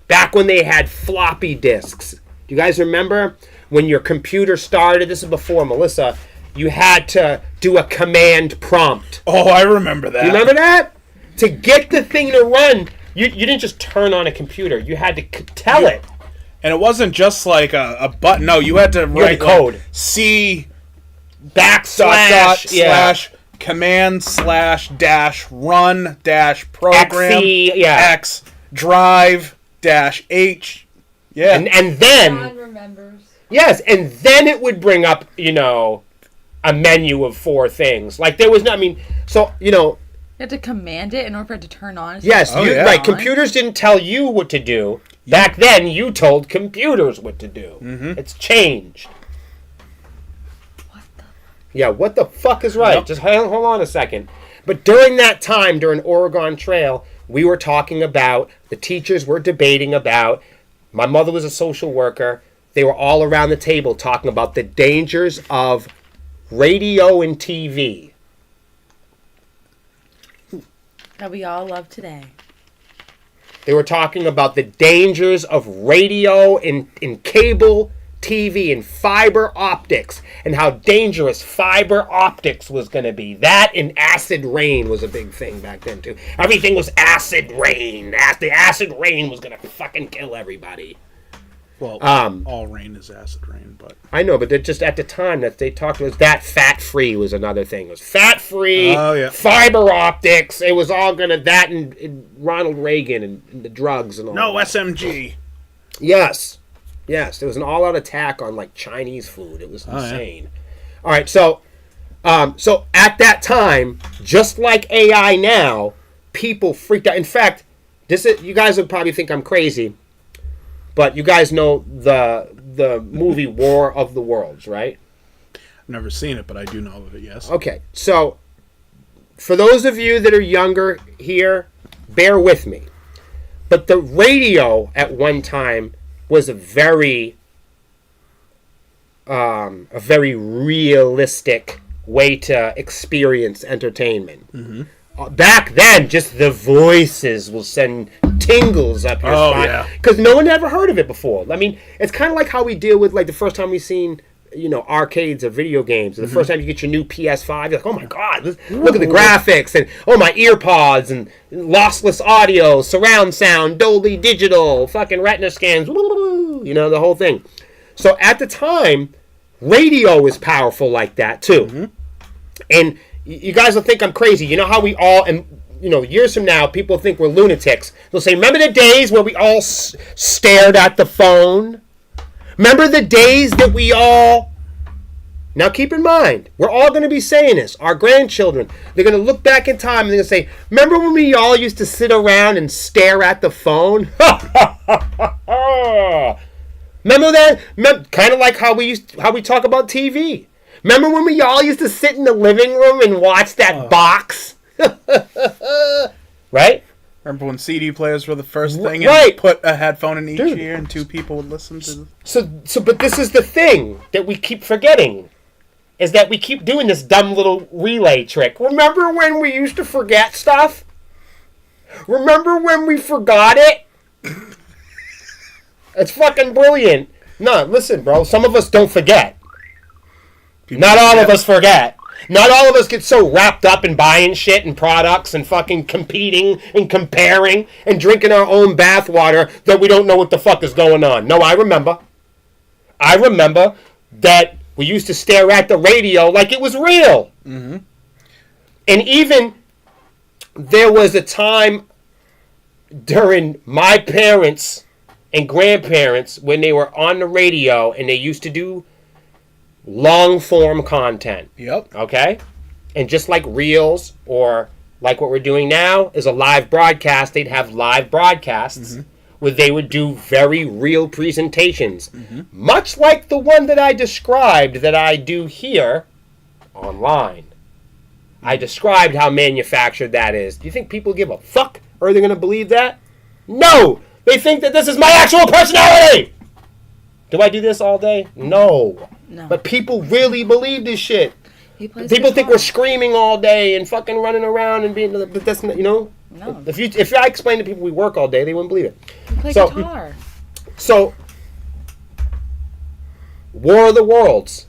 Speaker 1: back when they had floppy disks. Do you guys remember when your computer started? This is before Melissa. You had to do a command prompt.
Speaker 2: Oh, I remember that.
Speaker 1: You remember that? To get the thing to run, you didn't just turn on a computer. You had to tell it.
Speaker 2: And it wasn't just like a button. No, you had to write
Speaker 1: code.
Speaker 2: Like C
Speaker 1: //
Speaker 2: slash command slash dash run dash program X drive dash H. Yeah.
Speaker 1: And then
Speaker 4: John remembers.
Speaker 1: Yes, and then it would bring up, a menu of 4 things. Like there was no, so,
Speaker 3: You had to command it in order for it to turn on.
Speaker 1: Yes, right.
Speaker 3: On.
Speaker 1: Computers didn't tell you what to do. Back then, you told computers what to do. Mm-hmm. It's changed. What the fuck is right? Yep. Just hold on a second. But during that time, during Oregon Trail, we were talking about, the teachers were debating about, my mother was a social worker, they were all around the table talking about the dangers of radio and TV.
Speaker 3: That we all love today.
Speaker 1: They were talking about the dangers of radio and cable TV and fiber optics, and how dangerous fiber optics was going to be. That and acid rain was a big thing back then too. Everything was acid rain. The acid rain was going to fucking kill everybody.
Speaker 2: Well, all rain is acid rain, but
Speaker 1: I know, but just at the time that they talked was that fat-free was another thing. It was fat-free, fiber optics. It was all going to that and Ronald Reagan and the drugs and all.
Speaker 2: No
Speaker 1: that.
Speaker 2: SMG.
Speaker 1: Yes, there was an all-out attack on like Chinese food. It was insane. All right, so at that time, just like AI now, people freaked out. In fact, you guys would probably think I'm crazy. But you guys know the movie War of the Worlds, right?
Speaker 2: I've never seen it, but I do know of it, yes.
Speaker 1: Okay, so for those of you that are younger here, bear with me. But the radio at one time was a very realistic way to experience entertainment. Mm-hmm. Back then, just the voices will send tingles up your spine. Because no one ever heard of it before. It's kind of like how we deal with, like, the first time we seen, arcades or video games. The first time you get your new PS5, you're like, oh my God, look at the graphics. And, oh, my earpods and lossless audio, surround sound, Dolby Digital, fucking retina scans, the whole thing. So at the time, radio was powerful like that, too. Mm-hmm. And you guys will think I'm crazy. You know how we all, and years from now, people think we're lunatics. They'll say, remember the days where we all stared at the phone? Remember the days that we all... Now keep in mind, we're all going to be saying this. Our grandchildren, they're going to look back in time and they're going to say, remember when we all used to sit around and stare at the phone? Remember that? Kind of like how we talk about TV. Remember when we all used to sit in the living room and watch that box? Right?
Speaker 2: Remember when CD players were the first thing and you put a headphone in each ear and 2 people would listen to
Speaker 1: but this is the thing that we keep forgetting, is that we keep doing this dumb little relay trick. Remember when we used to forget stuff? Remember when we forgot it? It's fucking brilliant. No, listen, bro. Some of us don't forget. Not all of us forget. Not all of us get so wrapped up in buying shit and products and fucking competing and comparing and drinking our own bathwater that we don't know what the fuck is going on. No, I remember. I remember that we used to stare at the radio like it was real. Mm-hmm. And even there was a time during my parents and grandparents when they were on the radio and they used to do long-form content.
Speaker 2: Yep.
Speaker 1: Okay? And just like Reels or like what we're doing now is a live broadcast, they'd have live broadcasts where they would do very real presentations. Mm-hmm. Much like the one that I described that I do here online. I described how manufactured that is. Do you think people give a fuck? Or are they going to believe that? No! They think that this is my actual personality! Do I do this all day? No. But people really believe this shit. People think we're screaming all day and fucking running around and being... But that's not, No. If I explain to people we work all day, they wouldn't believe it.
Speaker 3: You play guitar.
Speaker 1: So, War of the Worlds.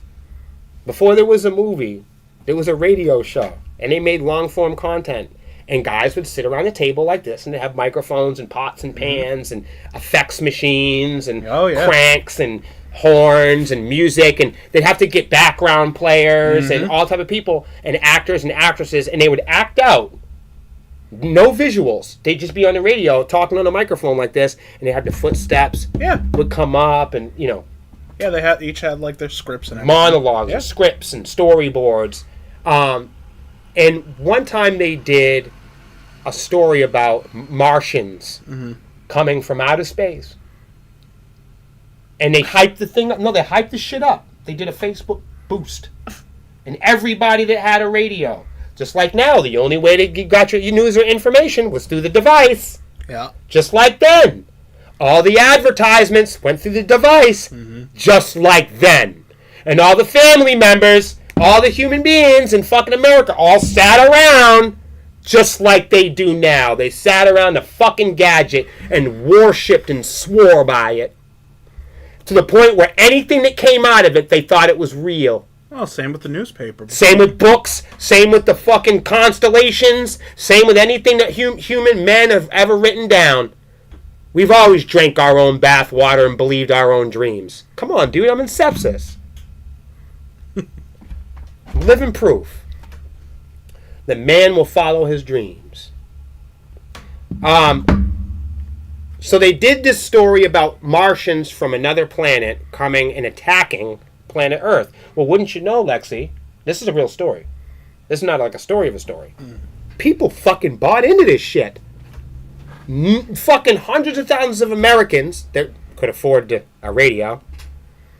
Speaker 1: Before there was a movie, there was a radio show. And they made long-form content. And guys would sit around a table like this, and they have microphones and pots and pans and effects machines and cranks and horns and music. And they'd have to get background players and all type of people and actors and actresses. And they would act out. No visuals. They'd just be on the radio talking on a microphone like this. And they had the footsteps would come up and, Yeah,
Speaker 2: they each had like their scripts and everything.
Speaker 1: Monologues and scripts and storyboards. And one time they did a story about Martians coming from outer space. And they hyped the thing up. No, they hyped the shit up. They did a Facebook boost. And everybody that had a radio, just like now, the only way to get your news or information was through the device.
Speaker 2: Yeah.
Speaker 1: Just like then. All the advertisements went through the device, just like then. And all the family members, all the human beings in fucking America all sat around just like they do now. They sat around the fucking gadget and worshipped and swore by it. To the point where anything that came out of it, they thought it was real.
Speaker 2: Well, same with the newspaper.
Speaker 1: Same with books. Same with the fucking constellations. Same with anything that human men have ever written down. We've always drank our own bath water and believed our own dreams. Come on, dude. I'm in sepsis. Living proof that man will follow his dreams. So they did this story about Martians from another planet coming and attacking planet Earth. Well, wouldn't you know, Lexi, this is a real story. This is not like a story of a story. People fucking bought into this shit. Fucking hundreds of thousands of Americans that could afford a radio.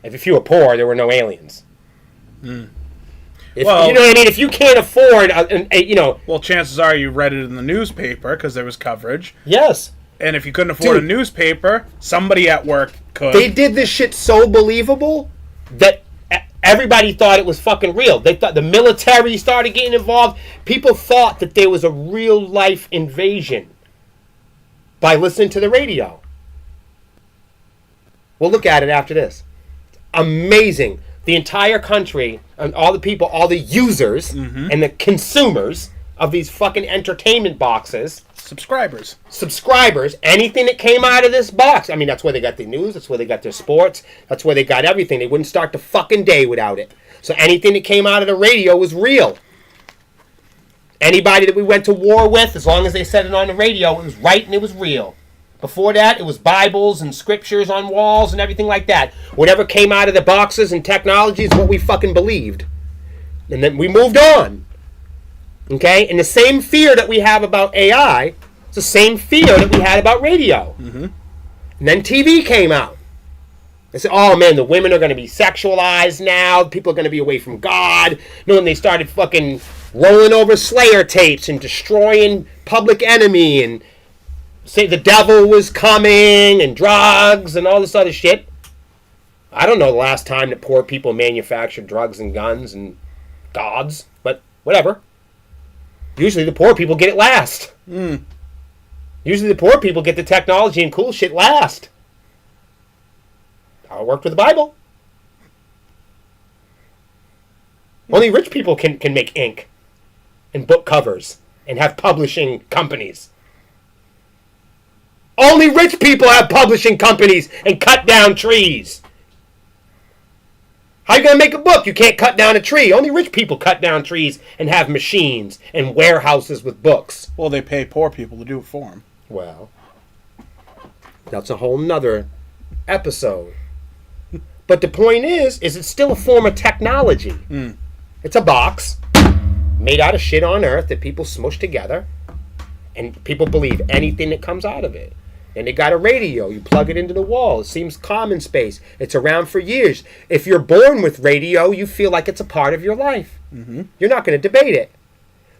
Speaker 1: If you were poor, there were no aliens. You know what I mean? If you can't afford,
Speaker 2: Well, chances are you read it in the newspaper because there was coverage.
Speaker 1: Yes.
Speaker 2: And if you couldn't afford a newspaper, somebody at work could.
Speaker 1: They did this shit so believable that everybody thought it was fucking real. They thought the military started getting involved. People thought that there was a real life invasion by listening to the radio. We'll look at it after this. Amazing. The entire country and all the people, all the users and the consumers of these fucking entertainment boxes. Subscribers. Anything that came out of this box. I mean, that's where they got their news. That's where they got their sports. That's where they got everything. They wouldn't start the fucking day without it. So anything that came out of the radio was real. Anybody that we went to war with, as long as they said it on the radio, it was right and it was real. Before that, it was Bibles and scriptures on walls and everything like that. Whatever came out of the boxes and technology is what we fucking believed. And then we moved on. Okay? And the same fear that we have about AI is the same fear that we had about radio. And then TV came out. They said, oh man, the women are going to be sexualized now. People are going to be away from God. No, and they started fucking rolling over Slayer tapes and destroying Public Enemy and say the devil was coming and drugs and all this other shit. I don't know the last time that poor people manufactured drugs and guns and gods, but whatever. Usually the poor people get it last. Usually the poor people get the technology and cool shit last. How it worked with the Bible. Only rich people can make ink and book covers and have publishing companies. Only rich people have publishing companies and cut down trees. How are you going to make a book? You can't cut down a tree. Only rich people cut down trees and have machines and warehouses with books.
Speaker 2: Well, they pay poor people to do it for them.
Speaker 1: Well, that's a whole nother episode. But the point is it's still a form of technology. It's a box made out of shit on earth that people smush together. And people believe anything that comes out of it. And they got a radio. You plug it into the wall. It seems common space. It's around for years. If you're born with radio, you feel like it's a part of your life. You're not going to debate it.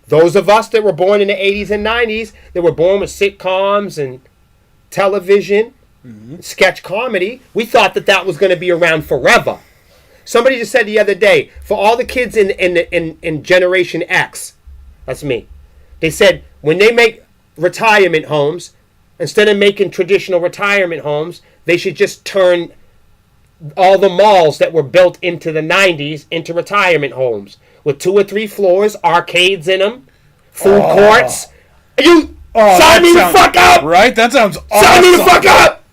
Speaker 1: Those of us that were born in the 80s and 90s, that were born with sitcoms and television, sketch comedy, we thought that was going to be around forever. Somebody just said the other day, for all the kids in Generation X, that's me, they said when they make retirement homes, instead of making traditional retirement homes, they should just turn all the malls that were built into the 90s into retirement homes with 2 or 3 floors, arcades in them, food courts. Sign me the fuck up!
Speaker 2: Right? That sounds awesome.
Speaker 1: Sign me the fuck up!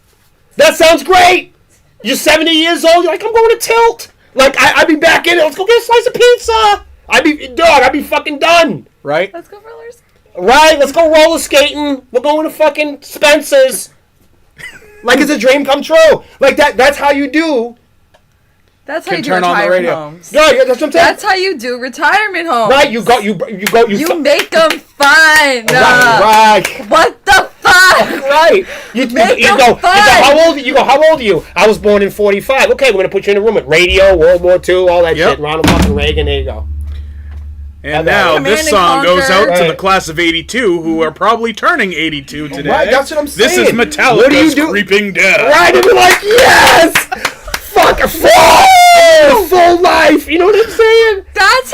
Speaker 1: That sounds great! You're 70 years old, you're like, I'm going to Tilt. Like, I'd be back in it, let's go get a slice of pizza! I'd be fucking done.
Speaker 2: Right?
Speaker 3: Let's go roller skating.
Speaker 1: Right, let's go roller skating. We're going to fucking Spencer's. Like it's a dream come true. Like that's how you do.
Speaker 3: That's how you do
Speaker 2: turn on the
Speaker 3: retirement
Speaker 2: radio.
Speaker 3: homes.
Speaker 1: Yeah, that's what I'm saying.
Speaker 3: That's how you do retirement homes.
Speaker 1: Right, you
Speaker 3: make them fun.
Speaker 1: Right.
Speaker 3: What the fuck?
Speaker 1: Right. You go, how old are you? I was born in 45. Okay, we're going to put you in a room with radio, World War II, all that shit. Ronald fucking Reagan, there you go.
Speaker 2: And now
Speaker 3: Command
Speaker 2: this
Speaker 3: and
Speaker 2: song goes
Speaker 3: Conquer.
Speaker 2: out to the class of 82 who are probably turning 82 today.
Speaker 1: Right, that's what I'm saying.
Speaker 2: This is Metallica's
Speaker 1: What do you do?
Speaker 2: Creeping Death.
Speaker 1: Right, and you're like, yes! Fuck, full life. You know what I'm saying?
Speaker 3: That's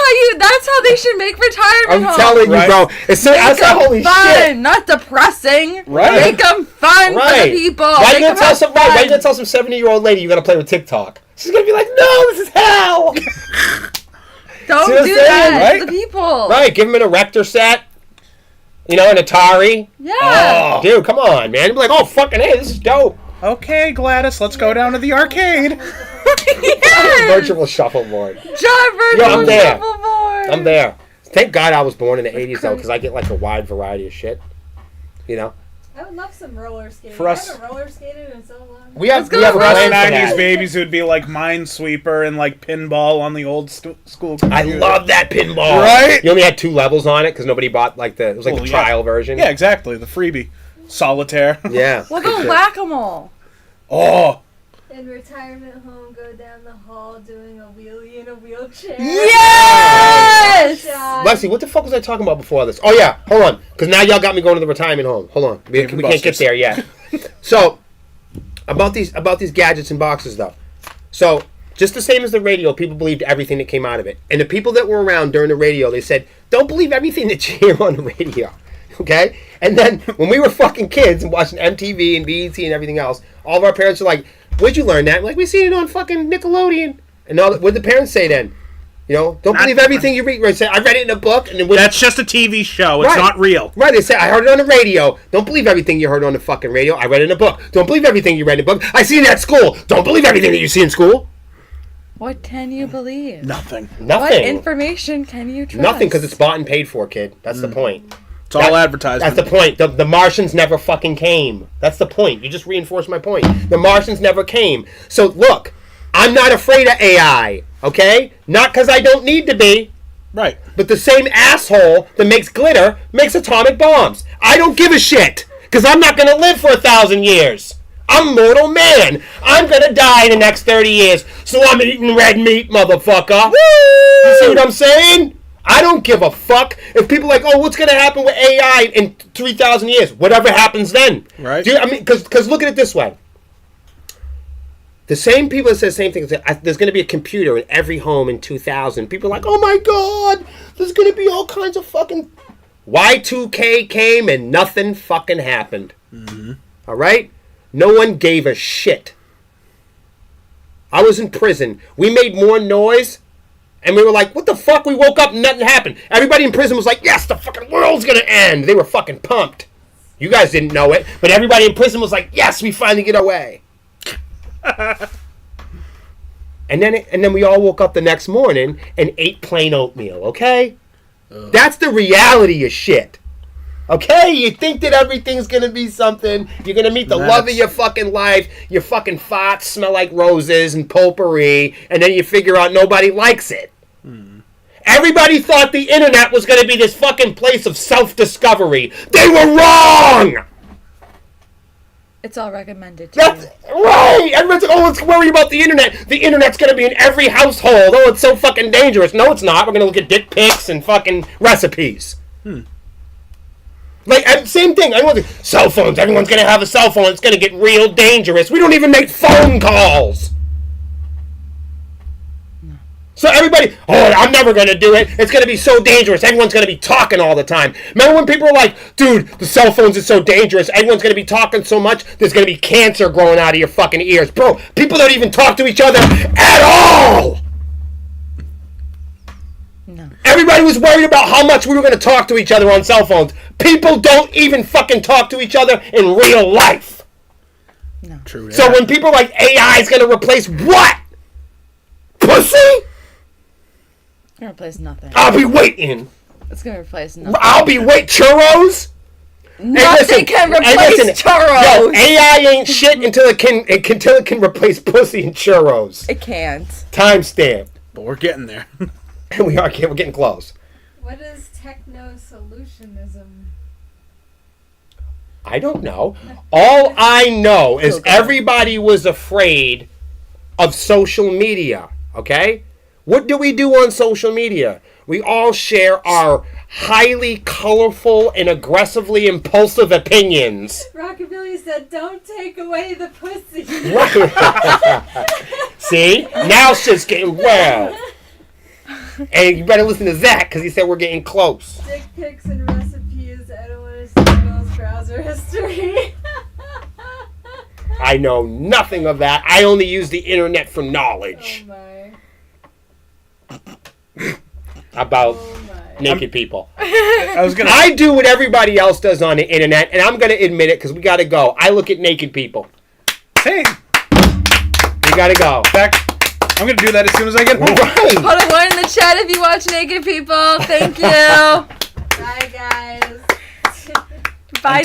Speaker 3: how they should make retirement homes.
Speaker 1: I'm telling you, bro. It's that's
Speaker 3: Make 'em
Speaker 1: holy
Speaker 3: fun,
Speaker 1: shit.
Speaker 3: not depressing.
Speaker 2: Right.
Speaker 3: Make them fun for the people.
Speaker 1: Why you
Speaker 3: Make
Speaker 1: gonna
Speaker 3: 'em
Speaker 1: tell
Speaker 3: have
Speaker 1: some
Speaker 3: fun.
Speaker 1: why you gonna tell some 70-year-old lady you gotta play with TikTok? She's gonna be like, no, this is hell.
Speaker 3: Don't
Speaker 1: See what I'm
Speaker 3: do
Speaker 1: saying,
Speaker 3: that
Speaker 1: right?
Speaker 3: to the people.
Speaker 1: Right, give him an Erector set. You know, an Atari.
Speaker 3: Yeah.
Speaker 1: Oh, dude, come on, man. You'd be like, oh, fucking hey, this is dope.
Speaker 2: Okay, Gladys, let's go down to the arcade.
Speaker 3: Yes.
Speaker 1: Virtual shuffleboard.
Speaker 3: John Virtual
Speaker 1: I'm there.
Speaker 3: Shuffleboard.
Speaker 1: I'm there. Thank God I was born in the 80s, though, because I get, like, a wide variety of shit. You know?
Speaker 4: I would love some roller skating.
Speaker 2: For us-
Speaker 4: I haven't roller skated in so long.
Speaker 1: We have
Speaker 3: go
Speaker 1: a
Speaker 3: roller
Speaker 2: For us
Speaker 1: plan for
Speaker 2: 90s
Speaker 1: that.
Speaker 2: babies who'd be like Minesweeper and like pinball on the old school
Speaker 1: I
Speaker 2: computer.
Speaker 1: love that pinball.
Speaker 2: Right?
Speaker 1: You only had 2 levels on it because nobody bought, like, it was like
Speaker 2: Well,
Speaker 1: the
Speaker 2: yeah.
Speaker 1: trial version.
Speaker 2: Yeah, exactly. The freebie. Solitaire.
Speaker 1: Yeah.
Speaker 3: We'll
Speaker 1: Good
Speaker 3: go
Speaker 1: shit.
Speaker 3: whack-a-mole.
Speaker 2: Oh.
Speaker 4: In retirement home, go down the hall doing a wheelie in a wheelchair.
Speaker 3: Yes!
Speaker 4: Shot.
Speaker 1: Leslie, what the fuck was I talking about before this? Oh, yeah. Hold on. Because now y'all got me going to the retirement home. Hold on. We can't get there yet. So, about these gadgets and boxes, though. So, just the same as the radio, people believed everything that came out of it. And the people that were around during the radio, they said, don't believe everything that you hear on the radio. Okay? And then, when we were fucking kids and watching MTV and BET and everything else, all of our parents were like, where'd you learn that? Like, we seen it on fucking Nickelodeon. And all, what'd the parents say then? You know, don't believe everything you read. Right? Say, I read it in a book. And then
Speaker 2: That's just a TV show. It's
Speaker 1: Right.
Speaker 2: not real.
Speaker 1: Right, they say, I heard it on the radio. Don't believe everything you heard on the fucking radio. I read it in a book. Don't believe everything you read in a book. I see it at school. Don't believe everything that you see in school.
Speaker 3: What can you believe?
Speaker 2: Nothing.
Speaker 3: What
Speaker 1: Nothing.
Speaker 3: information can you trust?
Speaker 1: Nothing, because it's bought and paid for, kid. That's the point.
Speaker 2: It's all advertisement.
Speaker 1: That's the point. The Martians never fucking came. That's the point. You just reinforced my point. The Martians never came. So, look, I'm not afraid of AI, okay? Not because I don't need to be.
Speaker 2: Right.
Speaker 1: But the same asshole that makes glitter makes atomic bombs. I don't give a shit, because I'm not going to live for 1,000 years. I'm a mortal man. I'm going to die in the next 30 years, so I'm eating red meat, motherfucker. Woo! You see what I'm saying? I don't give a fuck if people are like, oh, what's going to happen with AI in 3,000 years? Whatever happens then.
Speaker 2: Right.
Speaker 1: Do you, I mean, because look at it this way. The same people that say the same thing. There's going to be a computer in every home in 2000. People are like, oh my God, there's going to be all kinds of fucking... Y2K came and nothing fucking happened. Mm-hmm. All right? No one gave a shit. I was in prison. We made more noise, and we were like, what the fuck? We woke up and nothing happened. Everybody in prison was like, yes, the fucking world's going to end. They were fucking pumped. You guys didn't know it, but everybody in prison was like, yes, we finally get away. And then we all woke up the next morning and ate plain oatmeal, okay? That's the reality of shit. Okay? You think that everything's going to be something. You're going to meet the love of your fucking life. Your fucking farts smell like roses and potpourri. And then you figure out nobody likes it. Everybody thought the internet was going to be this fucking place of self-discovery. They were wrong!
Speaker 3: It's all recommended to
Speaker 1: That's
Speaker 3: you.
Speaker 1: right! Everyone's like, oh, let's worry about the internet. The internet's going to be in every household. Oh, it's so fucking dangerous. No, it's not. We're going to look at dick pics and fucking recipes. Like, same thing. Cell phones. Everyone's going to have a cell phone. It's going to get real dangerous. We don't even make phone calls. So everybody, I'm never going to do it. It's going to be so dangerous. Everyone's going to be talking all the time. Remember when people were like, dude, the cell phones are so dangerous. Everyone's going to be talking so much. There's going to be cancer growing out of your fucking ears. Bro, people don't even talk to each other at all.
Speaker 3: No.
Speaker 1: Everybody was worried about how much we were going to talk to each other on cell phones. People don't even fucking talk to each other in real life.
Speaker 3: No.
Speaker 2: True.
Speaker 1: So when people are like, AI is going to replace what? Pussy?
Speaker 3: Gonna replace nothing.
Speaker 1: I'll be waiting.
Speaker 3: It's gonna replace nothing.
Speaker 1: I'll be churros?
Speaker 3: Nothing can replace churros.
Speaker 1: Yo, AI ain't shit until it can replace pussy and churros.
Speaker 3: It can't.
Speaker 1: Timestamp.
Speaker 2: But we're getting there.
Speaker 1: And we're getting close.
Speaker 4: What is techno-solutionism?
Speaker 1: I don't know. All I know is everybody was afraid of social media, okay? What do we do on social media? We all share our highly colorful and aggressively impulsive opinions.
Speaker 4: Rockabilly said, don't take away the pussy.
Speaker 1: See? Now shit's getting well. And you better listen to Zach, because he said we're getting close.
Speaker 4: Dick pics and recipes. I don't want to see Bill's browser history.
Speaker 1: I know nothing of that. I only use the internet for knowledge.
Speaker 4: Oh my.
Speaker 1: About naked people.
Speaker 2: I
Speaker 1: do what everybody else does on the internet, and I'm going to admit it because we got to go. I look at naked people.
Speaker 2: Hey.
Speaker 1: We got to go.
Speaker 2: I'm going to do that as soon as I get home.
Speaker 1: Right.
Speaker 3: Put a one in the chat if you watch naked people. Thank you.
Speaker 4: Bye, guys.
Speaker 3: Bye.